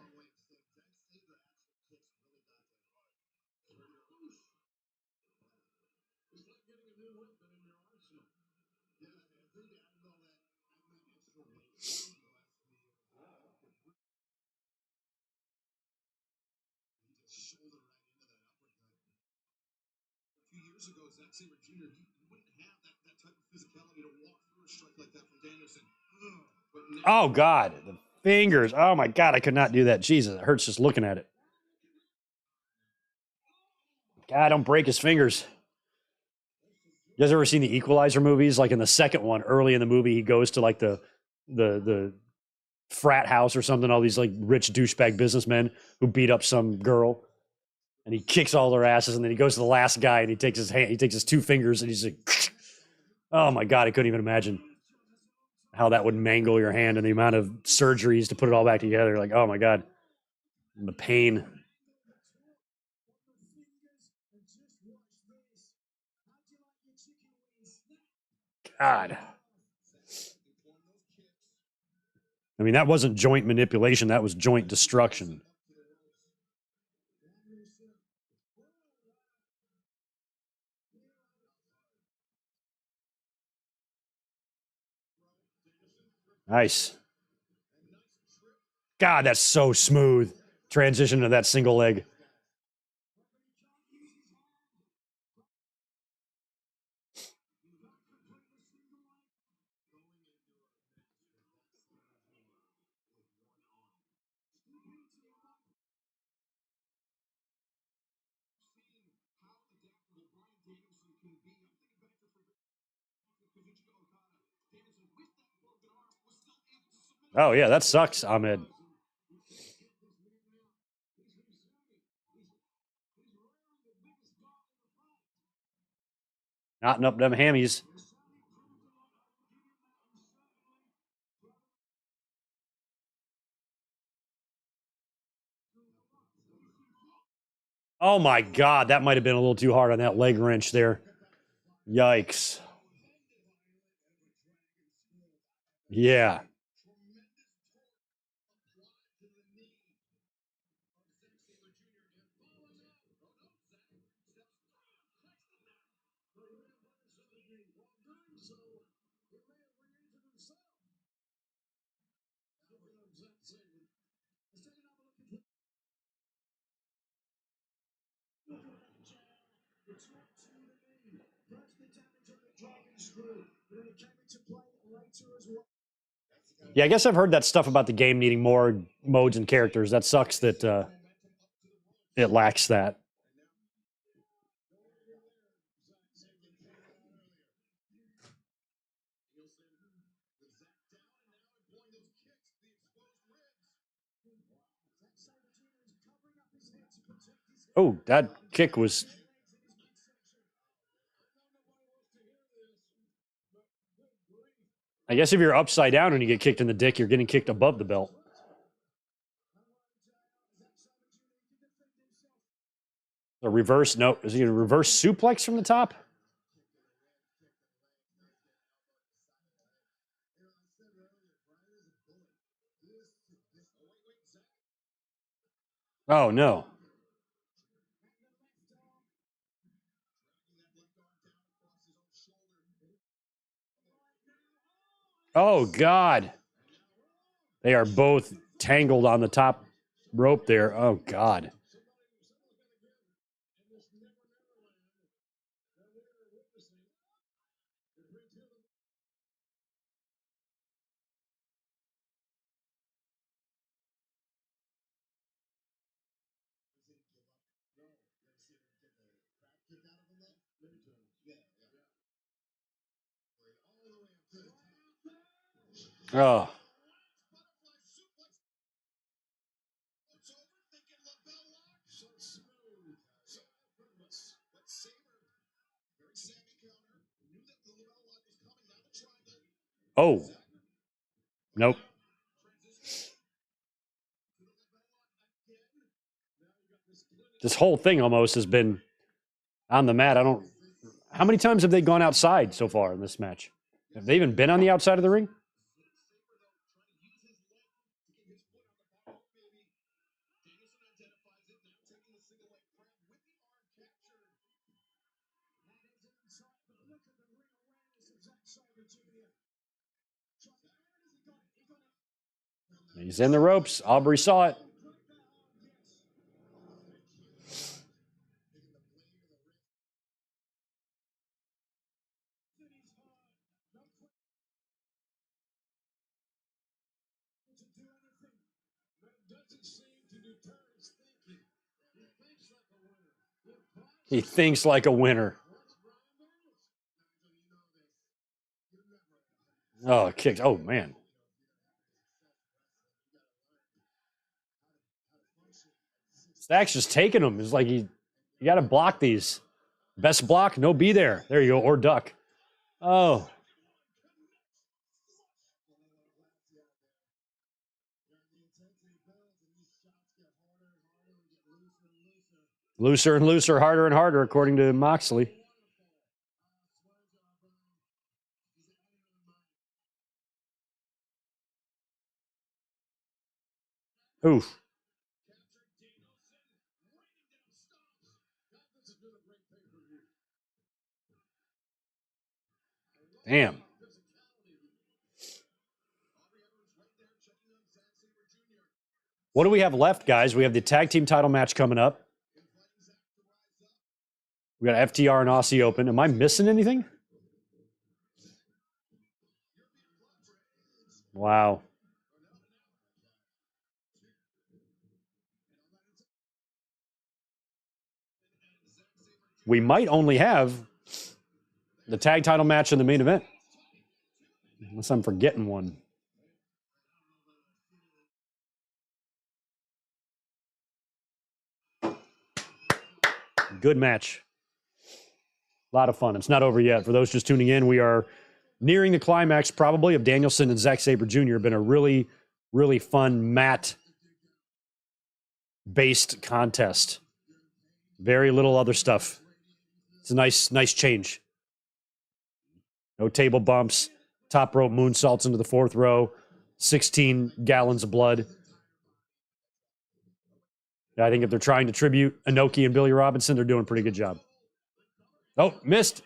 Ago, Sabre Jr., he wouldn't have that type of physicality to walk through a strike like that from Danielson. Oh God, the fingers. Oh my God, I could not do that. Jesus, it hurts just looking at it. God, don't break his fingers. You guys ever seen the Equalizer movies? Like in the second one, early in the movie, he goes to like the frat house or something. All these like rich douchebag businessmen who beat up some girl, and he kicks all their asses. And then he goes to the last guy and he takes his 2 fingers, and he's like, "Oh my God, I couldn't even imagine how that would mangle your hand and the amount of surgeries to put it all back together." Like, oh my God, and the pain. God. I mean, that wasn't joint manipulation. That was joint destruction. Nice. God, that's so smooth. Transition to that single leg. Oh, yeah, that sucks, Ahmed. Knotting up them hammies. Oh, my God. That might have been a little too hard on that leg wrench there. Yikes. Yeah. Yeah, I guess I've heard that stuff about the game needing more modes and characters. That sucks that it lacks that. Oh, that kick was. I guess if you're upside down and you get kicked in the dick, you're getting kicked above the belt. A reverse, no. Is he a reverse suplex from the top? Oh, no. Oh, God. They are both tangled on the top rope there. Oh, God. Oh. Oh. Nope. This whole thing almost has been on the mat. I don't. How many times have they gone outside so far in this match? Have they even been on the outside of the ring? He's in the ropes. Aubrey saw it. He thinks like a winner. Oh, kicks. Oh, man. Stack's just taking him. It's like you got to block these. Best block, no be there. There you go. Or duck. Oh. Looser and looser, harder and harder, according to Moxley. Oof. Damn. What do we have left, guys? We have the tag team title match coming up. We got FTR and Aussie Open. Am I missing anything? Wow. We might only have the tag title match in the main event. Unless I'm forgetting one. Good match. A lot of fun. It's not over yet. For those just tuning in, we are nearing the climax probably of Danielson and Sabre Jr. Been a really, really fun mat-based contest. Very little other stuff. It's a nice change. No table bumps. Top rope moonsaults into the fourth row. 16 gallons of blood. I think if they're trying to tribute Inoki and Billy Robinson, they're doing a pretty good job. Oh, missed.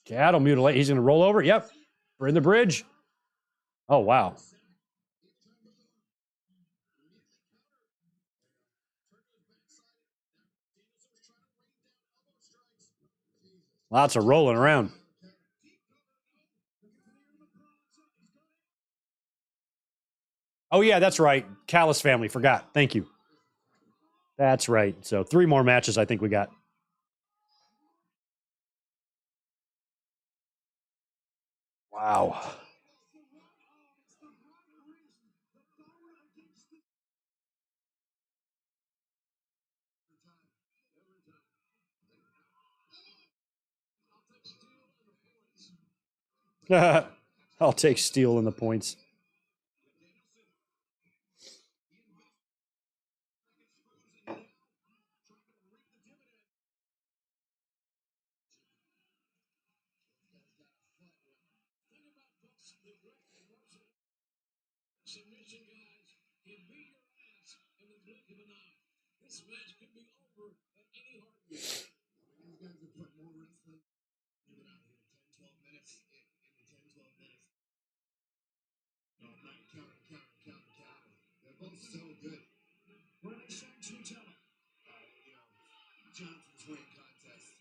Cattle mutilate. He's going to roll over. Yep. We're in the bridge. Oh, wow. Lots of rolling around. Oh, yeah, that's right. Callis family. Forgot. Thank you. That's right. So 3 more matches I think we got. Wow. I'll take Steel in the points. Submission, guys. He beat your ass in the blink of an eye. This match could be over at any heartbeat. These guys have put more wrestling in out here. 10, 12 minutes. In the 10, 12 minutes. No, I'm not counting. They're both so good. What are they saying to each other? Johnson's winning contest.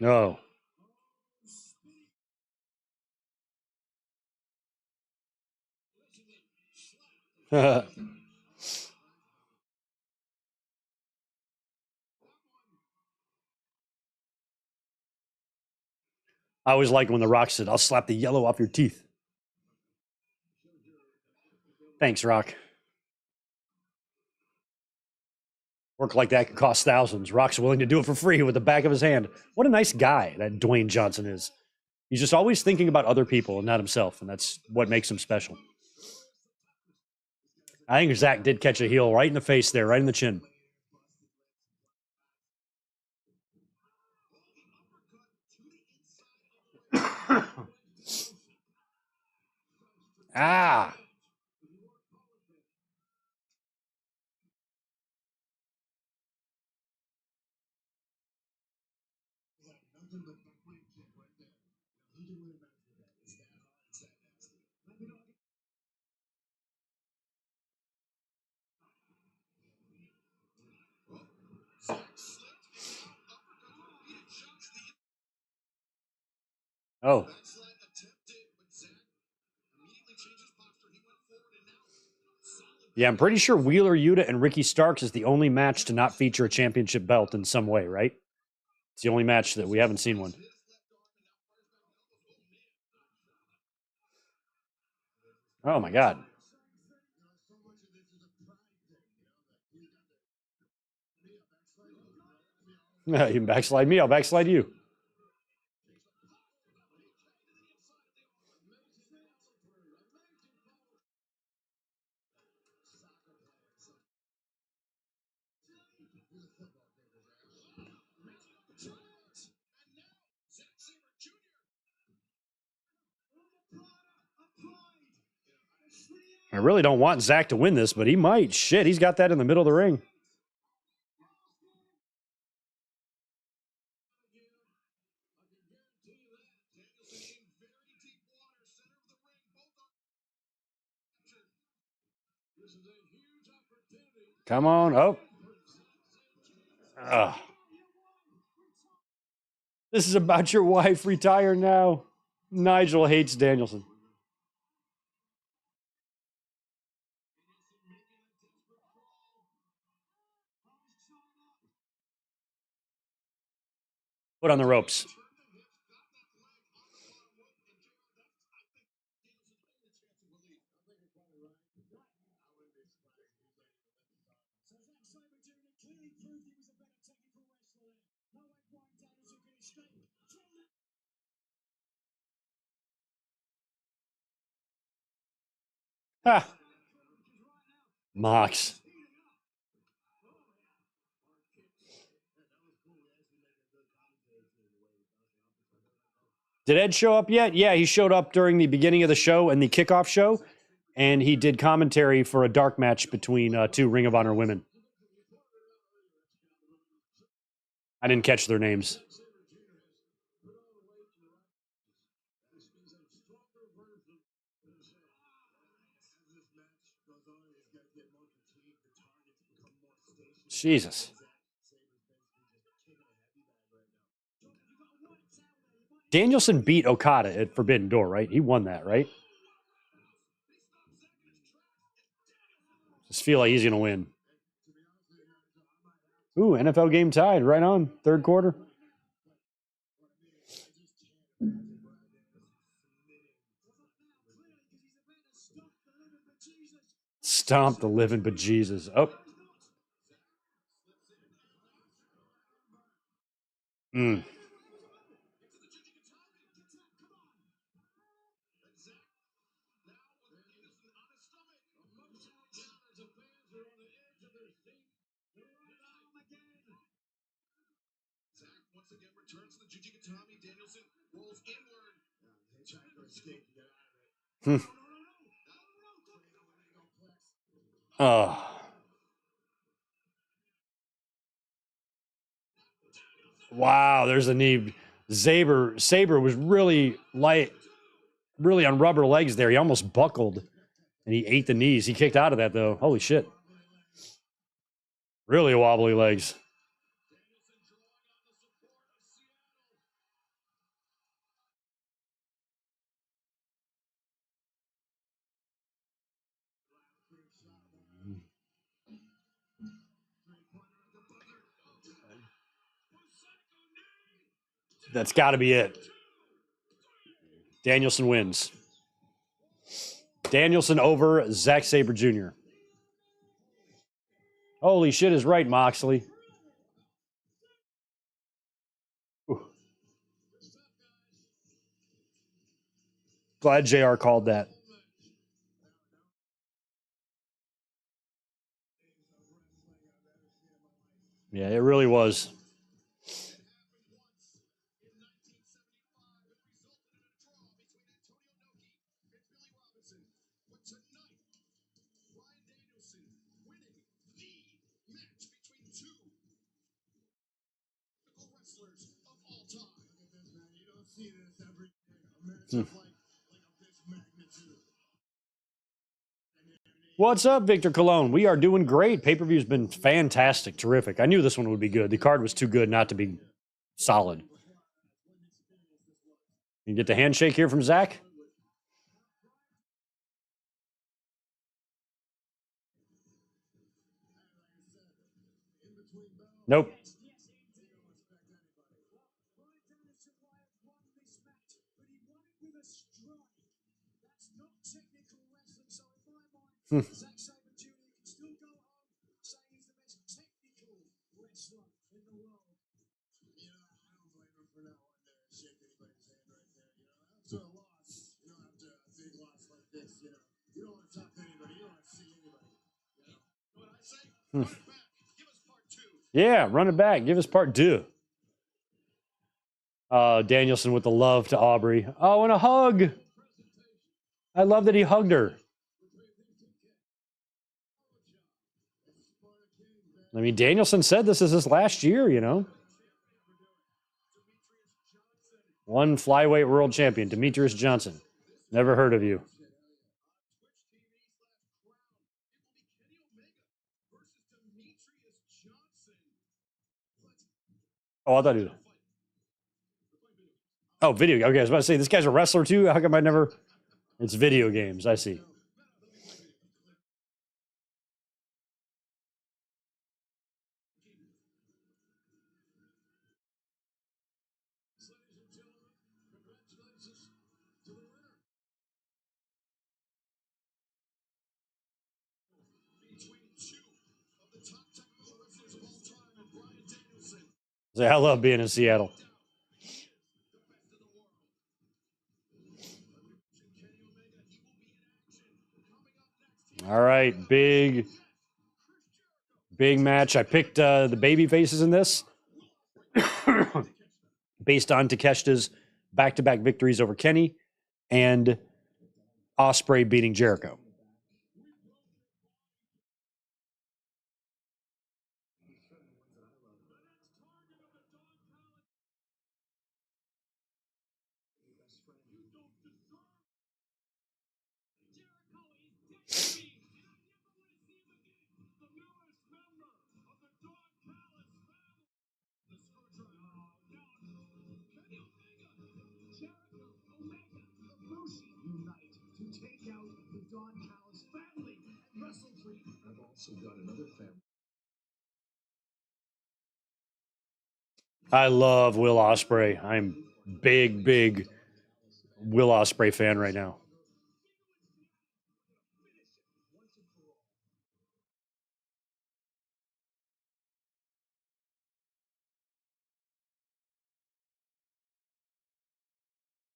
No. I always like when The Rock said, I'll slap the yellow off your teeth. Thanks, Rock. Work like that could cost thousands. Rock's willing to do it for free with the back of his hand. What a nice guy that Dwayne Johnson is. He's just always thinking about other people and not himself, and that's what makes him special. I think Zach did catch a heel right in the face there, right in the chin. Ah. Oh. Yeah, I'm pretty sure Wheeler Yuta and Ricky Starks is the only match to not feature a championship belt in some way, right? It's the only match that we haven't seen one. Oh, my God. You can backslide me, I'll backslide you. I really don't want Zach to win this, but he might. Shit, he's got that in the middle of the ring. Come on. Oh. Ugh. This is about your wife. Retire now. Nigel hates Danielson. Put on the ropes. Ha! Mox. Did Ed show up yet? Yeah, he showed up during the beginning of the show and the kickoff show, and he did commentary for a dark match between two Ring of Honor women. I didn't catch their names. Jesus. Danielson beat Okada at Forbidden Door, right? He won that, right? Just feel like he's going to win. Ooh, NFL game tied. Right on. Third quarter. Stomp the living bejesus. Oh. Mm. Once again returns to the Jujikatami. Danielson rolls inward. Trying to escape to get out of it. Oh. Wow, there's a knee. Sabre was really light, really on rubber legs there. He almost buckled, and he ate the knees. He kicked out of that, though. Holy shit. Really wobbly legs. That's got to be it. Danielson wins. Danielson over Zack Sabre Jr. Holy shit is right, Moxley. Ooh. Glad JR called that. Yeah, it really was. What's up, Victor Colon? We are doing great. Pay-per-view's been fantastic, terrific. I knew this one would be good. The card was too good not to be solid. You get the handshake here from Zach? Nope. Yeah, run it back. Give us part two. Danielson with the love to Aubrey. Oh, and a hug. I love that he hugged her. I mean, Danielson said this is his last year, you know. One flyweight world champion, Demetrius Johnson. Never heard of you. Oh, I thought he was. Oh, video. Okay, I was about to say, this guy's a wrestler too. How come I never. It's video games. I see. So I love being in Seattle. All right, big match. I picked the baby faces in this based on Takeshita's back-to-back victories over Kenny and Ospreay beating Jericho. I love Will Ospreay. I'm big Will Ospreay fan right now.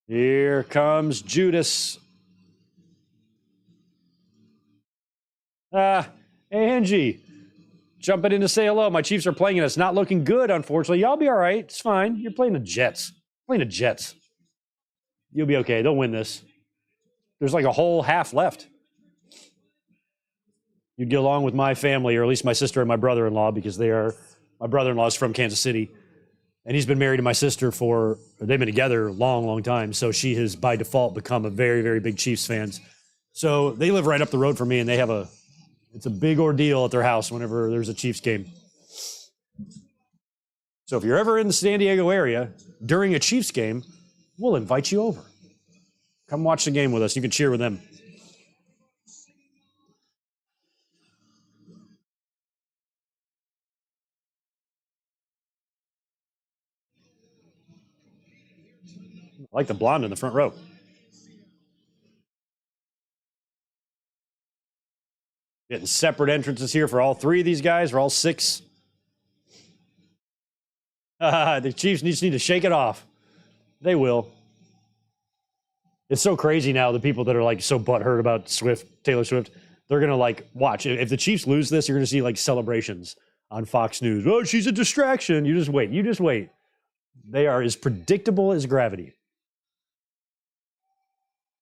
Here comes Judas. Angie, jumping in to say hello. My Chiefs are playing and it's not looking good, unfortunately. Y'all be all right. It's fine. You're playing the Jets. Playing the Jets. You'll be okay. They'll win this. There's like a whole half left. You'd get along with my family, or at least my sister and my brother-in-law, because my brother-in-law is from Kansas City. And he's been married to my sister they've been together a long time. So she has by default become a very big Chiefs fan. So they live right up the road from me, and it's a big ordeal at their house whenever there's a Chiefs game. So if you're ever in the San Diego area during a Chiefs game, we'll invite you over. Come watch the game with us. You can cheer with them. I like the blonde in the front row. Getting separate entrances here for all three of these guys, or all six. The Chiefs just need to shake it off. They will. It's so crazy now, the people that are like so butthurt about Taylor Swift, they're going to like watch. If the Chiefs lose this, you're going to see like celebrations on Fox News. Oh, she's a distraction. You just wait. They are as predictable as gravity.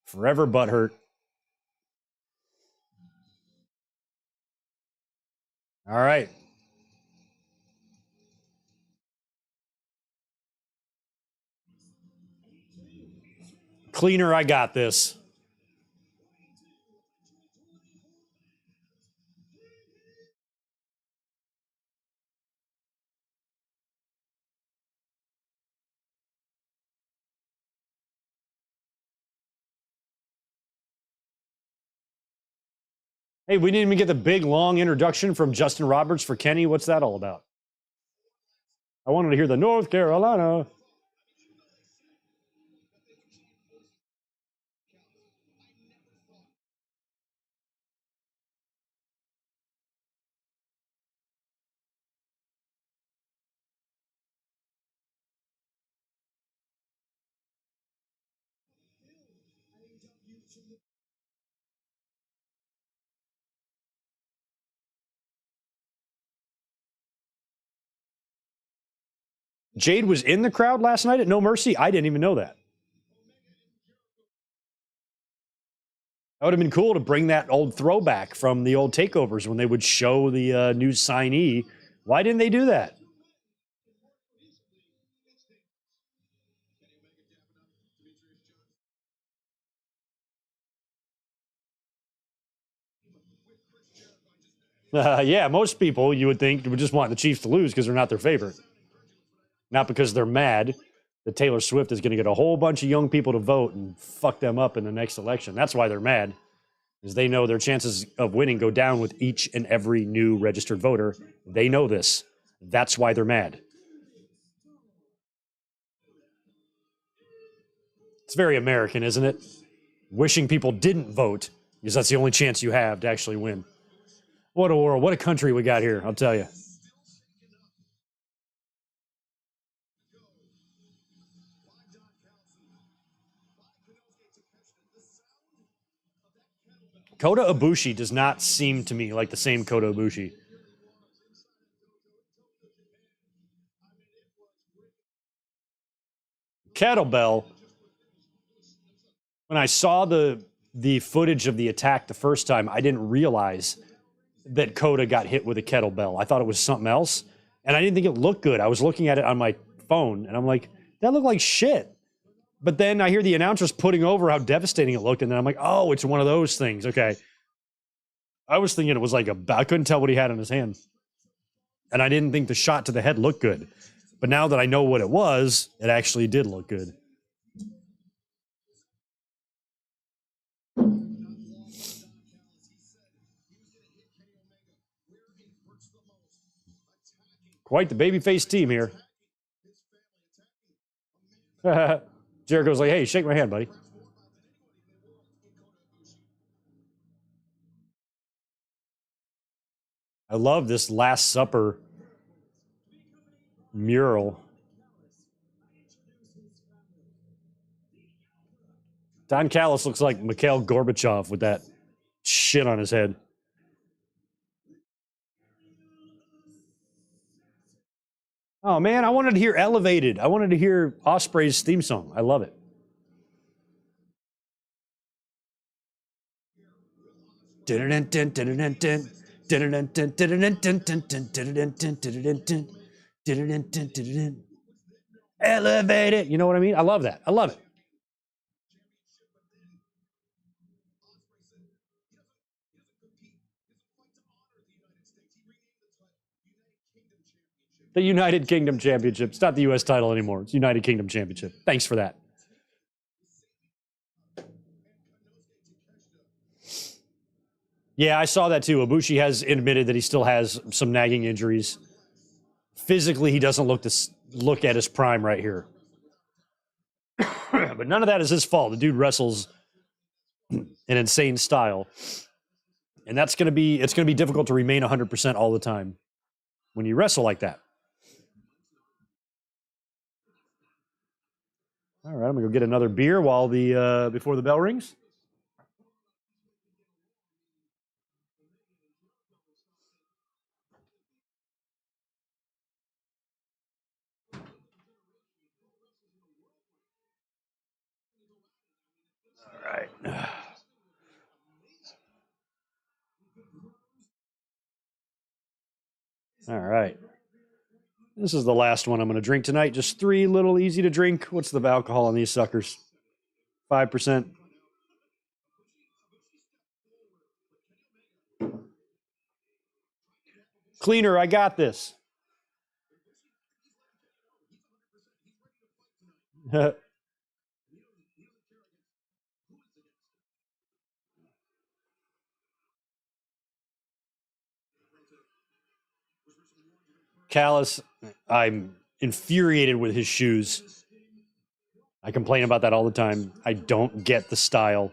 Forever butthurt. All right. Cleaner, I got this. Hey, we didn't even get the big, long introduction from Justin Roberts for Kenny. What's that all about? I wanted to hear the North Carolina. Jade was in the crowd last night at No Mercy. I didn't even know that. That would have been cool to bring that old throwback from the old takeovers when they would show the new signee. Why didn't they do that? Yeah, most people you would think would just want the Chiefs to lose because they're not their favorite. Not because they're mad that Taylor Swift is going to get a whole bunch of young people to vote and fuck them up in the next election. That's why they're mad, is they know their chances of winning go down with each and every new registered voter. They know this. That's why they're mad. It's very American, isn't it? Wishing people didn't vote because that's the only chance you have to actually win. What a world. What a country we got here, I'll tell you. Kota Ibushi does not seem to me like the same Kota Ibushi. Kettlebell. When I saw the footage of the attack the first time, I didn't realize that Kota got hit with a kettlebell. I thought it was something else, and I didn't think it looked good. I was looking at it on my phone, and I'm like, that looked like shit. But then I hear the announcers putting over how devastating it looked, and then I'm like, oh, it's one of those things. Okay. I was thinking it was like I couldn't tell what he had in his hand. And I didn't think the shot to the head looked good. But now that I know what it was, it actually did look good. Quite the babyface team here. Jericho's like, hey, shake my hand, buddy. I love this Last Supper mural. Don Callis looks like Mikhail Gorbachev with that shit on his head. Oh, man, I wanted to hear Elevated. I wanted to hear Ospreay's theme song. I love it. Elevated. You know what I mean? I love that. I love it. The United Kingdom Championship. It's not the U.S. title anymore. It's United Kingdom Championship. Thanks for that. Yeah, I saw that too. Ibushi has admitted that he still has some nagging injuries. Physically, he doesn't look at his prime right here. But none of that is his fault. The dude wrestles an insane style. And it's going to be difficult to remain 100% all the time when you wrestle like that. All right, I'm going to go get another beer while before the bell rings. All right. All right. This is the last one I'm going to drink tonight. Just 3 little easy to drink. What's the alcohol on these suckers? 5%. Cleaner, I got this. Callis, I'm infuriated with his shoes. I complain about that all the time. I don't get the style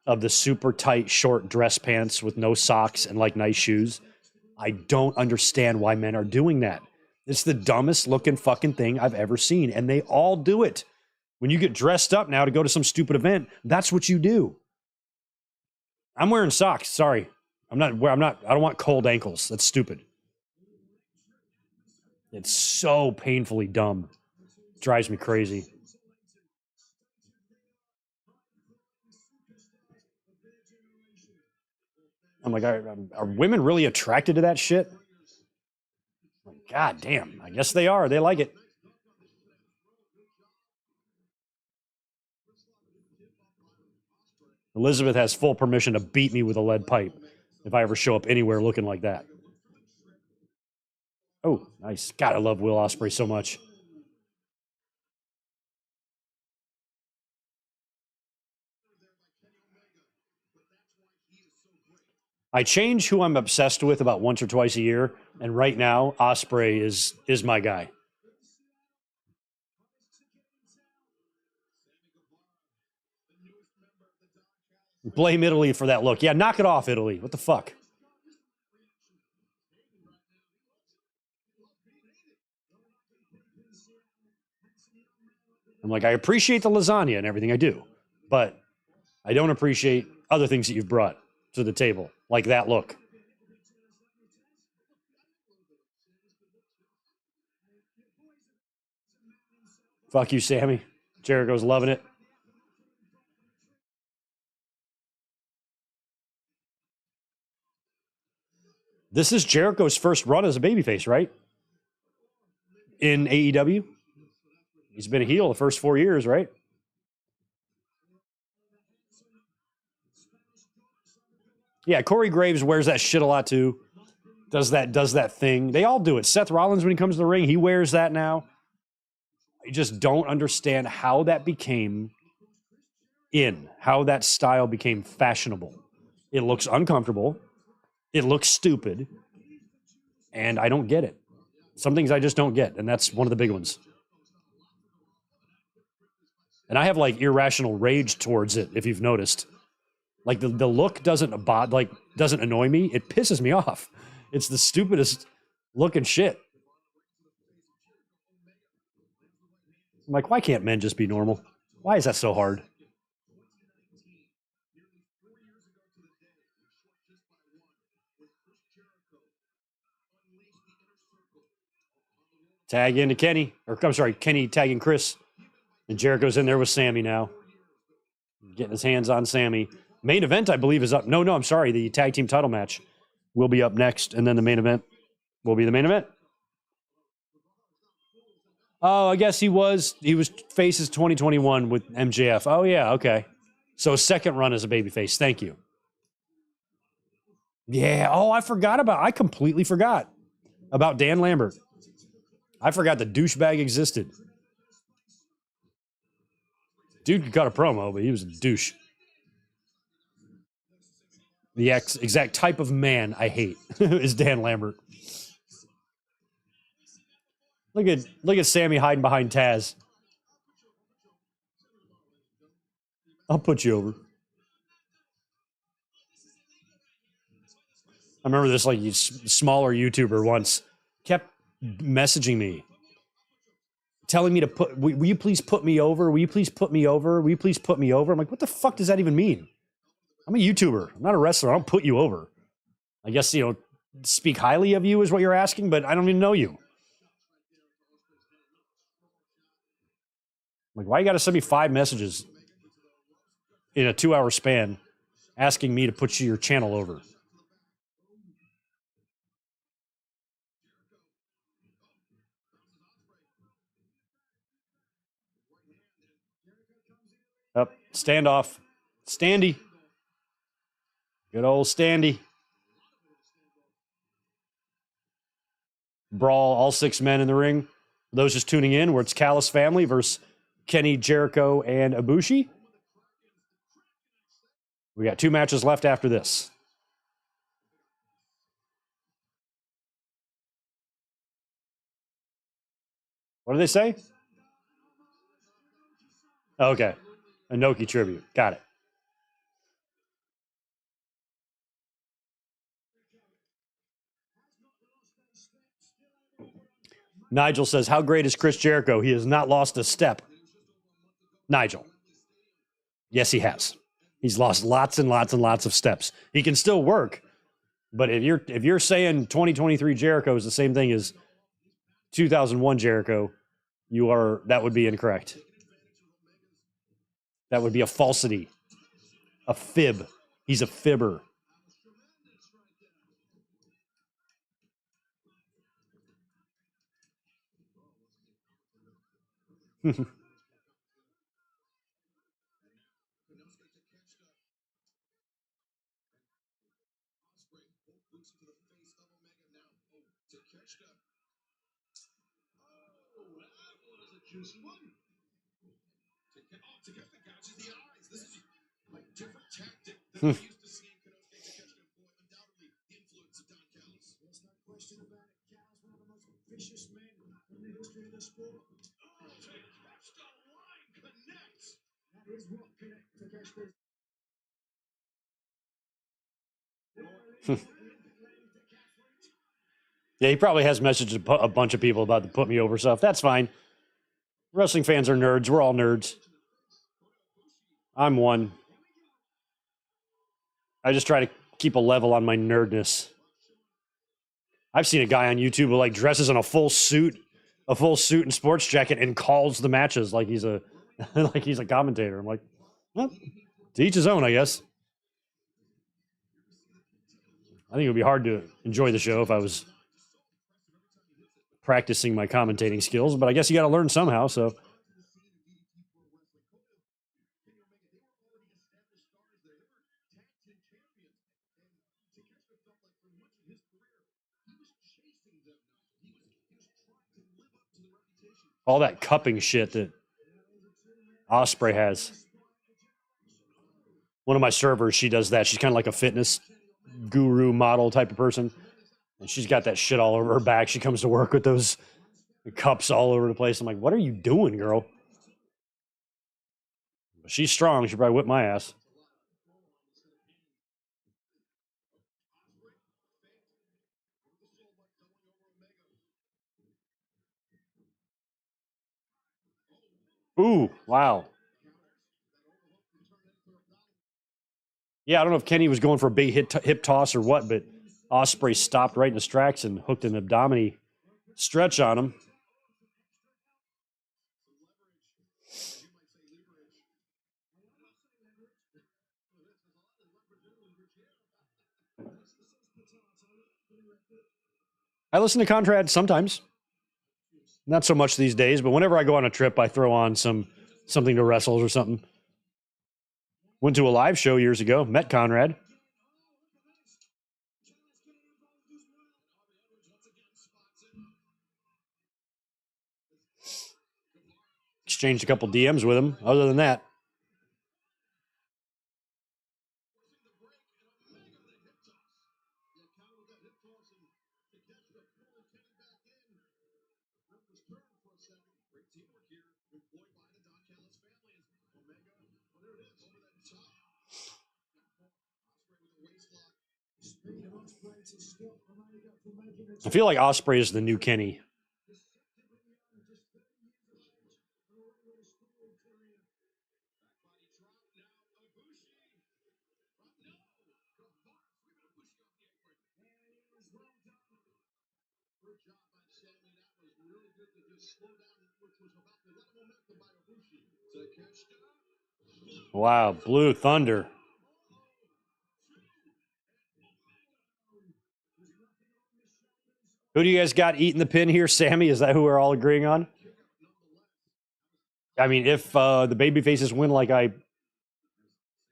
of the super tight short dress pants with no socks and like nice shoes. I don't understand why men are doing that. It's the dumbest looking fucking thing I've ever seen. And they all do it. When you get dressed up now to go to some stupid event, that's what you do. I'm wearing socks. Sorry. I don't want cold ankles. That's stupid. It's so painfully dumb. It drives me crazy. I'm like, are women really attracted to that shit? Like, God damn. I guess they are. They like it. Elizabeth has full permission to beat me with a lead pipe if I ever show up anywhere looking like that. Oh, nice. God, I love Will Ospreay so much. I change who I'm obsessed with about once or twice a year, and right now, Ospreay is my guy. Blame Italy for that look. Yeah, knock it off, Italy. What the fuck? I'm like, I appreciate the lasagna and everything I do, but I don't appreciate other things that you've brought to the table, like that look. Fuck you, Sammy. Jericho's loving it. This is Jericho's first run as a babyface, right? In AEW. He's been a heel the first 4 years, right? Yeah, Corey Graves wears that shit a lot too. Does that thing. They all do it. Seth Rollins, when he comes to the ring, he wears that now. I just don't understand how that became how that style became fashionable. It looks uncomfortable. It looks stupid. And I don't get it. Some things I just don't get, and that's one of the big ones. And I have like irrational rage towards it, if you've noticed. Like the look doesn't annoy me. It pisses me off. It's the stupidest looking shit. I'm like, why can't men just be normal? Why is that so hard? Tag into Kenny. Or I'm sorry, Kenny tagging Chris. And Jericho's in there with Sammy now. Getting his hands on Sammy. Main event, I believe, is up. No, I'm sorry. The tag team title match will be up next. And then the main event will be the main event. Oh, I guess he was faces 2021 with MJF. Oh, yeah, okay. So second run as a babyface. Thank you. Yeah, I completely forgot about Dan Lambert. I forgot the douchebag existed. Dude could cut a promo, but he was a douche. The exact type of man I hate is Dan Lambert. Look at Sammy hiding behind Taz. I'll put you over. I remember this like smaller YouTuber once kept messaging me, telling me to will you please put me over? Will you please put me over? Will you please put me over? I'm like, what the fuck does that even mean? I'm a YouTuber. I'm not a wrestler. I don't put you over. I guess, speak highly of you is what you're asking, but I don't even know you. Like, why you got to send me 5 messages in a 2-hour span asking me to put your channel over? Up, standoff. Standy. Good old Standy. Brawl, all 6 men in the ring. Those just tuning in, where it's Callis family versus Kenny, Jericho, and Ibushi. We got 2 matches left after this. What do they say? Okay. Inoki tribute. Got it. Nigel says, how great is Chris Jericho? He has not lost a step. Nigel. Yes, he has. He's lost lots and lots and lots of steps. He can still work, but if you're saying 2023 Jericho is the same thing as 2001 Jericho, that would be incorrect. That would be a falsity, a fib. He's a fibber. Yeah, he probably has messaged a bunch of people about the put me over stuff. That's fine. Wrestling fans are nerds. We're all nerds. I'm one. I just try to keep a level on my nerdness. I've seen a guy on YouTube who like dresses in a full suit and sports jacket and calls the matches like he's a like he's a commentator. I'm like, well, to each his own, I guess. I think it would be hard to enjoy the show if I was practicing my commentating skills, but I guess you got to learn somehow, so. All that cupping shit that Ospreay has. One of my servers, she does that. She's kind of like a fitness guru model type of person. And she's got that shit all over her back. She comes to work with those cups all over the place. I'm like, what are you doing, girl? But she's strong. She'll probably whip my ass. Ooh, wow. Yeah, I don't know if Kenny was going for a big hip toss or what, but Ospreay stopped right in his tracks and hooked an abdomen stretch on him. I listen to Conrad sometimes. Not so much these days, but whenever I go on a trip, I throw on something to wrestle or something. Went to a live show years ago, met Conrad. Exchanged a couple DMs with him. Other than that, I feel like Ospreay is the new Kenny. Wow, Blue Thunder. Who do you guys got eating the pin here? Sammy, is that who we're all agreeing on? I mean, if the babyfaces win like I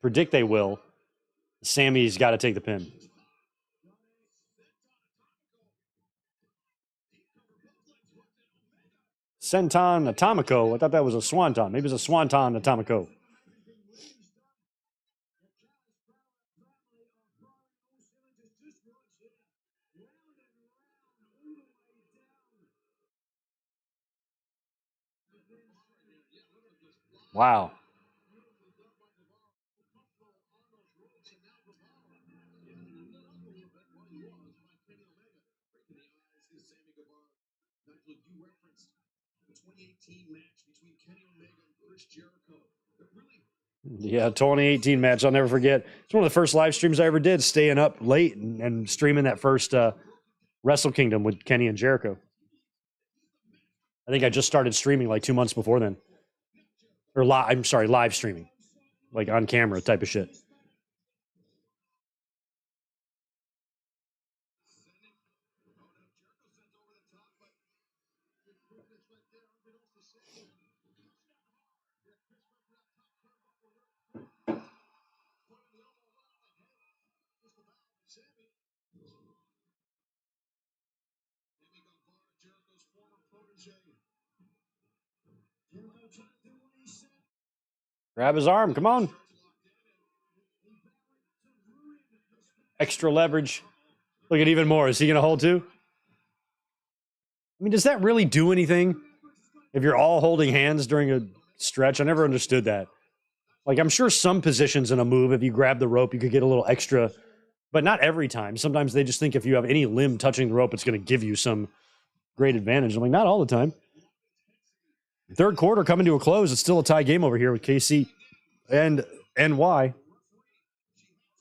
predict they will, Sammy's got to take the pin. Senton Atomico. I thought that was a Swanton. Maybe it's a Swanton Atomico. Wow. Yeah, 2018 match. I'll never forget. It's one of the first live streams I ever did, staying up late and streaming that first Wrestle Kingdom with Kenny and Jericho. I think I just started streaming like 2 months before then. Or live streaming. Like on camera type of shit. Grab his arm. Come on. Extra leverage. Look at even more. Is he going to hold too? I mean, does that really do anything? If you're all holding hands during a stretch? I never understood that. Like, I'm sure some positions in a move, if you grab the rope, you could get a little extra, but not every time. Sometimes they just think if you have any limb touching the rope, it's going to give you some great advantage. I'm like, not all the time. Third quarter coming to a close. It's still a tie game over here with KC and NY.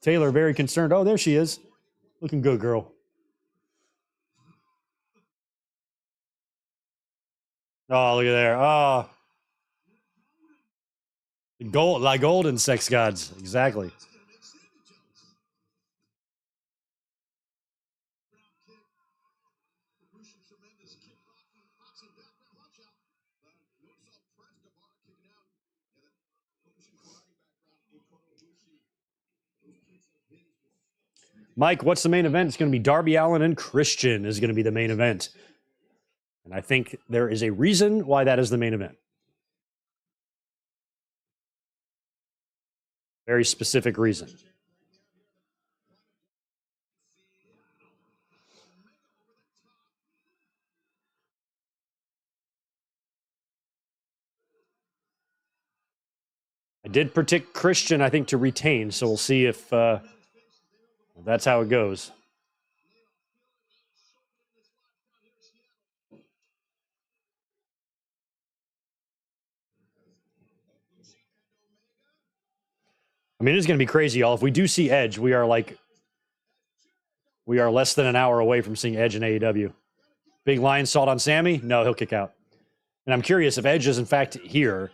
Taylor very concerned. Oh, there she is. Looking good, girl. Oh, look at there. Oh. Gold, like golden sex gods. Exactly. Mike, what's the main event? It's going to be Darby Allin and Christian is going to be the main event. And I think there is a reason why that is the main event. Very specific reason. I did predict Christian, I think, to retain, so we'll see if that's how it goes. I mean, it's going to be crazy, y'all. If we do see Edge, we are less than an hour away from seeing Edge in AEW. Big lion salt on Sammy? No, he'll kick out. And I'm curious if Edge is in fact here.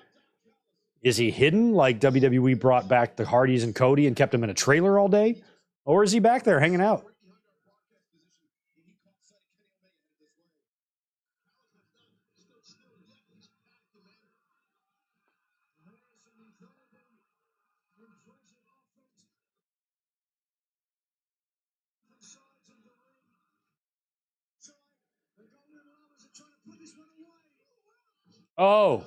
Is he hidden like WWE brought back the Hardys and Cody and kept him in a trailer all day? Or is he back there hanging out? Oh.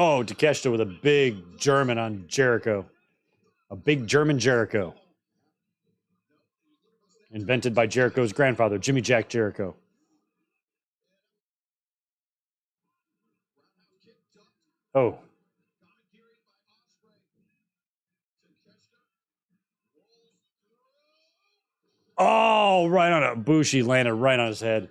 Oh, Takeshita with a big German on Jericho. A big German Jericho. Invented by Jericho's grandfather, Jimmy Jack Jericho. Oh. Oh, right on it. Bushi landed right on his head.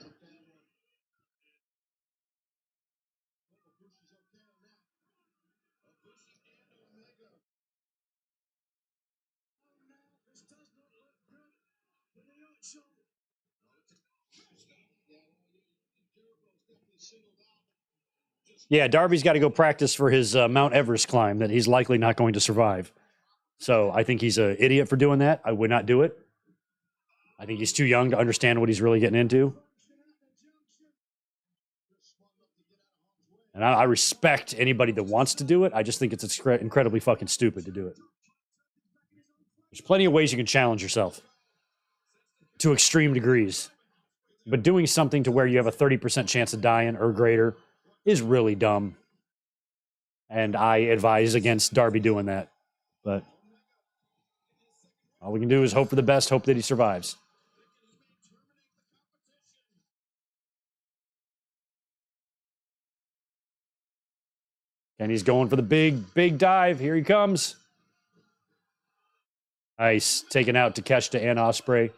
Yeah, Darby's got to go practice for his Mount Everest climb that he's likely not going to survive. So I think he's an idiot for doing that. I would not do it. I think he's too young to understand what he's really getting into. And I respect anybody that wants to do it. I just think it's incredibly fucking stupid to do it. There's plenty of ways you can challenge yourself to extreme degrees. But doing something to where you have a 30% chance of dying or greater is really dumb. And I advise against Darby doing that. But all we can do is hope for the best, hope that he survives. And he's going for the big dive. Here he comes. Nice. Taking out Takeshita and Ospreay.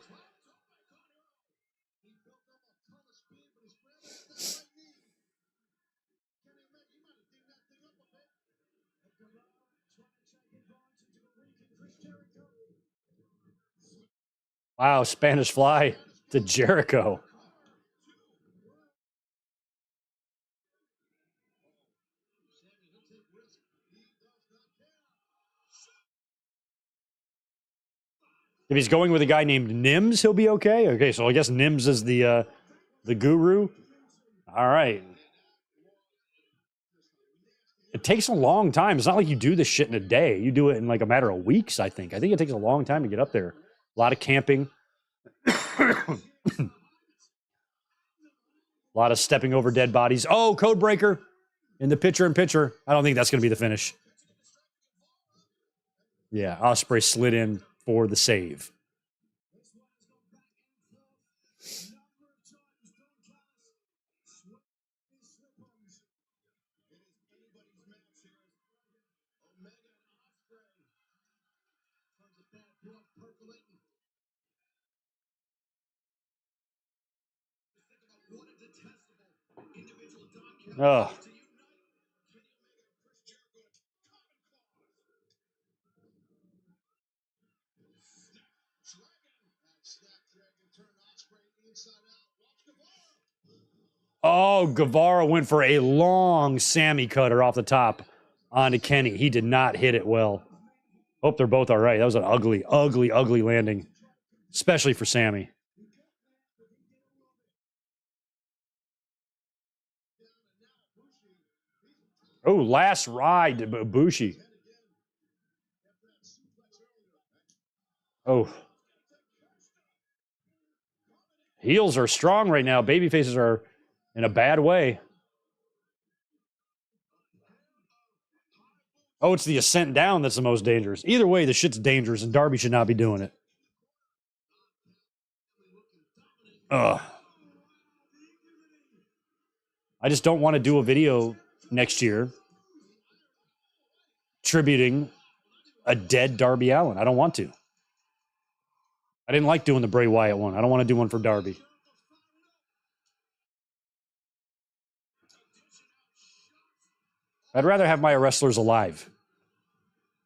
Wow, Spanish fly to Jericho. If he's going with a guy named Nims, he'll be okay. Okay, so I guess Nims is the guru. All right. It takes a long time. It's not like you do this shit in a day. You do it in like a matter of weeks, I think. I think it takes a long time to get up there. A lot of camping. A lot of stepping over dead bodies. Oh, code breaker in the pitcher. I don't think that's going to be the finish. Yeah, Ospreay slid in for the save. Ugh. Oh, Guevara went for a long Sammy cutter off the top onto Kenny. He did not hit it well. Hope they're both all right. That was an ugly, ugly, ugly landing, especially for Sammy. Oh, last ride to Ibushi. Oh. Heels are strong right now. Baby faces are in a bad way. Oh, it's the ascent down that's the most dangerous. Either way, the shit's dangerous, and Darby should not be doing it. Ugh. I just don't want to do a video next year tributing a dead Darby Allin. I don't want to. I didn't like doing the Bray Wyatt one. I don't want to do one for Darby. I'd rather have my wrestlers alive.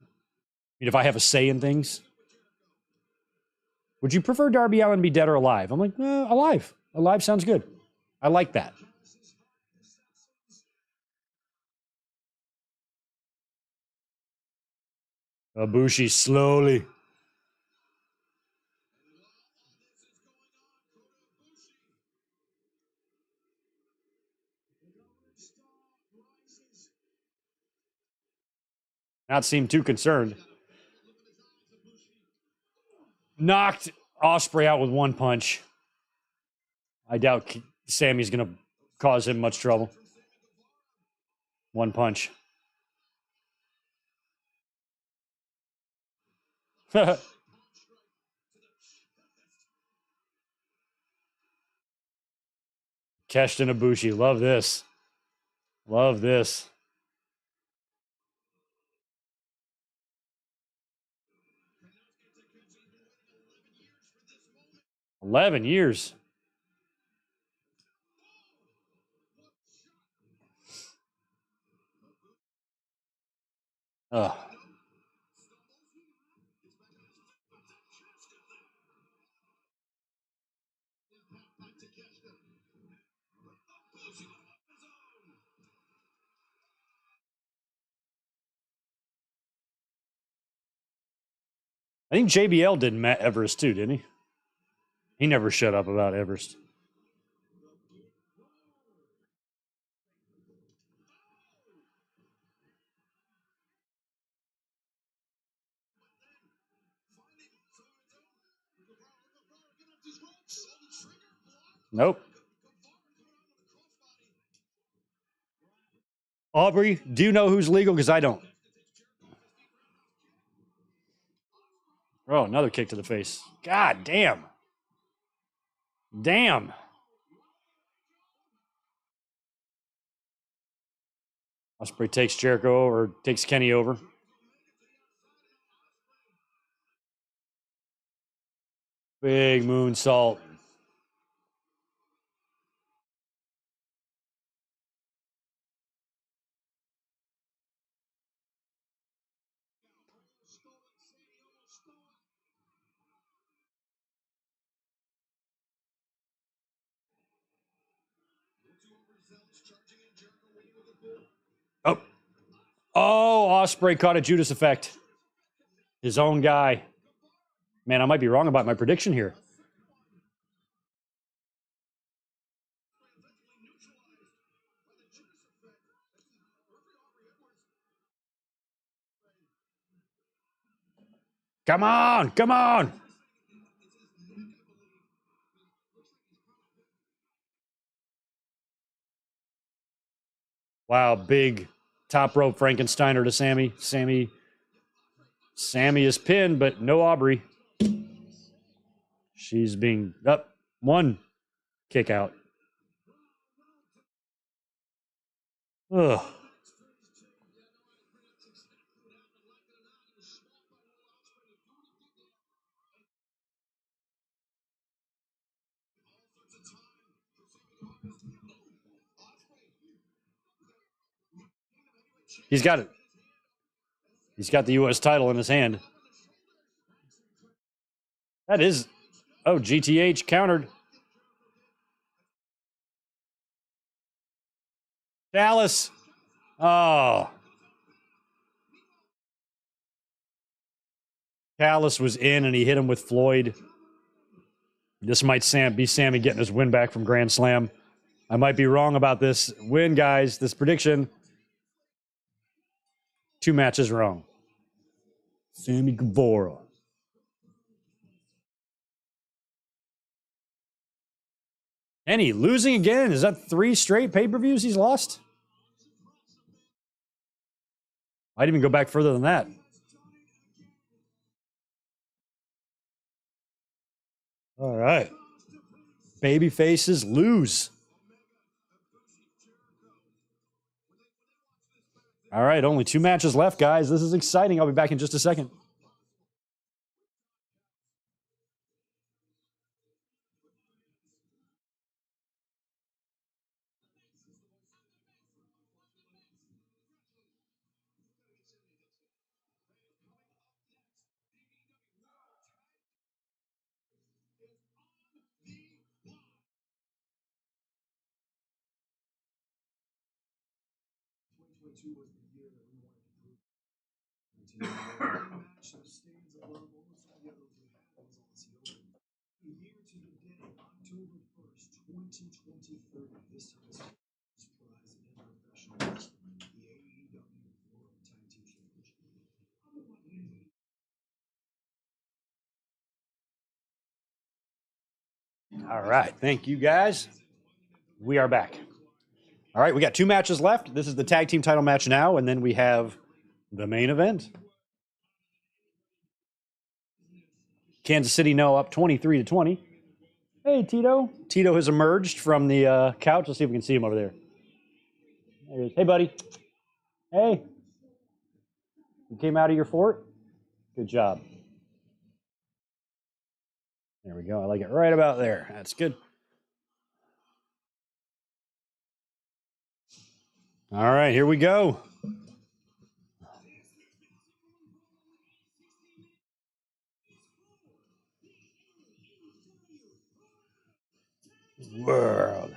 I mean, if I have a say in things. Would you prefer Darby Allin be dead or alive? I'm like, alive. Alive sounds good. I like that. Ibushi slowly. Not seem too concerned. Knocked Ospreay out with one punch. I doubt Sammy's going to cause him much trouble. One punch. Keston Ibushi. Love this. Love this. 11 years. Ugh. I think JBL did Matt Everest too, didn't he? He never shut up about Everest. Nope. Aubrey, do you know who's legal? Because I don't. Oh, another kick to the face. God damn. Damn. Ospreay takes Jericho or takes Kenny over. Big moonsault. Oh. Oh, Ospreay caught a Judas effect. His own guy. Man, I might be wrong about my prediction here. Come on, come on. Wow, big top rope Frankensteiner to Sammy. Sammy is pinned, but no Aubrey. She's being up. One kick out. Ugh. He's got it. He's got the U.S. title in his hand. That is... Oh, GTH countered. Callis. Oh. Callis was in, and he hit him with Floyd. This might be Sammy getting his win back from Grand Slam. I might be wrong about this win, guys. This prediction. 2 matches wrong. Sammy Guevara. And he losing again? Is that 3 straight pay-per-views he's lost? I'd even go back further than that. All right. Baby faces lose. All right, only 2 matches left, guys. This is exciting. I'll be back in just a second. All right, thank you, guys. We are back. All right, we got 2 matches left. This is the tag team title match now, and then we have the main event. Kansas City now up 23-20. Hey, Tito. Tito has emerged from the couch. Let's see if we can see him over there. There he is. Hey, buddy. Hey. You came out of your fort? Good job. There we go. I like it right about there. That's good. All right, here we go. World.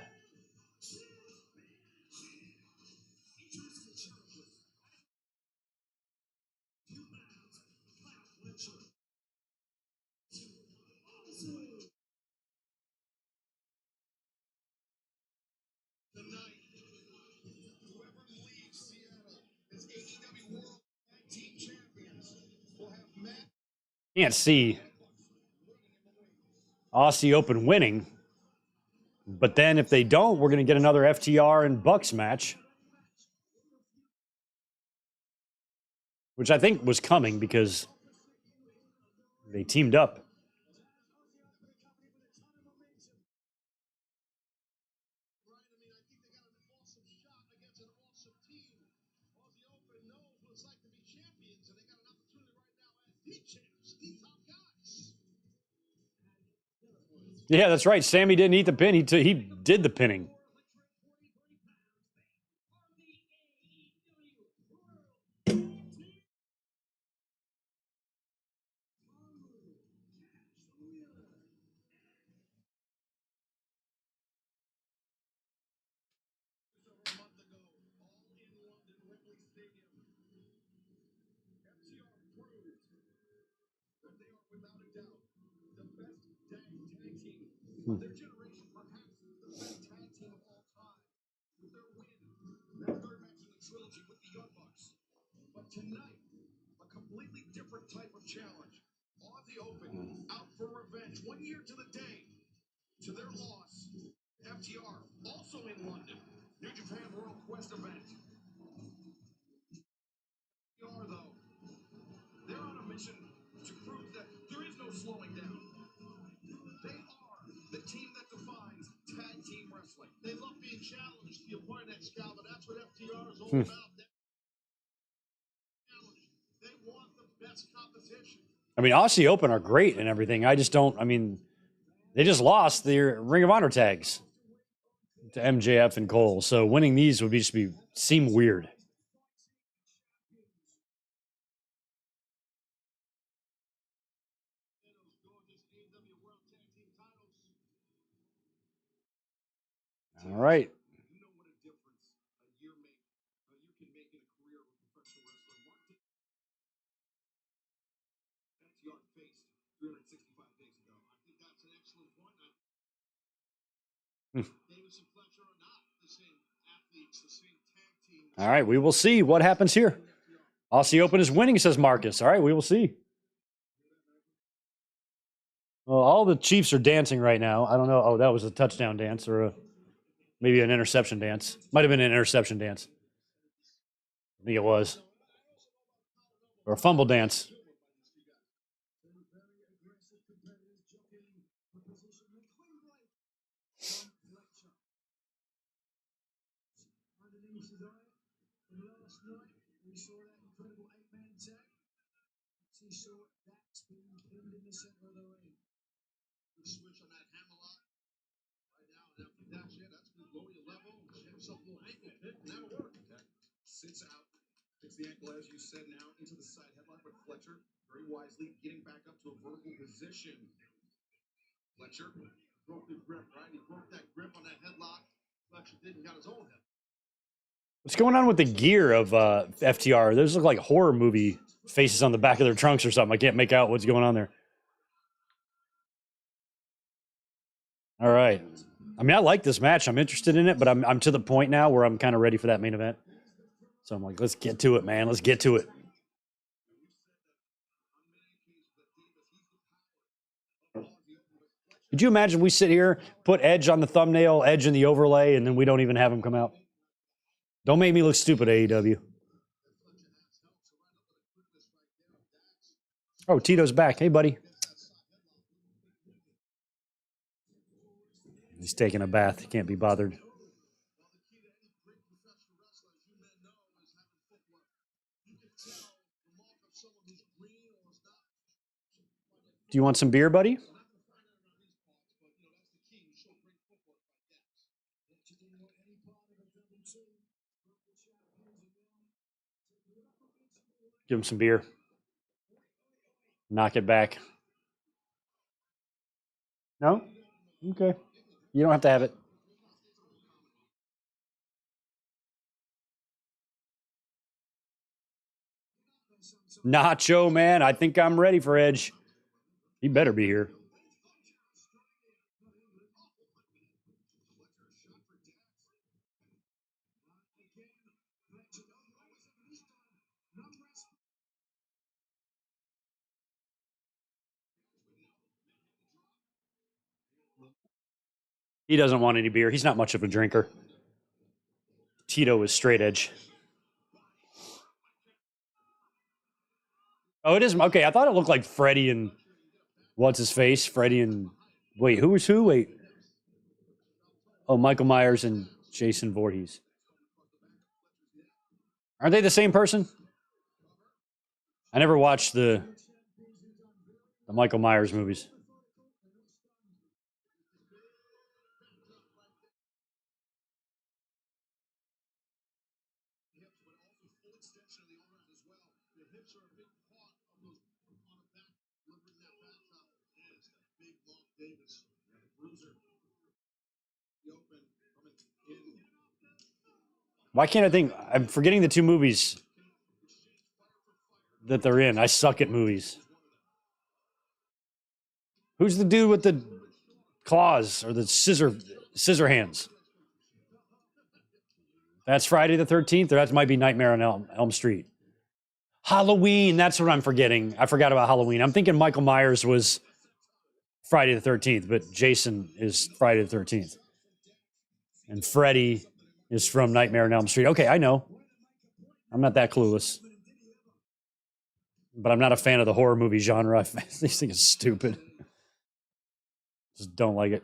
Can't see Aussie Open winning. But then if they don't, we're going to get another FTR and Bucks match. Which I think was coming because they teamed up. Yeah, that's right. Sammy didn't eat the pin. He did the pinning. Tonight, a completely different type of challenge. Aussie Open out for revenge 1 year to the day to their loss. FTR also in London. New Japan World Quest event. FTR though, they're on a mission to prove that there is no slowing down. They are the team that defines tag team wrestling. They love being challenged. Feel part of that style, but that's what FTR is all about. I mean, Aussie Open are great and everything. I just don't, I mean, they just lost their Ring of Honor tags to MJF and Cole. So winning these would seem weird. All right. You know what a difference a year you can make in a career with professional wrestling. FTR faced 365 days ago. I think that's an excellent point. Davis and Fletcher are not the same athletes, the same tag team. All right, we will see what happens here. Aussie Open is winning, says Marcus. All right, we will see. Well, all the Chiefs are dancing right now. I don't know. Oh, that was a touchdown dance or maybe an interception dance. Might have been an interception dance. I think it was. Or a fumble dance. Switch on that Hammerlock right now, and after that, that's going to lower your level. Get yourself a little ankle pick, and that'll work. Okay. Sits out, picks the ankle, as you said, now into the side headlock, but Fletcher very wisely getting back up to a vertical position. Fletcher broke the grip, right? He broke that grip on that headlock. Fletcher didn't got his own head. What's going on with the gear of FTR? Those look like horror movie faces on the back of their trunks or something. I can't make out what's going on there. All right. I mean, I like this match. I'm interested in it, but I'm to the point now where I'm kind of ready for that main event. So I'm like, let's get to it, man. Let's get to it. Could you imagine we sit here, put Edge on the thumbnail, Edge in the overlay, and then we don't even have him come out? Don't make me look stupid, AEW. Oh, Tito's back. Hey, buddy. He's taking a bath. He can't be bothered. Do you want some beer, buddy? Give him some beer. Knock it back. No? Okay. You don't have to have it. Nacho, man. I think I'm ready for Edge. He better be here. He doesn't want any beer. He's not much of a drinker. Tito is straight edge. Oh, it is? Okay, I thought it looked like Freddie and... What's his face? Freddie and... Wait, who was who? Wait. Oh, Michael Myers and Jason Voorhees. Aren't they the same person? I never watched the Michael Myers movies. Why can't I think? I'm forgetting the two movies that they're in. I suck at movies. Who's the dude with the claws or the scissor hands? That's Friday the 13th, or that might be Nightmare on Elm Street. Halloween, that's what I'm forgetting. I forgot about Halloween. I'm thinking Michael Myers was Friday the 13th, but Jason is Friday the 13th. And Freddy is from Nightmare on Elm Street. Okay, I know. I'm not that clueless. But I'm not a fan of the horror movie genre. These things are stupid. Just don't like it.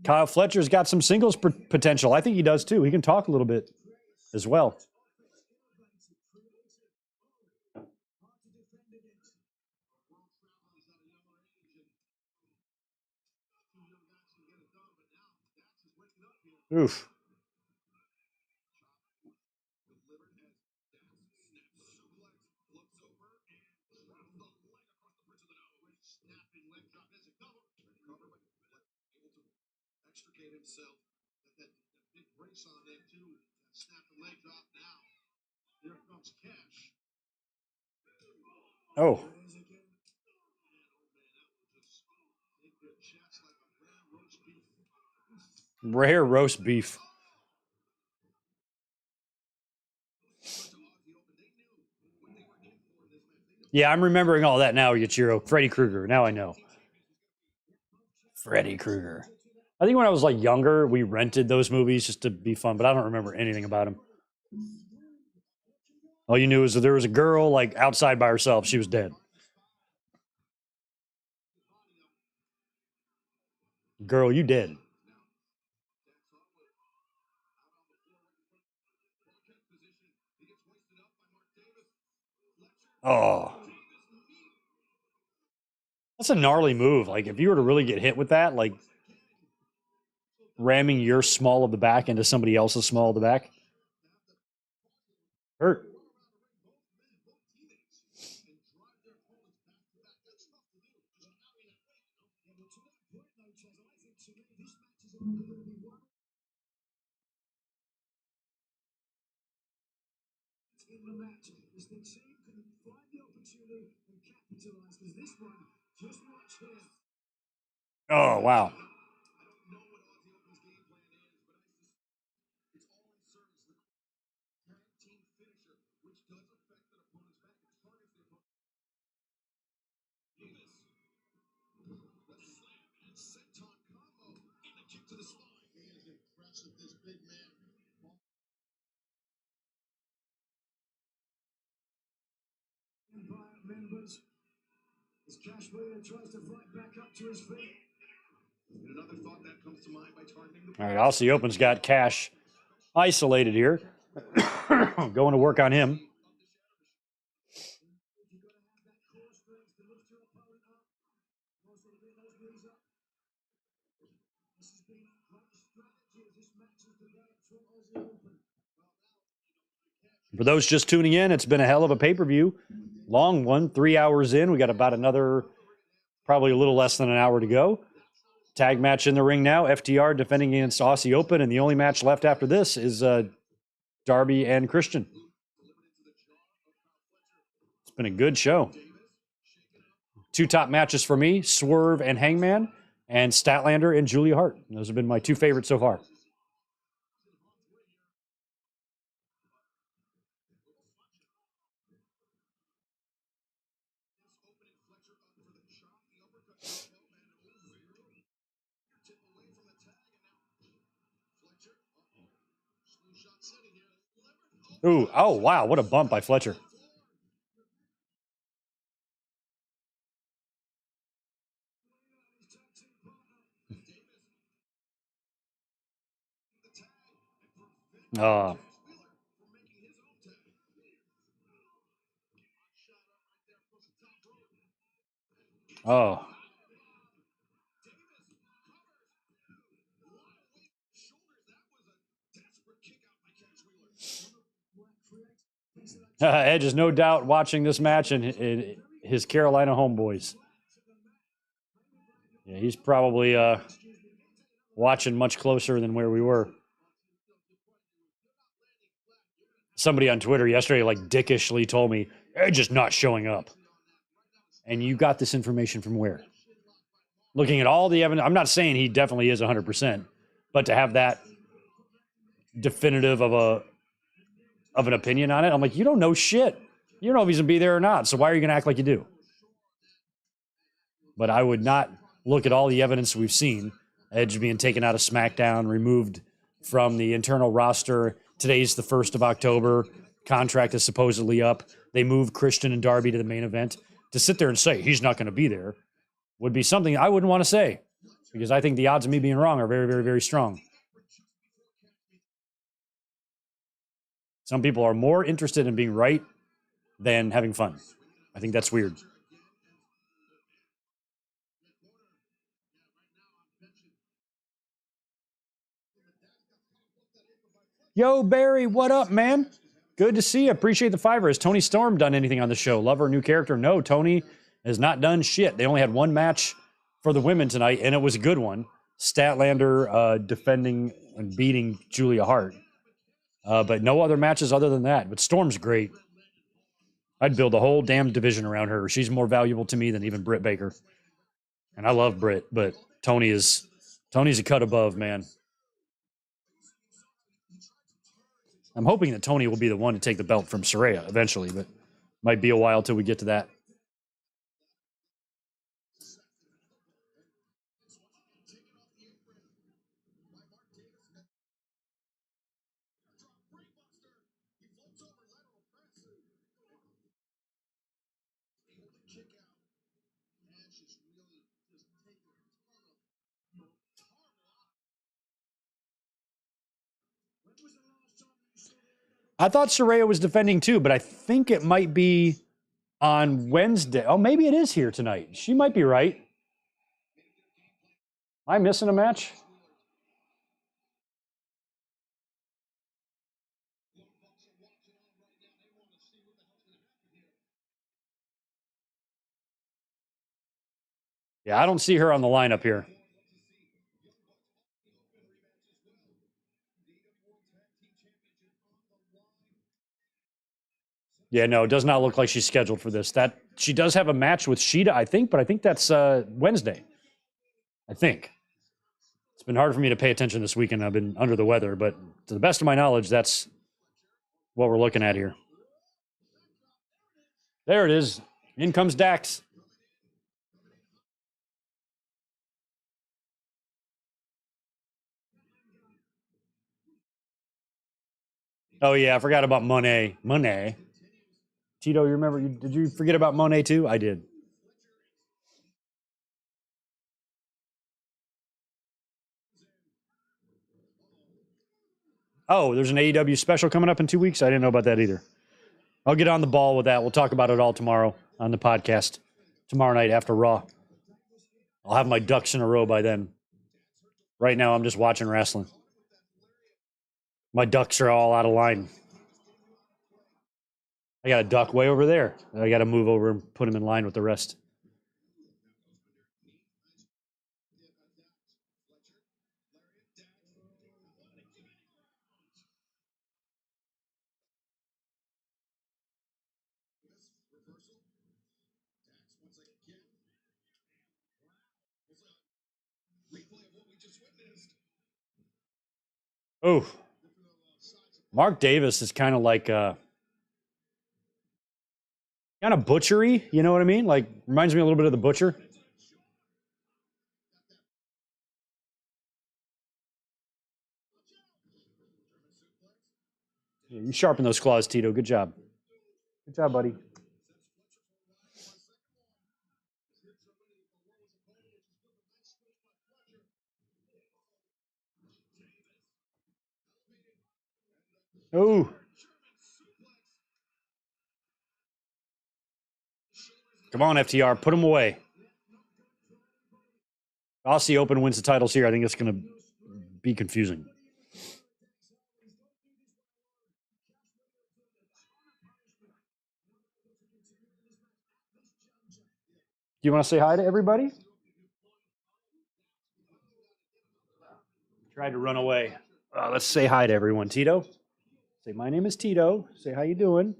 Kyle Fletcher's got some singles potential. I think he does too. He can talk a little bit as well. Oof. himself. That big brace on there too. Snap the leg drop now. Here comes Cash. Oh. Rare roast beef. Yeah, I'm remembering all that now, Yachiro. Freddy Krueger. Now I know. Freddy Krueger. I think when I was like younger, we rented those movies just to be fun, but I don't remember anything about them. All you knew is that there was a girl like outside by herself. She was dead. Girl, you dead. Oh. That's a gnarly move. Like, if you were to really get hit with that, like ramming your small of the back into somebody else's small of the back, hurt. In the match, as the team can find the opportunity and capitalize, because this one just watch here. Oh, wow. I don't know what Aussie Open's game plan is, but it's all in service of the tag team finisher, which does affect an opponent's back. It targets the opponent. Davis. The slam and senton combo. And the kick to the spine. He is impressive, this big man. Empire members, as Cash Wheeler tries to fight back up to his feet. And another thought that comes to mind by targeting the All right, Aussie Open's got Cash isolated here. Going to work on him. For those just tuning in, it's been a hell of a pay-per-view. Long one, 3 hours in. We got about another, probably a little less than an hour to go. Tag match in the ring now. FTR defending against Aussie Open, and the only match left after this is Darby and Christian. It's been a good show. 2 top matches for me, Swerve and Hangman, and Statlander and Julia Hart. Those have been my 2 favorites so far. Ooh, oh, wow, what a bump by Fletcher. Oh. Oh. Edge is no doubt watching this match and his Carolina homeboys. Yeah, he's probably watching much closer than where we were. Somebody on Twitter yesterday, like dickishly, told me Edge is not showing up. And you got this information from where? Looking at all the evidence, I'm not saying he definitely is 100%, but to have that definitive of an opinion on it, I'm like, you don't know shit. You don't know if he's gonna be there or not. So why are you gonna act like you do? But I would not look at all the evidence we've seen. Edge being taken out of SmackDown, removed from the internal roster. Today's the 1st of October. Contract is supposedly up. They moved Christian and Darby to the main event. To sit there and say he's not going to be there would be something I wouldn't want to say, because I think the odds of me being wrong are very, very, very strong. Some people are more interested in being right than having fun. I think that's weird. Yo, Barry, what up, man? Good to see you. Appreciate the $5. Has Tony Storm done anything on the show? Love her new character? No, Tony has not done shit. They only had one match for the women tonight, and it was a good one. Statlander defending and beating Julia Hart. But no other matches other than that. But Storm's great. I'd build a whole damn division around her. She's more valuable to me than even Britt Baker. And I love Britt, but Tony's a cut above, man. I'm hoping that Tony will be the one to take the belt from Saraya eventually, but might be a while till we get to that. I thought Saraya was defending too, but I think it might be on Wednesday. Oh, maybe it is here tonight. She might be right. Am I missing a match? Yeah, I don't see her on the lineup here. Yeah, no, it does not look like she's scheduled for this. That she does have a match with Shida, I think, but I think that's Wednesday. I think. It's been hard for me to pay attention this weekend. I've been under the weather, but to the best of my knowledge, that's what we're looking at here. There it is. In comes Dax. Oh, yeah, I forgot about Monet. Monet. Tito, you remember? Did you forget about Monet too? I did. Oh, there's an AEW special coming up in 2 weeks? I didn't know about that either. I'll get on the ball with that. We'll talk about it all tomorrow on the podcast. Tomorrow night after Raw. I'll have my ducks in a row by then. Right now, I'm just watching wrestling. My ducks are all out of line. I got a duck way over there. I got to move over and put him in line with the rest. Oh, Mark Davis is kind of like kind of butchery. You know what I mean? Like reminds me a little bit of the Butcher. Yeah, you sharpen those claws, Tito. Good job. Good job, buddy. Oh. Come on, FTR. Put him away. Aussie Open wins the titles here. I think it's going to be confusing. Do you want to say hi to everybody? Tried to run away. Let's say hi to everyone. Tito. Say, my name is Tito. Say, how you doing?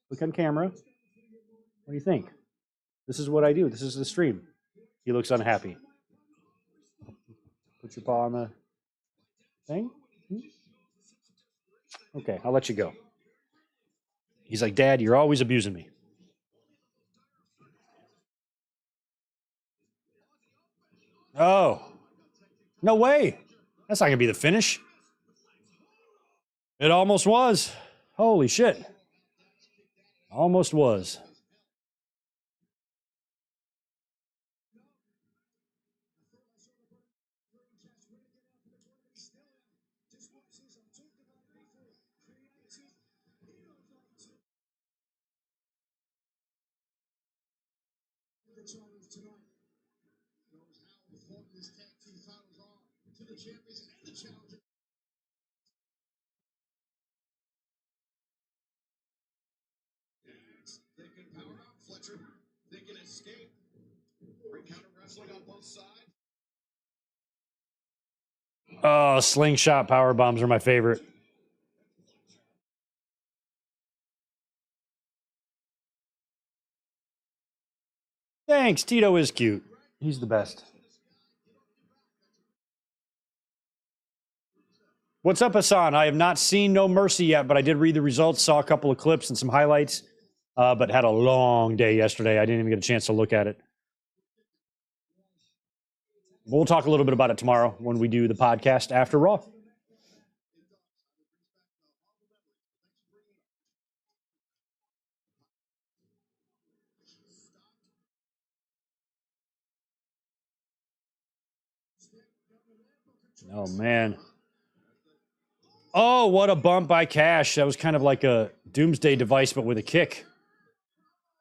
Look on camera. What do you think? This is what I do. This is the stream. He looks unhappy. Put your paw on the thing. Okay, I'll let you go. He's like, Dad, you're always abusing me. Oh, no way. That's not going to be the finish. It almost was. Holy shit. Almost was. They can escape. Bring counter wrestling on both sides. Oh, slingshot power bombs are my favorite. Thanks. Tito is cute. He's the best. What's up, Hassan? I have not seen No Mercy yet, but I did read the results, saw a couple of clips and some highlights, but had a long day yesterday. I didn't even get a chance to look at it. We'll talk a little bit about it tomorrow when we do the podcast after Raw. Oh, man. Oh, what a bump by Cash. That was kind of like a doomsday device, but with a kick.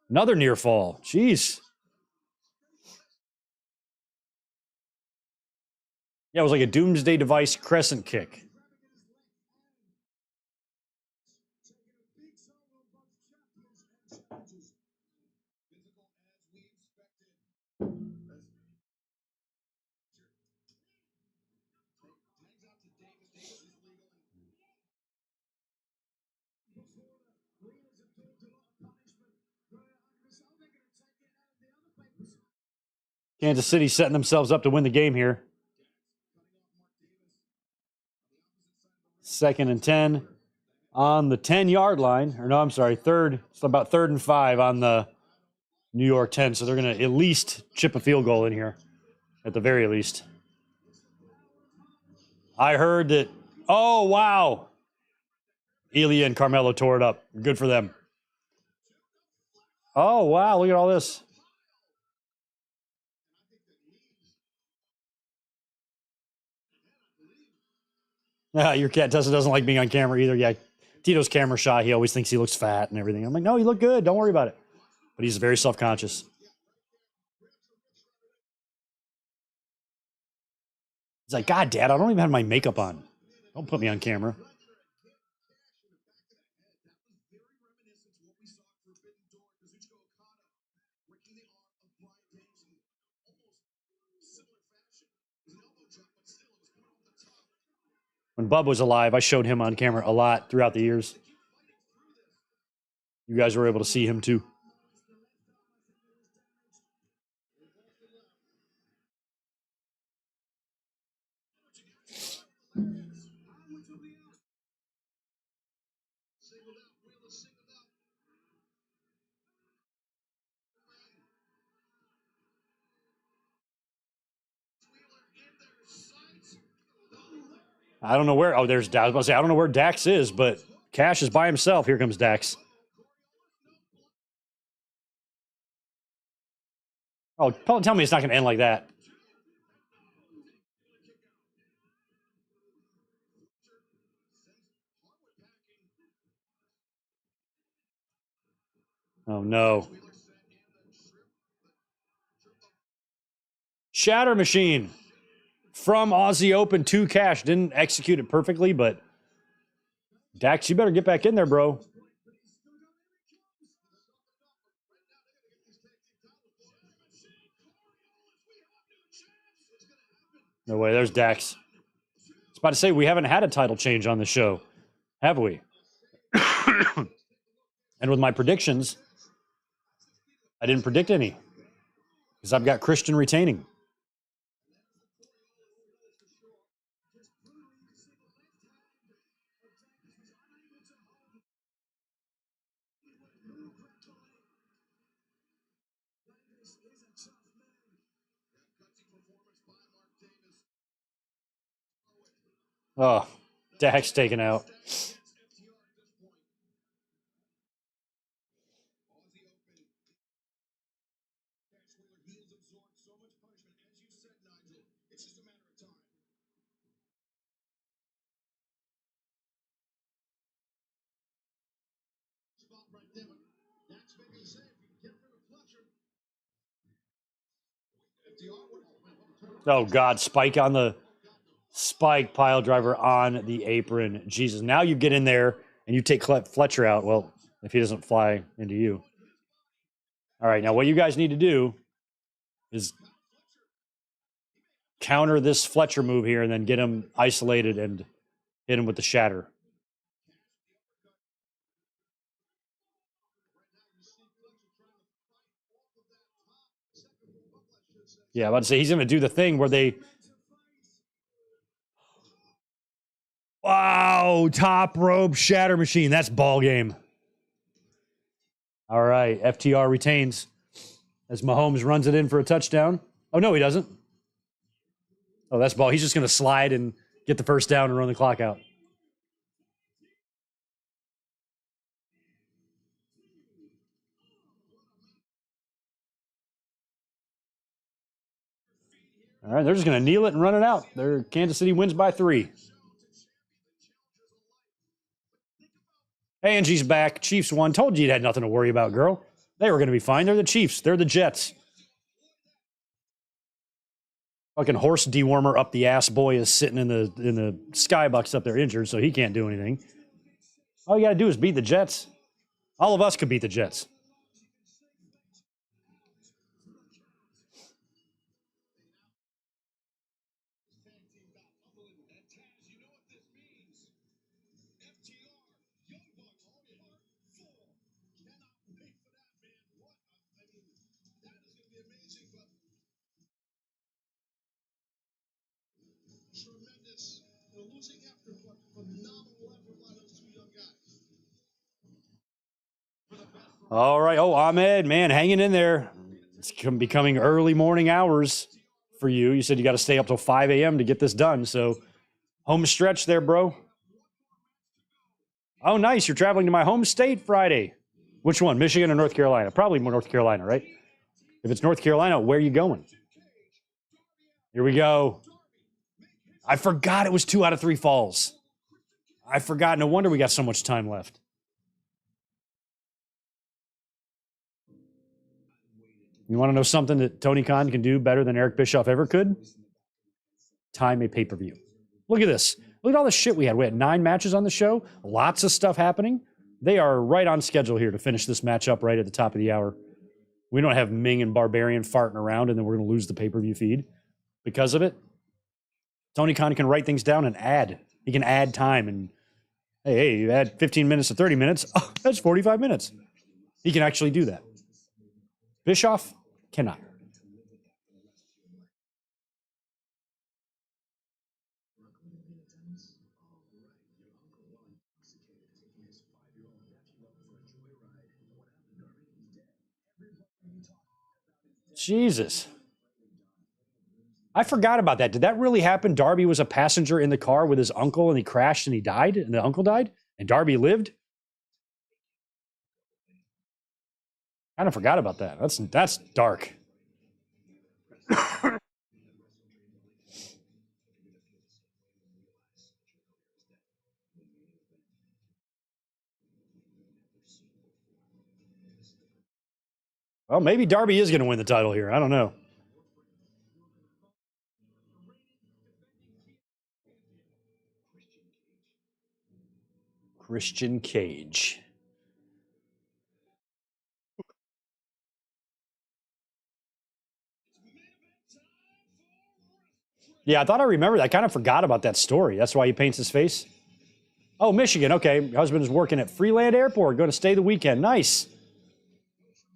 Another near fall. Jeez. Yeah, it was like a doomsday device crescent kick. Kansas City setting themselves up to win the game here. 2nd and 10 on the 10-yard line. Or no, I'm sorry, third. It's about 3rd and 5 on the New York 10. So they're going to at least chip a field goal in here, at the very least. I heard that. Oh, wow. Ilya and Carmelo tore it up. Good for them. Oh, wow. Look at all this. Your cat Tessa doesn't like being on camera either. Yeah, Tito's camera shy. He always thinks he looks fat and everything. I'm like, no, you look good. Don't worry about it. But he's very self-conscious. He's like, God, Dad, I don't even have my makeup on. Don't put me on camera. When Bub was alive, I showed him on camera a lot throughout the years. You guys were able to see him too. I don't know where. Oh, there's Dax. I was about to say, I don't know where Dax is, but Cash is by himself. Here comes Dax. Oh, don't tell me it's not going to end like that. Oh, no. Shatter Machine from Aussie Open to Cash. Didn't execute it perfectly, but Dax, you better get back in there, bro. No way. There's Dax. I was about to say, we haven't had a title change on the show, have we? And with my predictions, I didn't predict any because I've got Christian retaining. Oh, Dax taken out. Oh, God. Spike on the Spike pile driver on the apron. Jesus. Now you get in there and you take Fletcher out. Well, if he doesn't fly into you. All right. Now, what you guys need to do is counter this Fletcher move here and then get him isolated and hit him with the shatter. Yeah, I'm about to say he's going to do the thing where they... Wow, top rope shatter machine. That's ball game. All right, FTR retains as Mahomes runs it in for a touchdown. Oh, no, he doesn't. Oh, that's ball. He's just going to slide and get the first down and run the clock out. All right, they're just going to kneel it and run it out. Kansas City wins by 3. Angie's back. Chiefs won. Told you had nothing to worry about, girl. They were going to be fine. They're the Chiefs. They're the Jets. Fucking horse dewormer up the ass boy is sitting in the skybox up there injured, so he can't do anything. All you got to do is beat the Jets. All of us could beat the Jets. Tremendous. The losing effort, but phenomenal effort by those two young guys. All right. Oh, Ahmed, man, hanging in there. It's becoming early morning hours for you. You said you got to stay up till 5 a.m. to get this done. So, home stretch there, bro. Oh, nice. You're traveling to my home state Friday. Which one, Michigan or North Carolina? Probably more North Carolina, right? If it's North Carolina, where are you going? Here we go. I forgot it was 2 out of 3 falls. I forgot. No wonder we got so much time left. You want to know something that Tony Khan can do better than Eric Bischoff ever could? Time a pay-per-view. Look at this. Look at all the shit we had. We had 9 matches on the show. Lots of stuff happening. They are right on schedule here to finish this match up right at the top of the hour. We don't have Ming and Barbarian farting around and then we're going to lose the pay-per-view feed because of it. Tony Khan can write things down and add. He can add time and, hey, you add 15 minutes to 30 minutes. Oh, that's 45 minutes. He can actually do that. Bischoff cannot. Jesus. I forgot about that. Did that really happen? Darby was a passenger in the car with his uncle and he crashed and he died and the uncle died and Darby lived? Kind of forgot about that. That's dark. Well, maybe Darby is going to win the title here. I don't know. Christian Cage. Yeah, I thought I remembered. I kind of forgot about that story. That's why he paints his face. Oh, Michigan. Okay. Husband is working at Freeland Airport. Going to stay the weekend. Nice.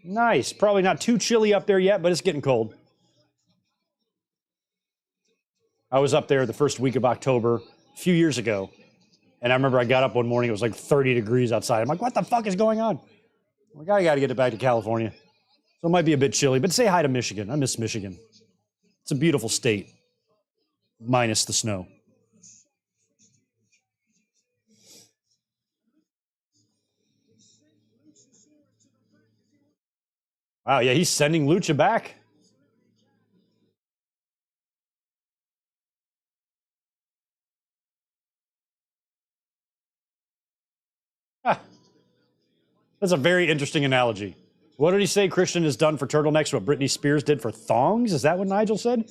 Nice. Probably not too chilly up there yet, but it's getting cold. I was up there the first week of October a few years ago. And I remember I got up one morning. It was like 30 degrees outside. I'm like, what the fuck is going on? I'm like, I got to get it back to California. So it might be a bit chilly, but say hi to Michigan. I miss Michigan. It's a beautiful state, minus the snow. Wow, yeah, he's sending Lucha back. Ah, that's a very interesting analogy. What did he say Christian has done for turtlenecks what Britney Spears did for thongs? Is that what Nigel said?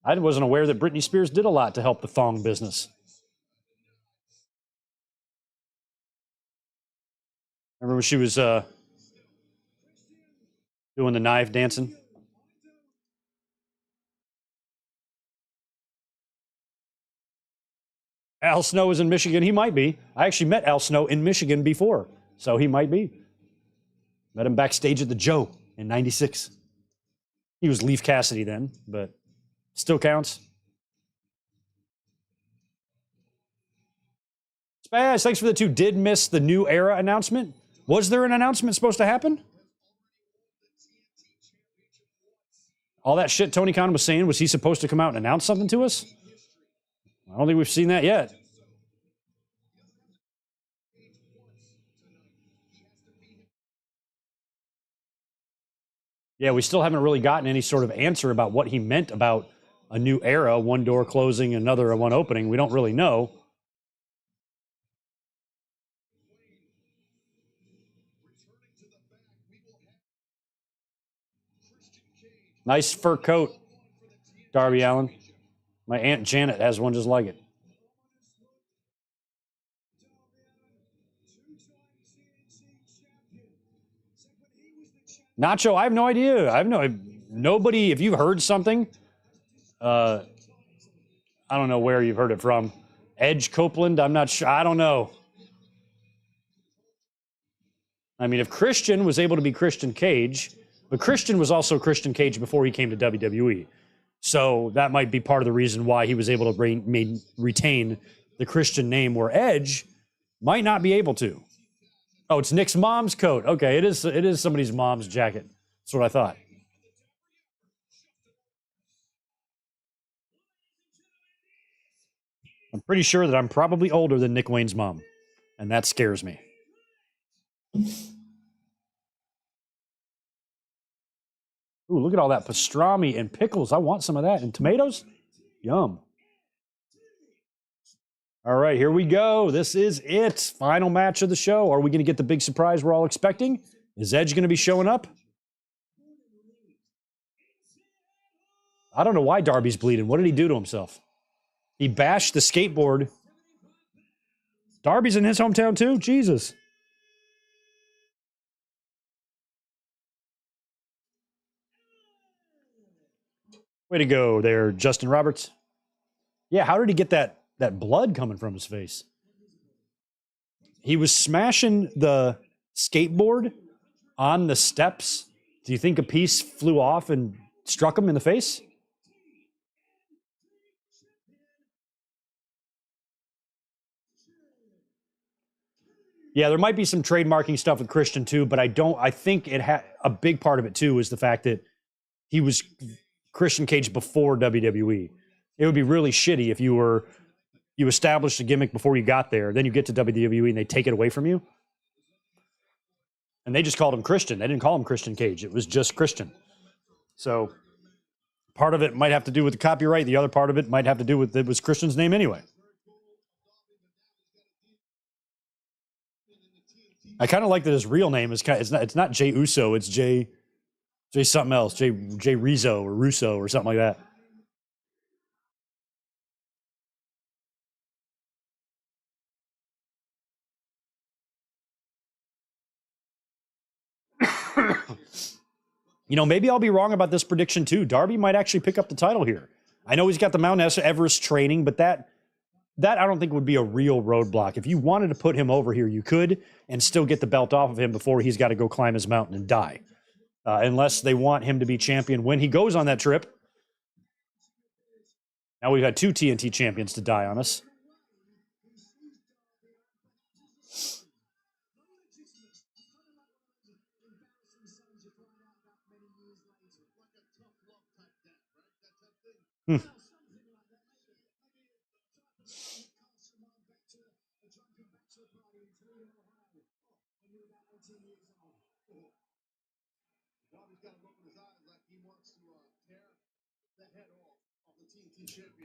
I wasn't aware that Britney Spears did a lot to help the thong business. Remember when she was doing the knife dancing? Al Snow is in Michigan. He might be. I actually met Al Snow in Michigan before, so he might be. Met him backstage at the Joe in '96. He was Leaf Cassidy then, but still counts. Spaz, thanks for the 2. Did miss the new era announcement. Was there an announcement supposed to happen? All that shit Tony Khan was saying, was he supposed to come out and announce something to us? I don't think we've seen that yet. Yeah, we still haven't really gotten any sort of answer about what he meant about a new era, one door closing, another one opening. We don't really know. Nice fur coat, Darby Allin. My Aunt Janet has one just like it. Nacho, I have no idea. Nobody, if you've heard something, I don't know where you've heard it from. Edge Copeland, I'm not sure. I don't know. I mean, if Christian was able to be Christian Cage, but Christian was also Christian Cage before he came to WWE. So that might be part of the reason why he was able to retain the Christian name, where Edge might not be able to. Oh, it's Nick's mom's coat. Okay, it is somebody's mom's jacket. That's what I thought. I'm pretty sure that I'm probably older than Nick Wayne's mom, and that scares me. Ooh, look at all that pastrami and pickles. I want some of that. And tomatoes? Yum. All right, here we go. This is it. Final match of the show. Are we going to get the big surprise we're all expecting? Is Edge going to be showing up? I don't know why Darby's bleeding. What did he do to himself? He bashed the skateboard. Darby's in his hometown too? Jesus. Way to go there, Justin Roberts. Yeah, how did he get that blood coming from his face? He was smashing the skateboard on the steps. Do you think a piece flew off and struck him in the face? Yeah, there might be some trademarking stuff with Christian too, but I think a big part of it too is the fact that he was Christian Cage before WWE. It would be really shitty if you established a gimmick before you got there, then you get to WWE and they take it away from you. And they just called him Christian. They didn't call him Christian Cage. It was just Christian. So part of it might have to do with the copyright. The other part of it might have to do with it was Christian's name anyway. I kind of like that his real name is it's not Jay Uso, it's Jay something else, Jay Rizzo or Russo or something like that. You know, maybe I'll be wrong about this prediction too. Darby might actually pick up the title here. I know he's got the Mount Everest training, but that I don't think would be a real roadblock. If you wanted to put him over here, you could, and still get the belt off of him before he's got to go climb his mountain and die. Unless they want him to be champion when he goes on that trip. Now we've had 2 TNT champions to die on us.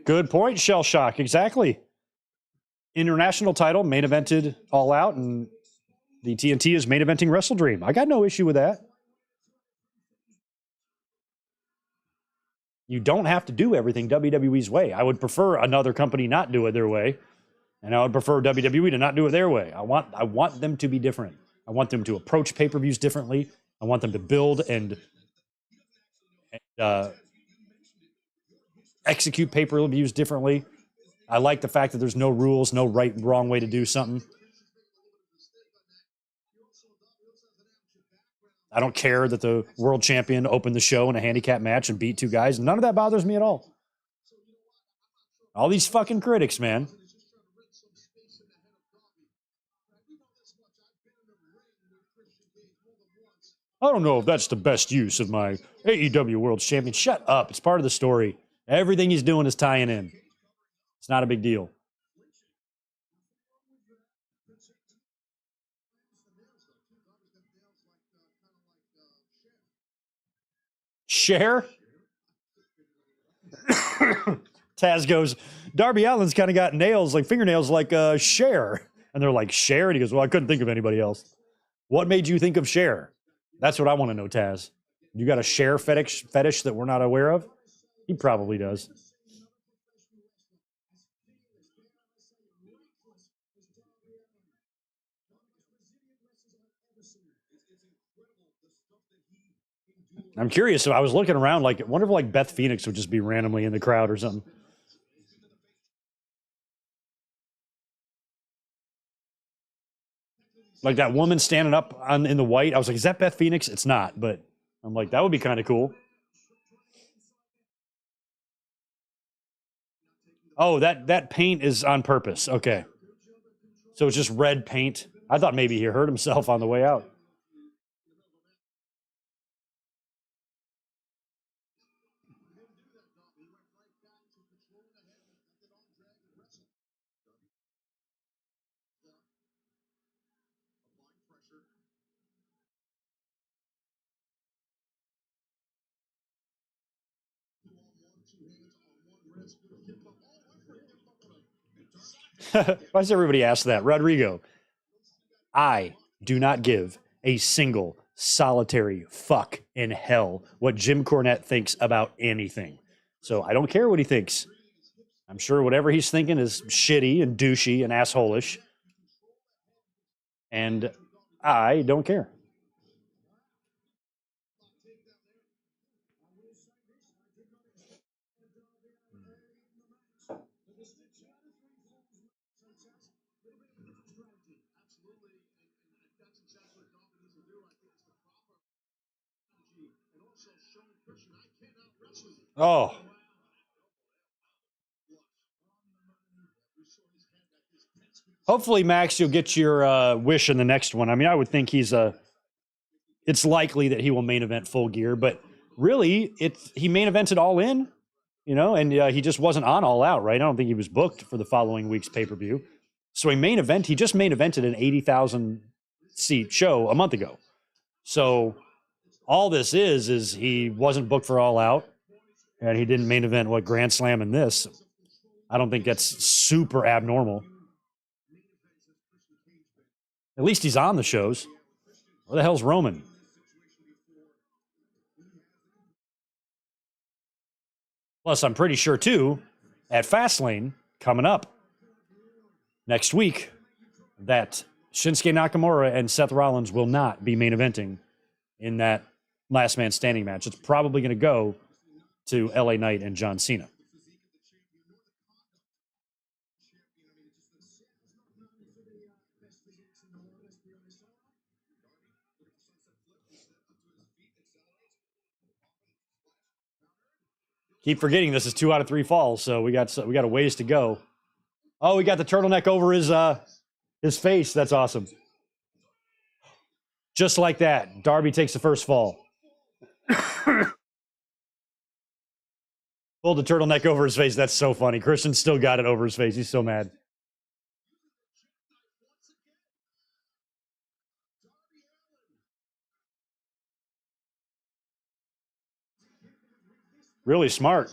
Good point, Shell Shock. Exactly. International title, main evented All Out, and the TNT is main eventing WrestleDream. I got no issue with that. You don't have to do everything WWE's way. I would prefer another company not do it their way, and I would prefer WWE to not do it their way. I want them to be different. I want them to approach pay-per-views differently. I want them to build and execute pay-per-views differently. I like the fact that there's no rules, no right and wrong way to do something. I don't care that the world champion opened the show in a handicap match and beat two guys. None of that bothers me at all. All these fucking critics, man. I don't know if that's the best use of my AEW World Champion. Shut up. It's part of the story. Everything he's doing is tying in. It's not a big deal. Cher? Taz goes, Darby Allin's kind of got nails, like fingernails like Cher. And they're like, Cher? And he goes, well, I couldn't think of anybody else. What made you think of Cher? That's what I want to know, Taz. You got a Cher fetish that we're not aware of? He probably does. I'm curious. So I was looking around, like, I wonder if like Beth Phoenix would just be randomly in the crowd or something. Like that woman standing up in the white. I was like, is that Beth Phoenix? It's not, but I'm like, that would be kind of cool. Oh, that paint is on purpose. Okay. So it's just red paint. I thought maybe he hurt himself on the way out. Why does everybody ask that? Rodrigo, I do not give a single solitary fuck in hell what Jim Cornette thinks about anything. So I don't care what he thinks. I'm sure whatever he's thinking is shitty and douchey and assholish. And I don't care. Oh. Hopefully, Max, you'll get your wish in the next one. I mean, I would think it's likely that he will main event Full Gear, but really, he main evented All In, you know, and he just wasn't on All Out, right? I don't think he was booked for the following week's pay-per-view. So he just main evented an 80,000 seat show a month ago. So all this is he wasn't booked for All Out, and he didn't main event Grand Slam in this. I don't think that's super abnormal. At least he's on the shows. Where the hell's Roman? Plus, I'm pretty sure, too, at Fastlane, coming up next week, that Shinsuke Nakamura and Seth Rollins will not be main eventing in that last man standing match. It's probably going to go to LA Knight and John Cena. Keep forgetting this is 2 out of 3 falls, so we got a ways to go. Oh, we got the turtleneck over his face. That's awesome. Just like that, Darby takes the first fall. Pulled the turtleneck over his face. That's so funny. Christian still got it over his face. He's so mad. Really smart.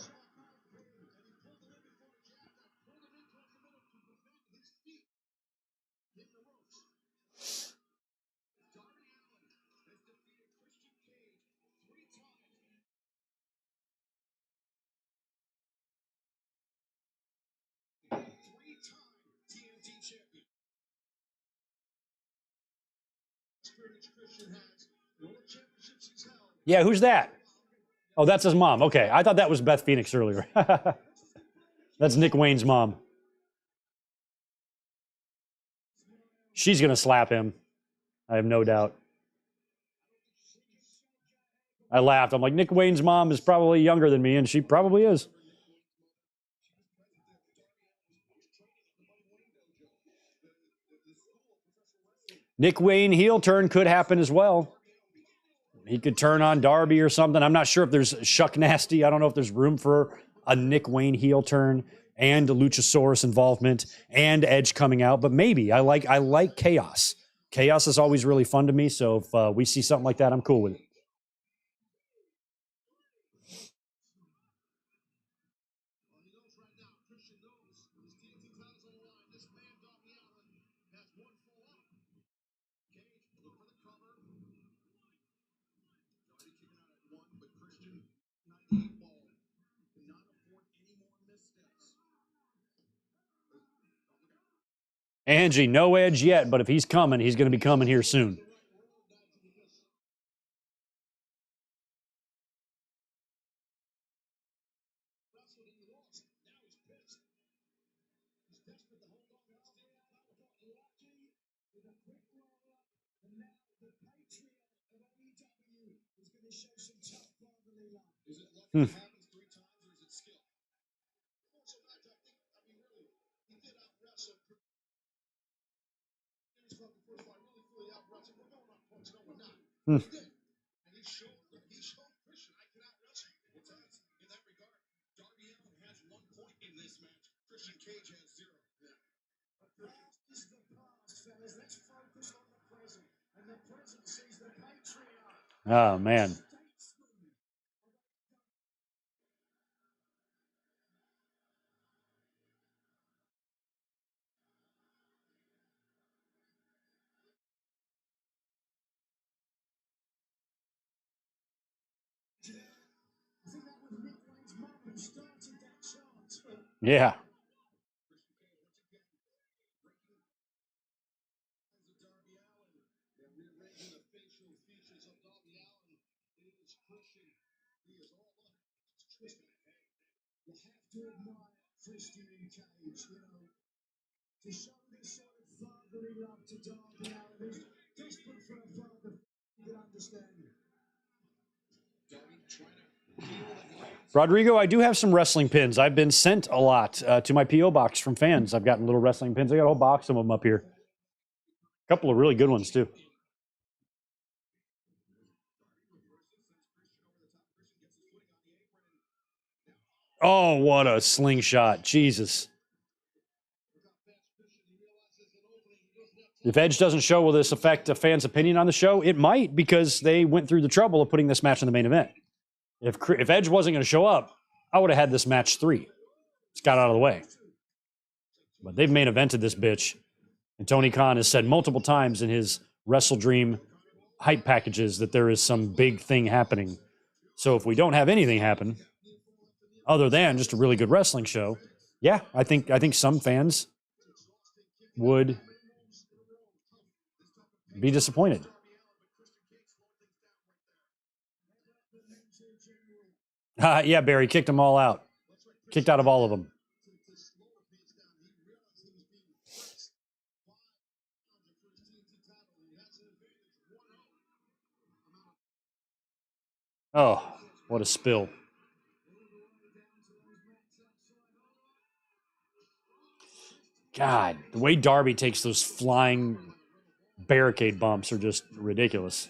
Yeah, who's that? Oh, that's his mom. Okay, I thought that was Beth Phoenix earlier. That's Nick Wayne's mom. She's going to slap him. I have no doubt. I laughed. I'm like, Nick Wayne's mom is probably younger than me, and she probably is. Nick Wayne heel turn could happen as well. He could turn on Darby or something. I'm not sure if there's Shuck Nasty. I don't know if there's room for a Nick Wayne heel turn and a Luchasaurus involvement and Edge coming out, but maybe. I like chaos. Chaos is always really fun to me, so if we see something like that, I'm cool with it. Angie, no Edge yet, but if he's coming, he's going to be coming here soon. Oh, man. Yeah. Rodrigo, I do have some wrestling pins. I've been sent a lot to my P.O. box from fans. I've gotten little wrestling pins. I got a whole box of them up here. A couple of really good ones, too. Oh, what a slingshot. Jesus. If Edge doesn't show, will this affect a fan's opinion on the show? It might, because they went through the trouble of putting this match in the main event. If Edge wasn't going to show up, I would have had this match 3. It's got out of the way. But they've main evented this bitch. And Tony Khan has said multiple times in his WrestleDream hype packages that there is some big thing happening. So if we don't have anything happen, other than just a really good wrestling show, yeah, I think some fans would be disappointed. Yeah, Barry kicked them all out. Kicked out of all of them. Oh, what a spill. God, the way Darby takes those flying barricade bumps are just ridiculous.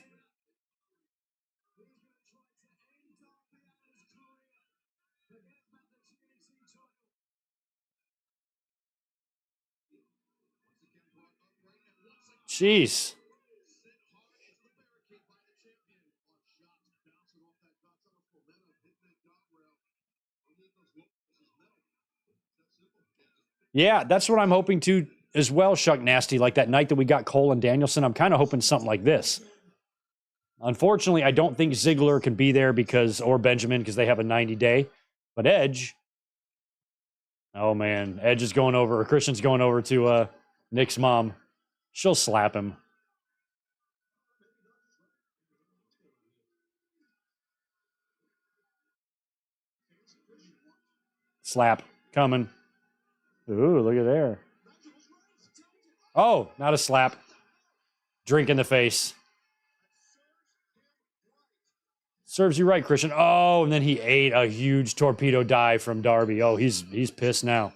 Jeez. Yeah, that's what I'm hoping to as well, Shuck Nasty. Like that night that we got Cole and Danielson, I'm kind of hoping something like this. Unfortunately, I don't think Ziggler can be there or Benjamin because they have a 90-day. But Edge, oh man, Edge is going over, or Christian's going over to Nick's mom. She'll slap him. Slap coming. Ooh, look at there. Oh, not a slap. Drink in the face. Serves you right, Christian. Oh, and then he ate a huge torpedo dive from Darby. Oh, he's pissed now.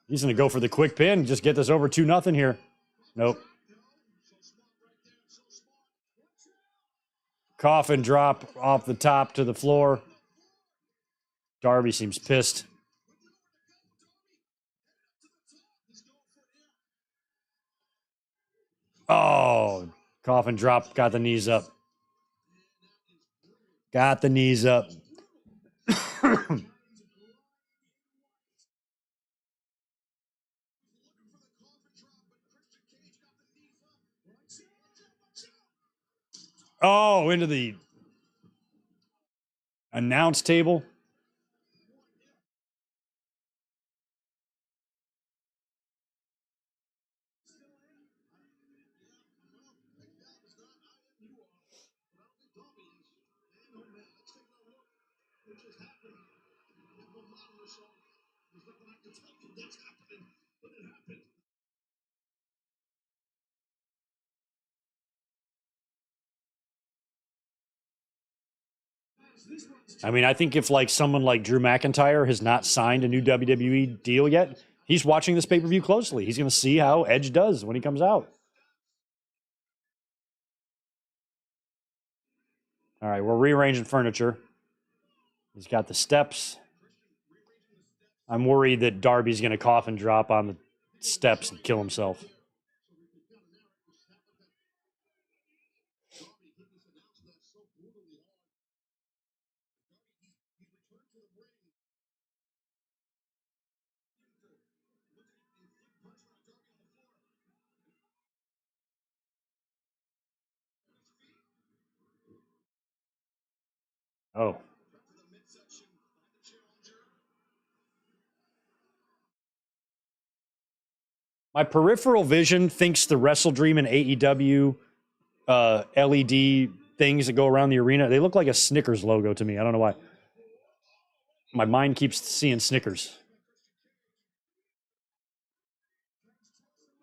He's going to go for the quick pin. Just get this over 2-0 here. Nope. Coffin drop off the top to the floor. Darby seems pissed. Oh, coffin drop. Got the knees up. Got the knees up. Oh, into the announce table. I mean, I think if like someone like Drew McIntyre has not signed a new WWE deal yet, he's watching this pay-per-view closely. He's going to see how Edge does when he comes out. All right, we're rearranging furniture. He's got the steps. I'm worried that Darby's going to coffin drop on the steps and kill himself. Oh. My peripheral vision thinks the WrestleDream and AEW LED things that go around the arena, they look like a Snickers logo to me. I don't know why. My mind keeps seeing Snickers.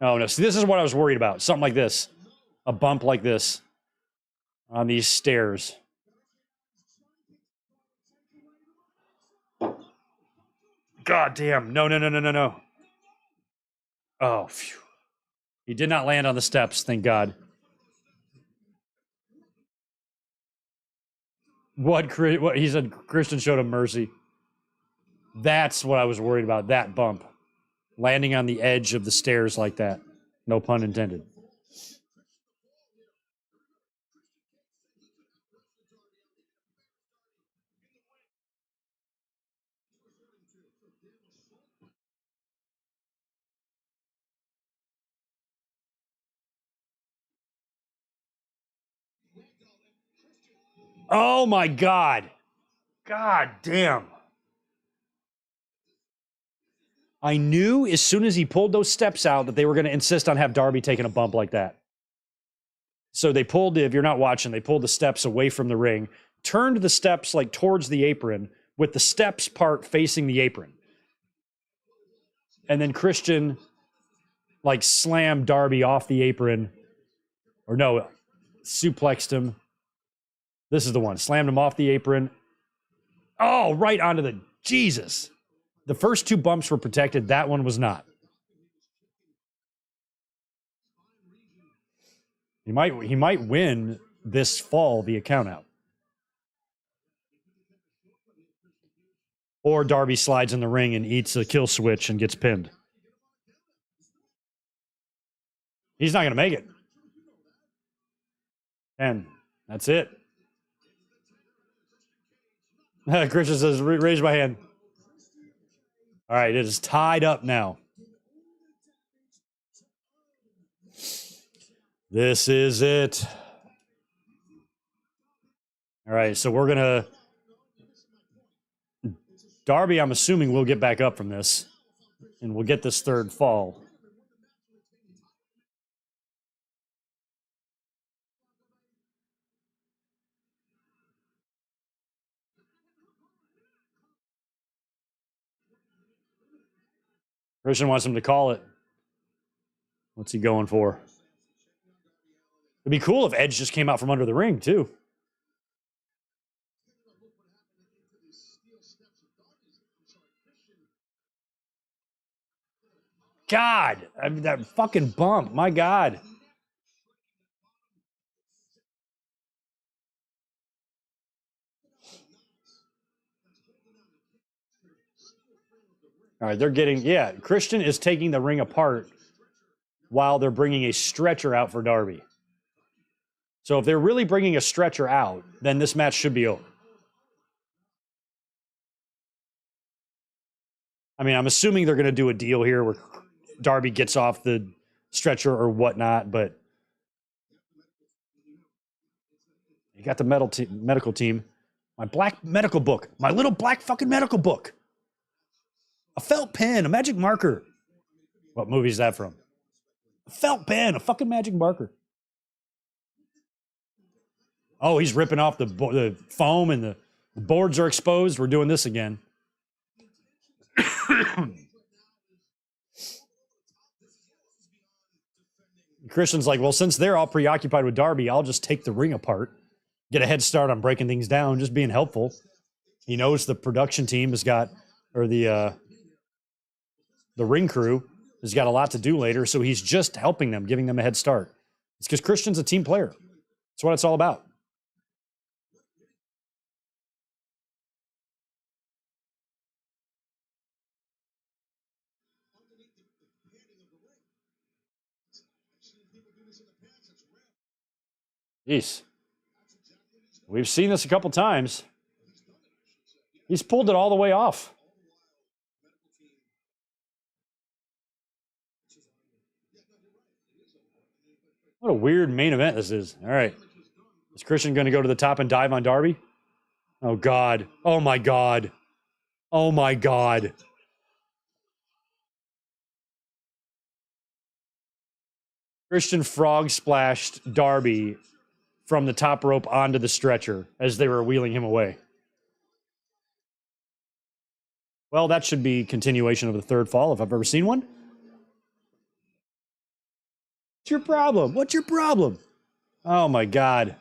Oh, no. See, this is what I was worried about. Something like this. A bump like this on these stairs. God damn. No, no, no, no, no, no. Oh, phew. He did not land on the steps, thank God. What he said, Christian showed him mercy. That's what I was worried about, that bump. Landing on the edge of the stairs like that. No pun intended. Oh my God. God damn. I knew as soon as he pulled those steps out that they were going to insist on have Darby taking a bump like that. So they pulled, if you're not watching, they pulled the steps away from the ring, turned the steps like towards the apron with the steps part facing the apron. And then Christian like slammed Darby off the apron. Or no, suplexed him. This is the one. Slammed him off the apron. Oh, right onto the... Jesus. The first two bumps were protected. That one was not. He might win this fall via countout. Or Darby slides in the ring and eats a kill switch and gets pinned. He's not going to make it. And that's it. Christian says, raise my hand. All right, it is tied up now. This is it. All right, so we're going to... Darby, I'm assuming, will get back up from this. And we'll get this third fall. Christian wants him to call it. What's he going for? It'd be cool if Edge just came out from under the ring, too. God, I mean, that fucking bump. My God. All right, they're getting, yeah, Christian is taking the ring apart while they're bringing a stretcher out for Darby. So if they're really bringing a stretcher out, then this match should be over. I mean, I'm assuming they're going to do a deal here where Darby gets off the stretcher or whatnot, but you got the medical team. My black medical book. My little black fucking medical book. A felt pen, a magic marker. What movie is that from? A felt pen, a fucking magic marker. Oh, he's ripping off the foam and the boards are exposed. We're doing this again. Christian's like, well, since they're all preoccupied with Darby, I'll just take the ring apart, get a head start on breaking things down, just being helpful. He knows the production team has got, or the ring crew has got a lot to do later, so he's just helping them, giving them a head start. It's because Christian's a team player. That's what it's all about. Jeez. We've seen this a couple times. He's pulled it all the way off. What a weird main event this is. All right. Is Christian going to go to the top and dive on Darby? Oh, God. Oh, my God. Oh, my God. Christian frog splashed Darby from the top rope onto the stretcher as they were wheeling him away. Well, that should be continuation of the third fall if I've ever seen one. What's your problem? What's your problem? Oh, my God.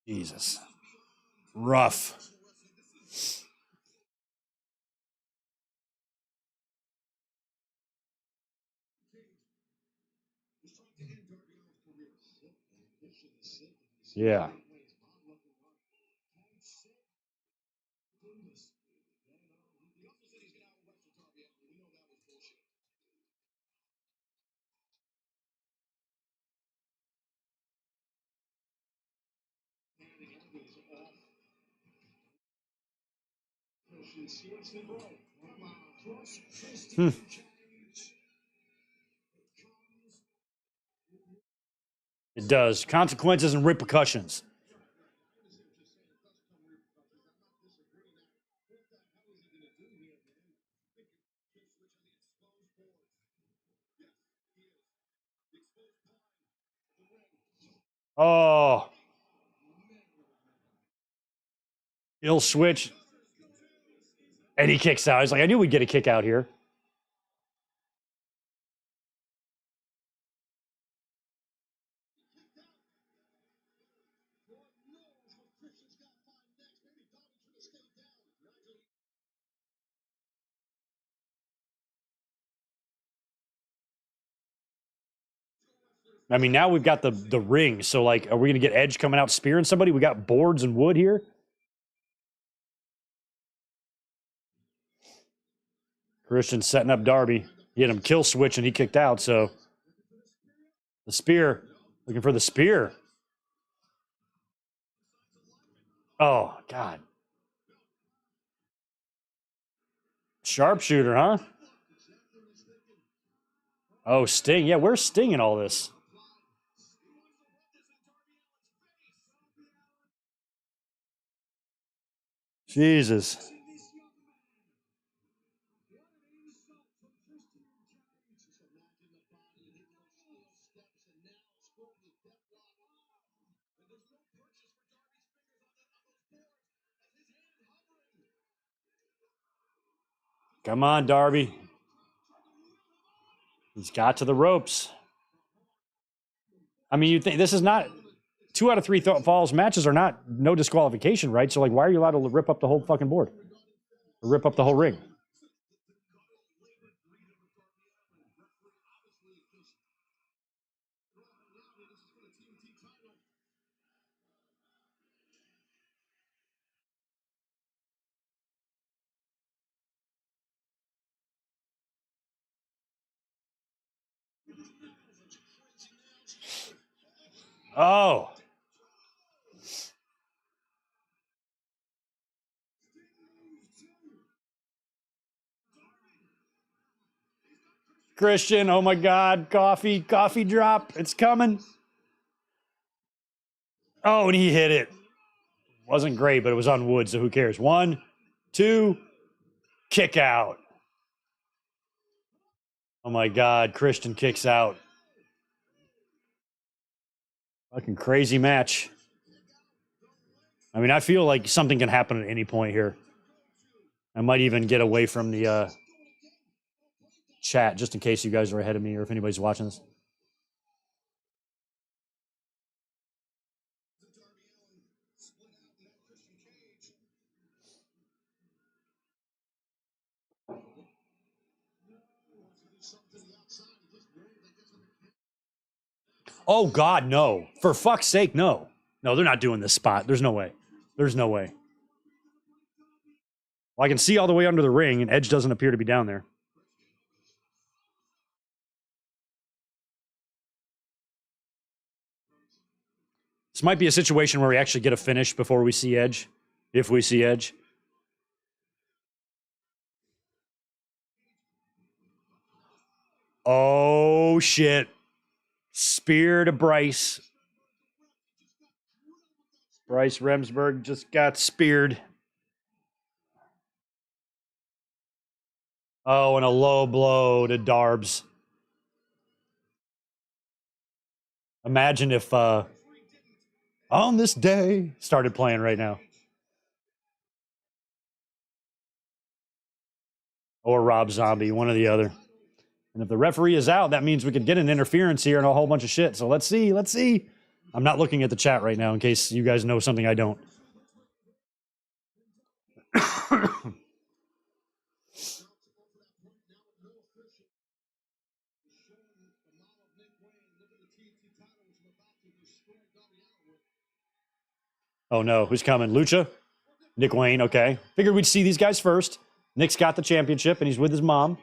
Jesus. Rough. Yeah. It does. Consequences and repercussions. Oh. He'll switch. And he kicks out. He's like, I knew we'd get a kick out here. I mean, now we've got the ring. So, like, are we going to get Edge coming out spearing somebody? We got boards and wood here. Christian setting up Darby. He had him kill switch and he kicked out. So, the spear. Looking for the spear. Oh, God. Sharpshooter, huh? Oh, Sting. Yeah, where's Sting in all this? Jesus. Come on, Darby. He's got to the ropes. I mean, you think this is not 2 out of 3 falls matches are not no disqualification, right? So, like, why are you allowed to rip up the whole fucking board? Or rip up the whole ring? Oh. Christian, oh my God, coffee drop. It's coming. Oh, and he hit it. Wasn't great, but it was on wood, so who cares? 1, 2, kick out. Oh my God, Christian kicks out. Fucking crazy match. I mean, I feel like something can happen at any point here. I might even get away from the chat just in case you guys are ahead of me or if anybody's watching this. Oh, God, no. For fuck's sake, no. No, they're not doing this spot. There's no way. There's no way. Well, I can see all the way under the ring, and Edge doesn't appear to be down there. This might be a situation where we actually get a finish before we see Edge, if we see Edge. Oh, shit. Spear to Bryce. Bryce Remsburg just got speared. Oh, and a low blow to Darbs. Imagine if On This Day started playing right now. Or Rob Zombie, one or the other. And if the referee is out, that means we could get an interference here and a whole bunch of shit. So let's see. Let's see. I'm not looking at the chat right now in case you guys know something I don't. Oh, no. Who's coming? Lucha? Nick Wayne. Okay. Figured we'd see these guys first. Nick's got the championship, and he's with his mom.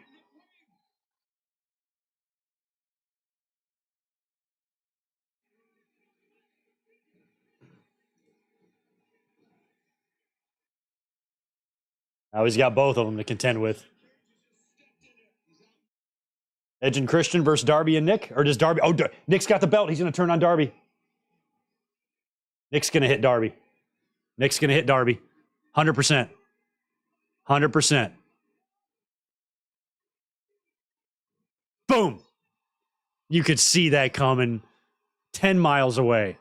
Now he's got both of them to contend with. Edge and Christian versus Darby and Nick? Or does Darby... Oh, Nick's got the belt. He's going to turn on Darby. Nick's going to hit Darby. Nick's going to hit Darby. 100%. 100%. Boom. You could see that coming 10 miles away.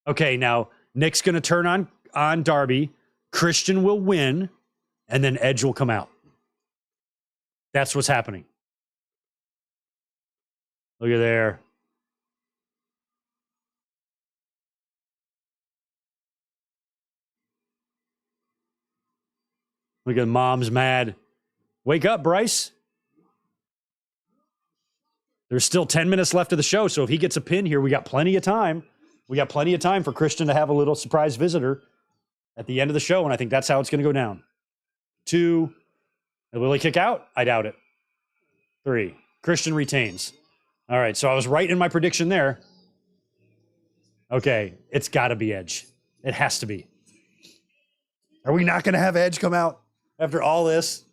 Okay, now Nick's going to turn on Darby. Christian will win, and then Edge will come out. That's what's happening. Look at there. Look at Mom's mad. Wake up, Bryce. There's still 10 minutes left of the show, so if he gets a pin here, we got plenty of time. We got plenty of time for Christian to have a little surprise visitor at the end of the show, and I think that's how it's going to go down. 2. Will he kick out? I doubt it. 3. Christian retains. All right, so I was right in my prediction there. Okay, it's got to be Edge. It has to be. Are we not going to have Edge come out after all this?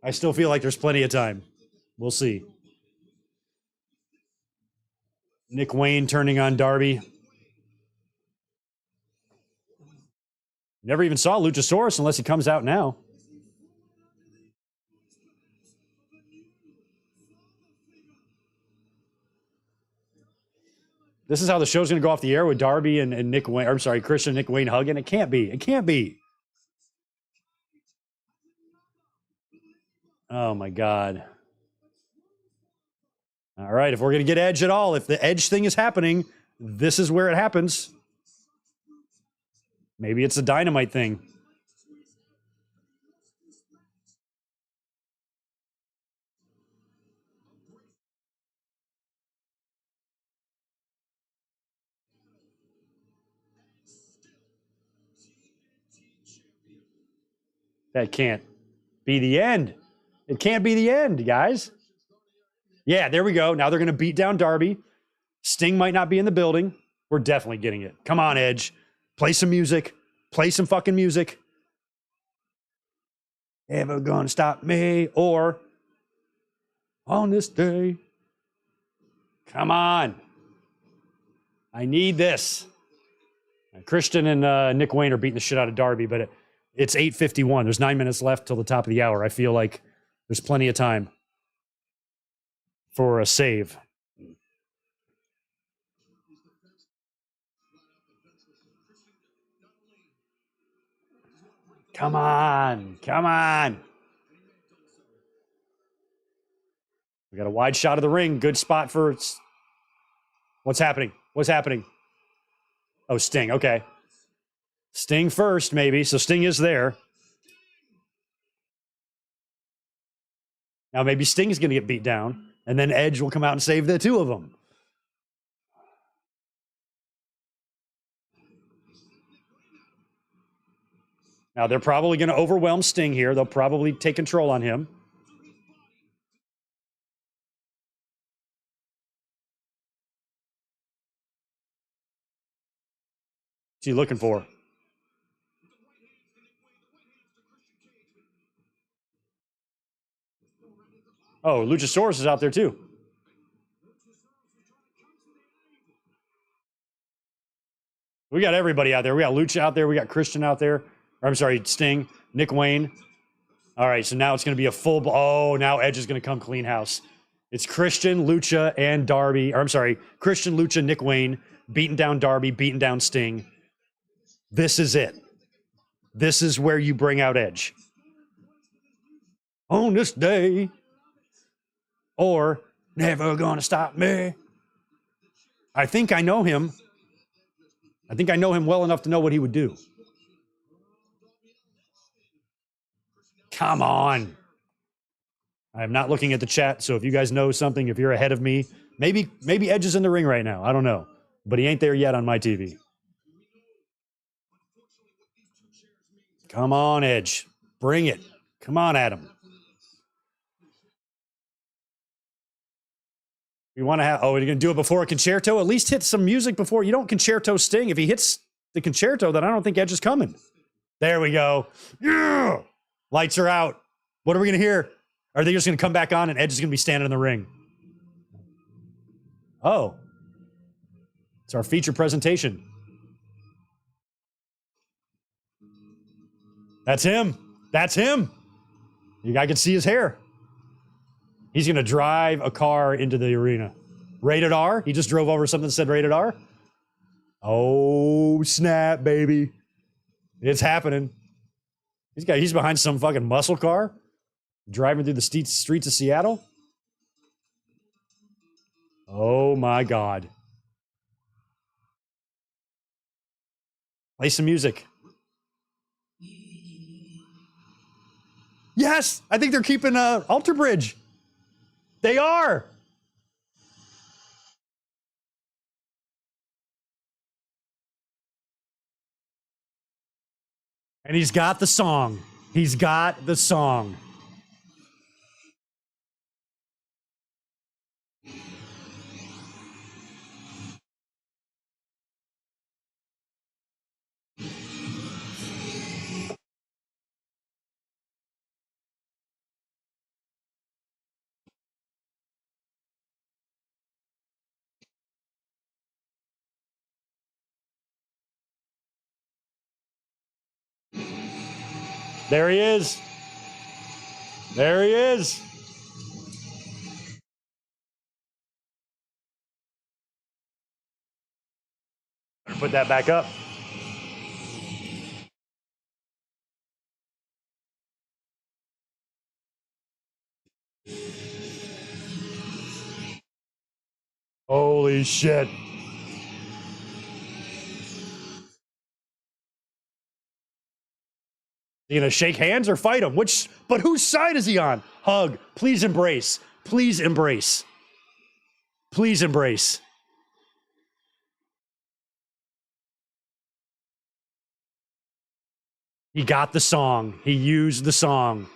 I still feel like there's plenty of time. We'll see. Nick Wayne turning on Darby. Never even saw Luchasaurus unless he comes out now. This is how the show's going to go off the air with Darby and Nick Wayne. I'm sorry, Christian and Nick Wayne hugging. It can't be. It can't be. Oh my God. All right, if we're going to get Edge at all, if the Edge thing is happening, this is where it happens. Maybe it's a Dynamite thing. That can't be the end. It can't be the end, guys. Yeah, there we go. Now they're going to beat down Darby. Sting might not be in the building. We're definitely getting it. Come on, Edge. Play some music. Play some fucking music. Ever gonna stop me? Or on this day. Come on. I need this. Christian and Nick Wayne are beating the shit out of Darby, but it's 8:51. There's 9 minutes left till the top of the hour. I feel like there's plenty of time for a save. Come on. Come on. We got a wide shot of the ring. Good spot for... What's happening? What's happening? Oh, Sting. Okay. Sting first, maybe. So Sting is there. Now maybe Sting's going to get beat down, and then Edge will come out and save the two of them. Now they're probably going to overwhelm Sting here. They'll probably take control on him. What's he looking for? Oh, Luchasaurus is out there too. We got everybody out there. We got Lucha out there. We got Christian out there. Or, I'm sorry, Sting, Nick Wayne. All right, so now it's going to be a full... Oh, now Edge is going to come clean house. It's Christian, Lucha, and Darby. Or I'm sorry, Christian, Lucha, Nick Wayne, beating down Darby, beating down Sting. This is it. This is where you bring out Edge. On this day. Or never gonna stop me. I think I know him. I think I know him well enough to know what he would do. Come on. I am not looking at the chat, so if you guys know something, if you're ahead of me, maybe Edge is in the ring right now. I don't know. But he ain't there yet on my TV. Come on, Edge. Bring it. Come on, Adam. We want to have... Oh, are you going to do it before a concerto? At least hit some music before. You don't concerto Sting. If he hits the concerto, then I don't think Edge is coming. There we go. Yeah! Lights are out. What are we going to hear? Are they just going to come back on and Edge is going to be standing in the ring? Oh. It's our feature presentation. That's him. That's him. I can see his hair. He's going to drive a car into the arena. Rated R? He just drove over something that said rated R? Oh, snap, baby. It's happening. He's behind some fucking muscle car, driving through the streets of Seattle. Oh, my God. Play some music. Yes! I think they're keeping Alter Bridge. They are. And he's got the song. He's got the song. There he is. There he is. Put that back up. Holy shit. You gonna shake hands or fight him? But whose side is he on? Hug. Please embrace. Please embrace. Please embrace. He got the song. He used the song.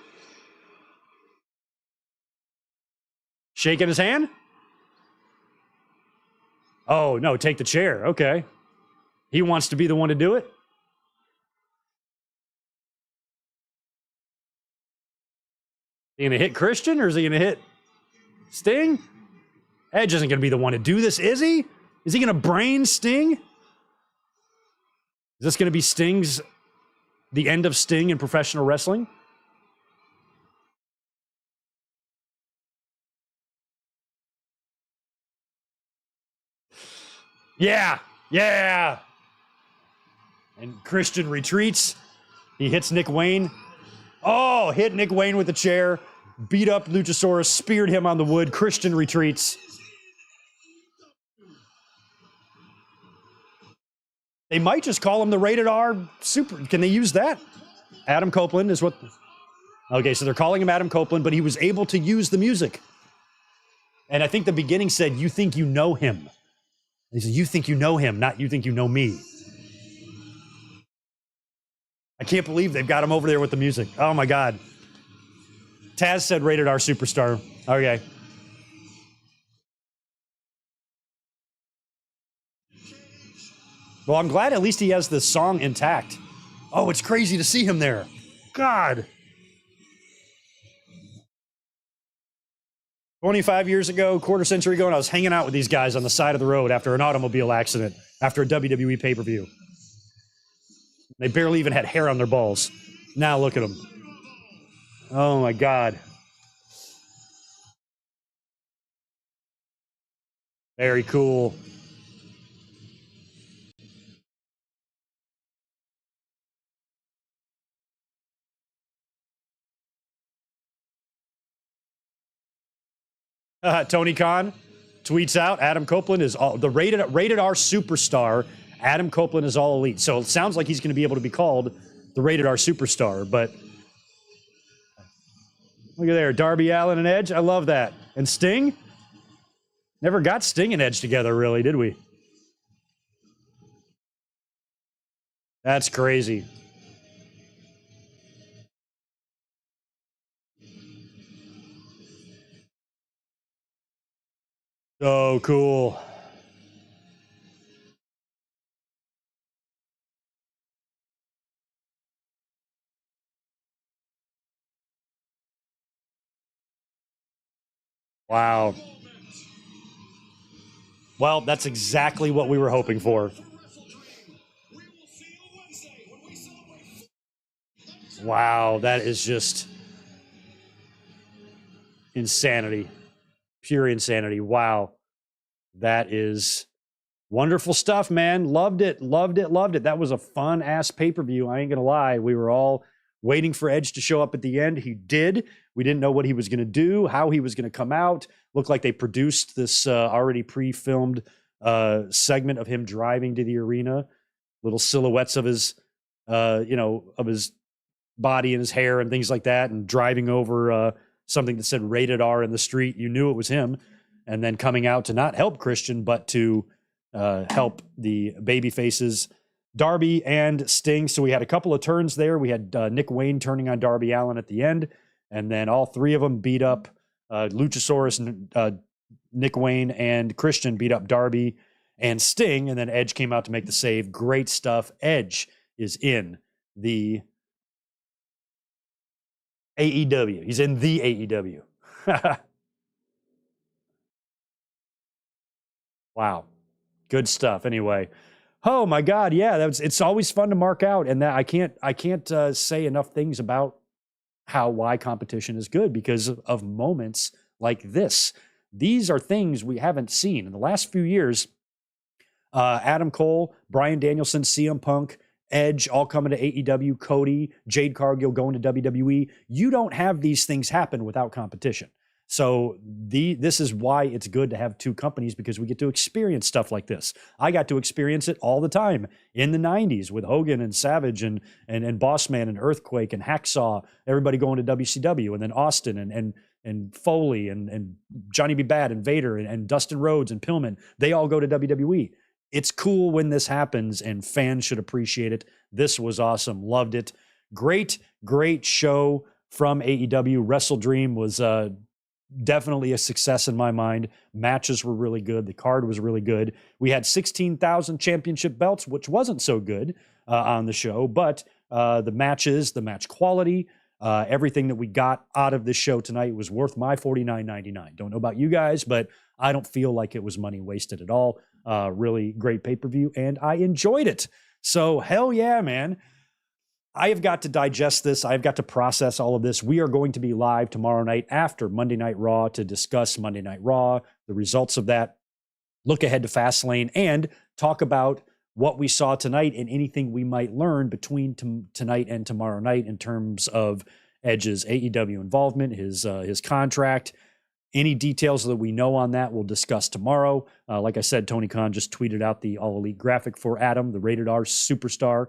Shaking his hand? Oh, no, take the chair. Okay. He wants to be the one to do it? Is he going to hit Christian or is he going to hit Sting? Edge isn't going to be the one to do this, is he? Is he going to brain Sting? Is this going to be the end of Sting in professional wrestling? Yeah. And Christian retreats. He hits Nick Wayne. Oh, hit Nick Wayne with the chair. Beat up Luchasaurus, speared him on the wood. Christian retreats. They might just call him the Rated R Super. Can they use that? Adam Copeland is what... Okay, so they're calling him Adam Copeland, but he was able to use the music. And I think the beginning said, you think you know him. He said, you think you know him, not you think you know me. I can't believe they've got him over there with the music. Oh, my God. Taz said Rated R Superstar. Okay. Well, I'm glad at least he has the song intact. Oh, it's crazy to see him there. God. 25 years ago, quarter century ago, and I was hanging out with these guys on the side of the road after an automobile accident, after a WWE pay-per-view. They barely even had hair on their balls. Now look at them. Oh, my God. Very cool. Tony Khan tweets out, Adam Copeland is the rated R Superstar. Adam Copeland is all elite. So it sounds like he's going to be able to be called the Rated R Superstar. But look at there, Darby Allin and Edge. I love that. And Sting? Never got Sting and Edge together, really, did we? That's crazy. So cool. Wow. Well, that's exactly what we were hoping for. Wow, that is just insanity. Pure insanity. Wow. That is wonderful stuff, man. Loved it. That was a fun-ass pay-per-view. I ain't going to lie. We were all waiting for Edge to show up at the end. He did. We didn't know what he was going to do, how he was going to come out. Looked like they produced this already pre-filmed segment of him driving to the arena. Little silhouettes of his, of his body and his hair and things like that, and driving over something that said Rated R in the street. You knew it was him. And then coming out to not help Christian, but to help the baby faces, Darby and Sting. So we had a couple of turns there. We had Nick Wayne turning on Darby Allin at the end. And then all three of them beat up Luchasaurus, Nick Wayne, and Christian beat up Darby and Sting. And then Edge came out to make the save. Great stuff. Edge is in the AEW. He's in the AEW. Wow. Good stuff. Anyway. Oh my God. Yeah. It's always fun to mark out. And that I can't say enough things about why competition is good because of moments like this. These are things we haven't seen in the last few years. Adam Cole, Bryan Danielson, CM Punk, Edge, all coming to AEW, Cody, Jade Cargill going to WWE. You don't have these things happen without competition. So this is why it's good to have two companies, because we get to experience stuff like this. I got to experience it all the time in the 90s with Hogan and Savage and Bossman and Earthquake and Hacksaw, everybody going to WCW, and then Austin and Foley and Johnny B. Bad and Vader and Dustin Rhodes and Pillman. They all go to WWE. It's cool when this happens, and fans should appreciate it. This was awesome. Loved it. Great show from AEW. WrestleDream was definitely a success in my mind. Matches were really good. The card was really good. We had 16,000 championship belts, which wasn't so good on the show, but the matches, the match quality, everything that we got out of this show tonight was worth my $49.99. Don't know about you guys, but I don't feel like it was money wasted at all. Really great pay-per-view, and I enjoyed it. So hell yeah, man. I have got to digest this. I've got to process all of this. We are going to be live tomorrow night after Monday Night Raw to discuss Monday Night Raw, the results of that, look ahead to Fastlane, and talk about what we saw tonight and anything we might learn between tonight and tomorrow night in terms of Edge's AEW involvement, his contract. Any details that we know on that we'll discuss tomorrow. Like I said, Tony Khan just tweeted out the All Elite graphic for Adam, the rated R superstar,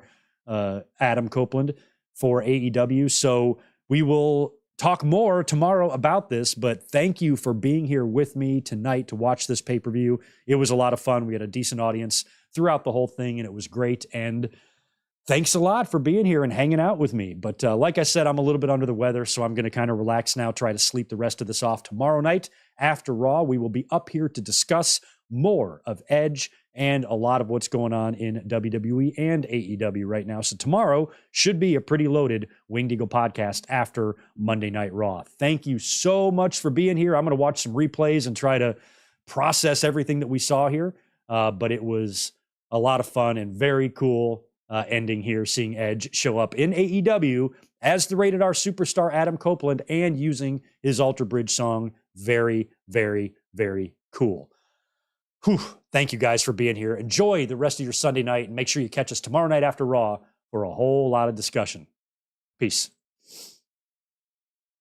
Adam Copeland for AEW. So we will talk more tomorrow about this, but thank you for being here with me tonight to watch this pay-per-view. It was a lot of fun. We had a decent audience throughout the whole thing, and it was great. And thanks a lot for being here and hanging out with me. But like I said, I'm a little bit under the weather, so I'm going to kind of relax now, try to sleep the rest of this off. Tomorrow night after Raw, we will be up here to discuss more of Edge and a lot of what's going on in WWE and AEW right now. So tomorrow should be a pretty loaded Winged Eagle podcast after Monday Night Raw. Thank you so much for being here. I'm going to watch some replays and try to process everything that we saw here. But it was a lot of fun and very cool ending here, seeing Edge show up in AEW as the rated R superstar Adam Copeland and using his Alter Bridge song. Very, very, very cool. Whew. Thank you guys for being here. Enjoy the rest of your Sunday night, and make sure you catch us tomorrow night after Raw for a whole lot of discussion. Peace.